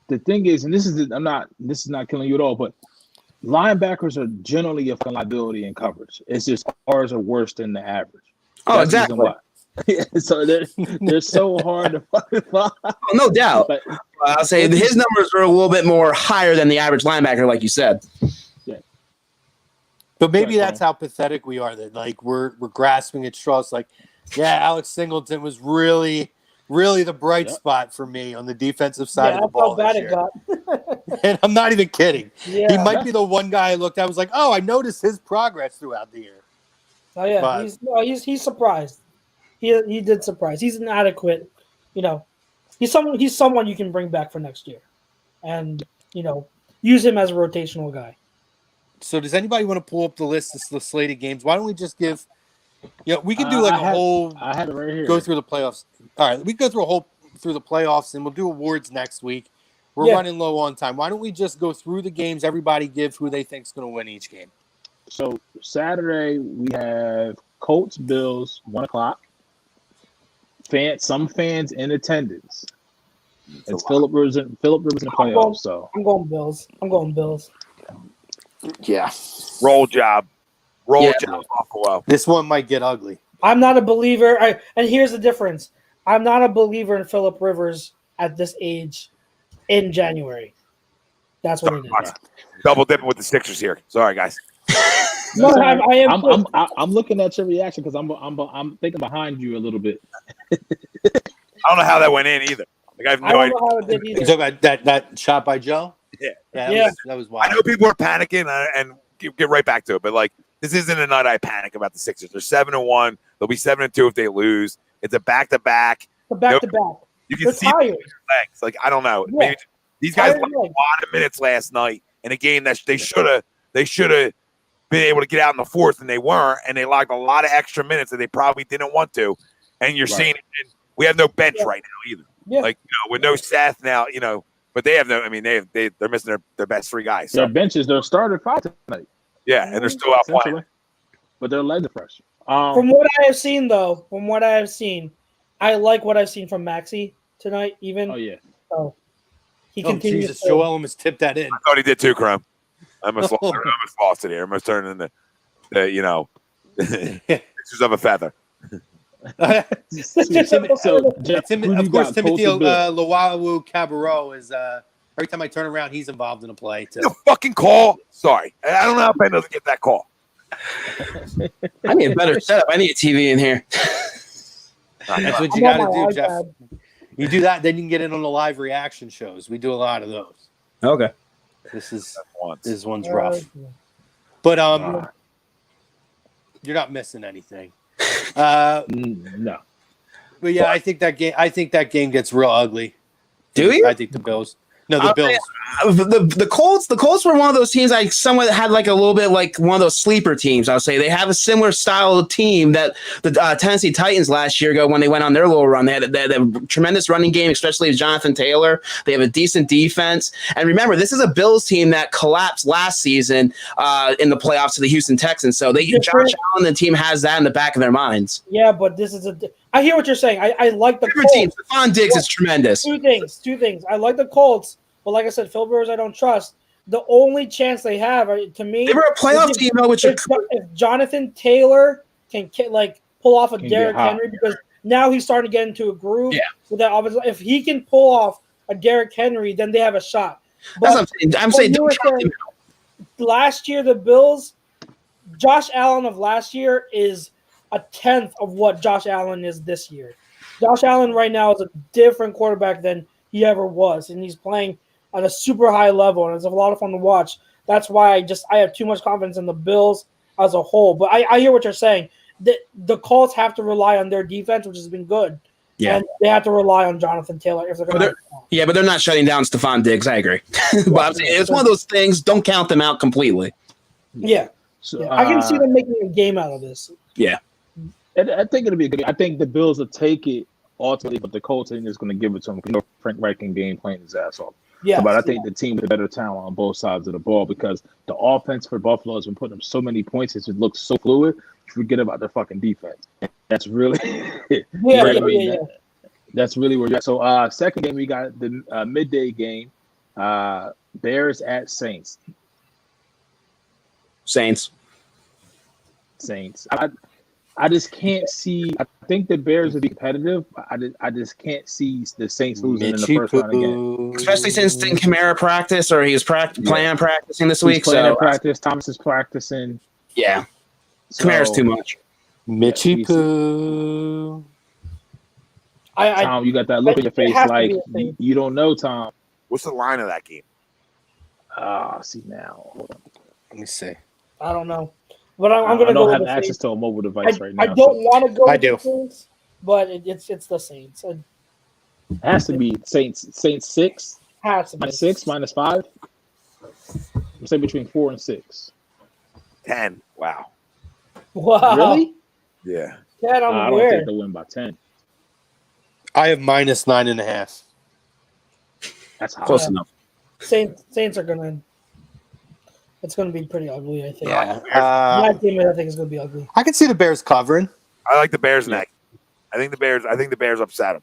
the thing is, and this is not killing you at all, but linebackers are generally a liability in coverage. It's just ours are worse than the average. Oh, exactly. So they're so hard to fucking find. Oh, no doubt. But I'll say his numbers are a little bit more higher than the average linebacker, like you said. Yeah. But maybe that's how pathetic we are. That we're grasping at straws. Like, yeah, Alex Singleton was really the bright spot for me on the defensive side of the ball. That's how bad it got. And I'm not even kidding. Yeah. He might be the one guy I looked at. I was like, oh, I noticed his progress throughout the year. Oh yeah, but he's surprised. He did surprise. He's an adequate, he's someone you can bring back for next year, and use him as a rotational guy. So does anybody want to pull up the list of the slated games? Why don't we just give? We could do I have it right here. Go through the playoffs. All right, we go through the playoffs, and we'll do awards next week. We're running low on time. Why don't we just go through the games? Everybody give who they think's going to win each game. So Saturday we have Colts Bills 1:00. Some fans in attendance. It's Philip Rivers in the playoffs. So I'm going Bills. Yeah. Roll job, Buffalo. This one might get ugly. I'm not a believer. And here's the difference. I'm not a believer in Philip Rivers at this age in January. That's what it is. Double dipping with the Sixers here. Sorry, guys. No, I am. I'm looking at your reaction because I'm thinking behind you a little bit. I don't know how that went in either. Like, I have no idea. Know how it did either. You talking about that shot by Joe? Yeah. That was wild. I know people are panicking and get right back to it, but this isn't a night I panic about the Sixers. They're 7-1. They'll be 7-2 if they lose. It's a back-to-back. Back-to-back. You can see their legs. I don't know. Yeah. Maybe these guys played a lot of minutes last night in a game that they should have been able to get out in the fourth, and they weren't, and they logged a lot of extra minutes that they probably didn't want to. And you're seeing it. And we have no bench right now either. Yeah. With no Seth now, but they have no. I mean, they're missing their best three guys. So. Their benches, they're started 5 tonight. Yeah, and they're still out playing. But they're legs are fresh. From what I have seen, I like what I've seen from Maxey tonight. Even. Oh yeah. So he continues. Jesus, Joel almost tipped that in. I thought he did too, Crum. I almost lost it here. I almost turned into pictures of a feather. Of course, Timothy Luwawu Cabarro is every time I turn around, he's involved in a play too. The fucking call. Sorry, I don't know how Ben doesn't get that call. I need a better setup. I need a TV in here. That's what you got to do, Jeff. You do that, then you can get in on the live reaction shows. We do a lot of those. Okay. This Once. one's rough, but you're not missing anything. No. But yeah, I think that game gets real ugly. Do you? I think the Bills. No, the Bills. The Colts were one of those teams I somewhat had like a little bit like one of those sleeper teams. I'll say they have a similar style of team that the Tennessee Titans last year ago when they went on their little run. They had a tremendous running game, especially with Jonathan Taylor. They have a decent defense. And remember, this is a Bills team that collapsed last season in the playoffs to the Houston Texans. So Josh Allen, the team has that in the back of their minds. Yeah, but this is I hear what you're saying. I like the Different Colts. teams. Stephon Diggs is tremendous. Two things. I like the Colts, but like I said, Phil Rivers I don't trust. The only chance they have, to me, They were a playoff team, though, if Jonathan Taylor can pull off a Derrick Henry, because now he's starting to get into a groove with that offense. If he can pull off a Derrick Henry, then they have a shot. That's what I'm saying. Last year, the Bills, Josh Allen of last year is a tenth of what Josh Allen is this year. Josh Allen right now is a different quarterback than he ever was, and he's playing on a super high level, and it's a lot of fun to watch. That's why I have too much confidence in the Bills as a whole. But I hear what you're saying. The Colts have to rely on their defense, which has been good. Yeah. And they have to rely on Jonathan Taylor if they're going to. Yeah, but they're not shutting down Stephon Diggs. I agree. But I'm saying it's one of those things. Don't count them out completely. Yeah. So, I can see them making a game out of this. Yeah. I think it'll be a good game. I think the Bills will take it ultimately, but the Colts are just going to give it to them. Frank Reich can game playing his ass off. Yeah, but I think the team with a better talent on both sides of the ball, because the offense for Buffalo has been putting up so many points. It looks so fluid. Forget about their fucking defense. That's really that's really where you're at. So second game, we got the midday game. Bears at Saints. Saints. I just can't see. I think the Bears will be competitive. I just can't see the Saints losing in the first round again. Especially since didn't Kamara practice, or he was planning on practicing this week. So practice. Thomas is practicing. Yeah, Kamara's too much. Mitchie Poo. Tom, you got that look on your face like you don't know, Tom. What's the line of that game? See now. Hold on. Let me see. I don't know. But I'm going to go with the Saints. I don't have access to a mobile device right now. I don't want to go with the Saints, but it's the Saints. It has to be Saints 6? Has to be. -6, -5? I'm saying between 4 and 6. 10. Wow. Really? Yeah. 10 I don't think they'll win by 10. I have -9.5. That's high. Close enough. Saints are going to. It's going to be pretty ugly, I think. Yeah. That game, I think, is going to be ugly. I can see the Bears covering. I like the Bears neck. I think the Bears upset them.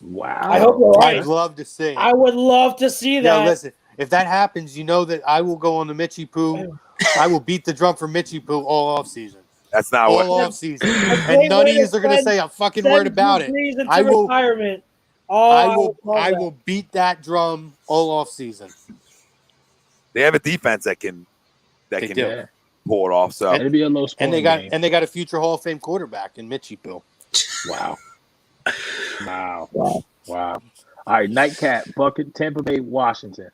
Wow. I hope you're right. I'd love to see. I would love to see that. Yeah, listen. If that happens, you know that I will go on the Mitchie Poo. I will beat the drum for Mitchie Poo all off season. That's not all off season. And none of you are going to say a fucking word about it. I will. Retirement. I will beat that drum all off season. They have a defense that can pull it off. So it'll be a low scoring game. And they got a future Hall of Fame quarterback in Mitchie Poo. Wow. All right, nightcap bucket, Tampa Bay, Washington.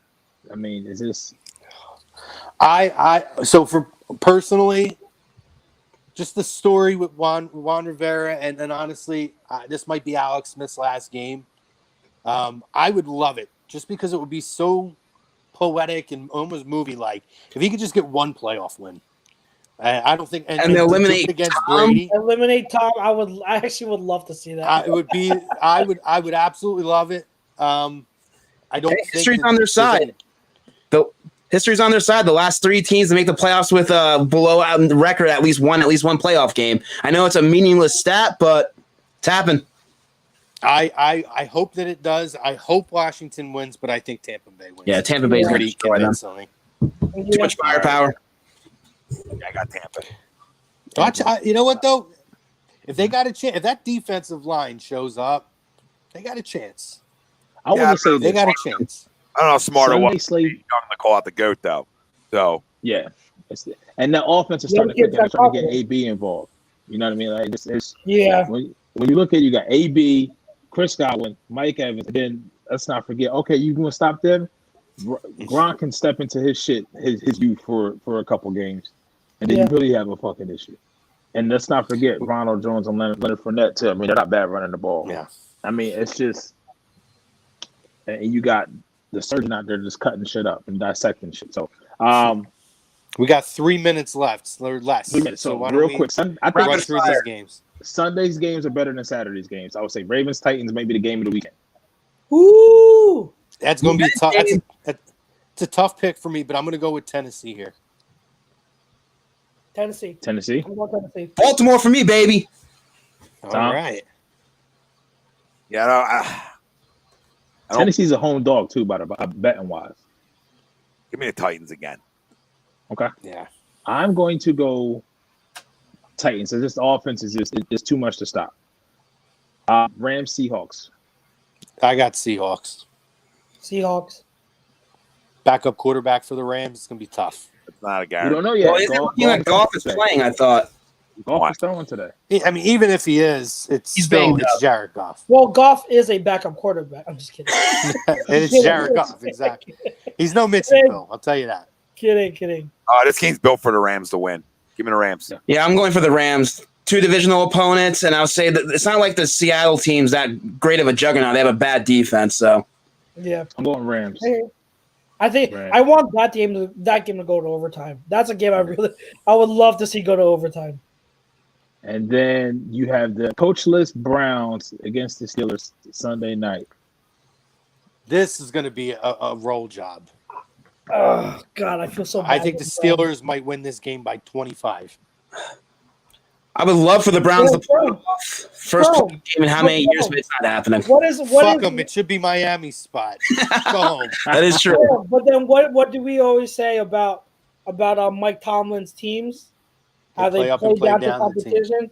I mean, is this? So for personally, just the story with Juan Rivera, and honestly, this might be Alex Smith's last game. I would love it just because it would be so poetic and almost movie-like if he could just get one playoff win. I don't think and eliminate against Tom. Brady. Eliminate Tom. I actually would love to see that. It would be. I would absolutely love it. I don't. History's on their side. History's on their side. The last 3 teams to make the playoffs with a blowout record, at least one playoff game. I know it's a meaningless stat, but it's happened. I hope that it does. I hope Washington wins, but I think Tampa Bay wins. Yeah, Tampa Bay's pretty convincingly. Too much firepower. I got Tampa. You know what though? If they got a chance, if that defensive line shows up, they got a chance. I want to say they got a chance. I don't know how smart it was. Young to call out the GOAT though. So yeah, and the offense is starting to kick in, starting to get AB involved. You know what I mean? Like it's when you look at it, you got AB, Chris Godwin, Mike Evans, and then let's not forget. Okay, you gonna stop them? Gronk can step into his youth for a couple games, and then you really have a fucking issue. And let's not forget Ronald Jones and Leonard Fournette too. I mean, they're not bad running the ball. Yeah. I mean, it's just, and you got the surgeon out there just cutting shit up and dissecting shit. So, we got 3 minutes left or less. So why real don't quick, I think run through these games. Sunday's games are better than Saturday's games. I would say Ravens Titans may be the game of the weekend. Ooh, That's going to be tough. It's a tough pick for me, but I'm going to go with Tennessee here. Tennessee. Tennessee. I'm going Tennessee. Baltimore for me, baby. All Tom? right. Yeah, I don't- Tennessee's a home dog too, by the betting wise. give me the Titans again. Okay. Yeah. I'm going to go Titans. So this offense is just too much to stop. Rams Seahawks. I got Seahawks. Seahawks. Backup quarterback for the Rams. It's going to be tough. It's not a We guarantee. don't know yet. Well, isn't it looking like Goff is playing? I thought. Goff is throwing today. I mean, even if he is, He's banged up. Jared Goff. Well, Goff is a backup quarterback. I'm just kidding. And it's Jared Goff, exactly. He's no Mitchell, I'll tell you that. Kidding. This game's built for the Rams to win. Give me the Rams. Yeah, I'm going for the Rams. 2 divisional opponents, and I'll say that it's not like the Seattle team's that great of a juggernaut. They have a bad defense, so. Yeah. I'm going Rams. I think Right. I want that game to go to overtime. That's a game I would love to see go to overtime. And then you have the coachless Browns against the Steelers Sunday night. This is going to be a roll job. Oh God, I feel so bad. I think the Steelers might win this game by 25. I would love for the Browns to play Bro. off. First Bro. game in how many years, but it's not happening. What is Fuck them. It should be Miami's spot. Go home. That is true. Yeah, but then what do we always say about Mike Tomlin's teams? How they play up and play play down to down the team. competition?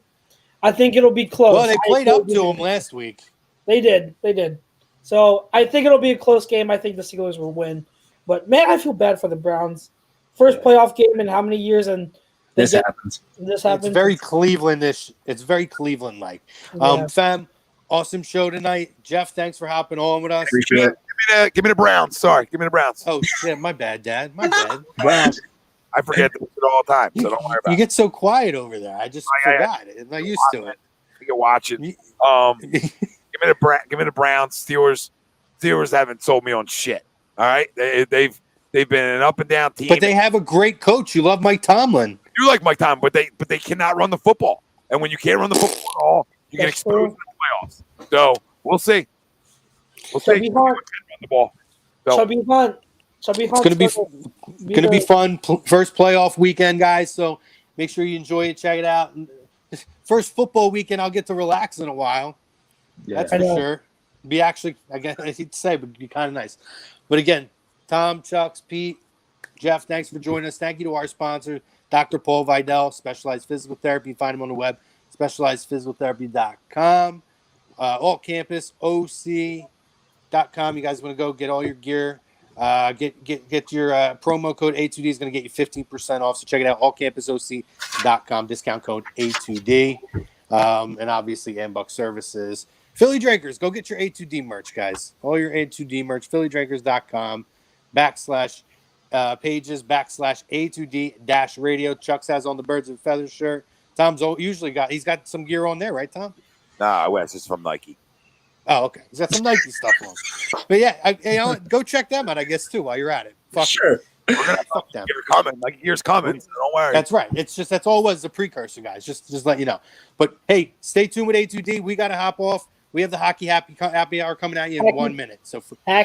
I think it'll be close. Well, they played up to him last week. They did. So I think it'll be a close game. I think the Steelers will win. But man, I feel bad for the Browns. First playoff game in how many years? And This happens. This happens. It's very Cleveland-ish. It's very Cleveland-like. Yeah. Fam, awesome show tonight. Jeff, thanks for hopping on with us. Appreciate it. Give me the Browns. Sorry, give me the Browns. Oh, shit. My bad, Dad. My bad. Browns. I forget it all the time, so don't worry about You it. get so quiet over there. I just forgot it. I'm not used to it. You can watch it. Give me the Browns. Steelers haven't sold me on shit. All right, they've been an up and down team. But they have a great coach. You love Mike Tomlin. You like Mike Tomlin, but they cannot run the football. And when you can't run the football at all, you get exposed in the playoffs. So we'll see. Chubby Hunt. Run the ball. So, Chubby Hunt. It's gonna be fun. First playoff weekend, guys. So make sure you enjoy it. Check it out. First football weekend, I'll get to relax in a while. Yeah. That's for sure. Be actually, I guess I hate to say, but it'd be kind of nice. But again, Tom, Chucks, Pete, Jeff, thanks for joining us. Thank you to our sponsor, Dr. Paul Vidal, Specialized Physical Therapy. Find him on the web, specializedphysicaltherapy.com. All campus, OC.com. You guys want to go get all your gear. Get your promo code A2D is going to get you 15% off. So check it out, allcampusoc.com, discount code A2D. And obviously Ambuck Services. Philly Drinkers, go get your A2D merch, guys. All your A2D merch, phillydrinkers.com /pages /A2D-radio. Chuck's has on the Birds and Feathers shirt. Tom's usually he's got some gear on there, right, Tom? nah, Wes, it's from Nike. Oh, okay. He's got some Nike stuff on. But yeah, go check them out, I guess, too, while you're at it. Fuck Sure. We're gonna Fuck them. Gear coming. Like gear's coming. So don't worry. That's right. That's all it was, the precursor, guys. Just let you know. But hey, stay tuned with A2D. We got to hop off. We have the hockey happy hour coming at you in 1 minute. So for all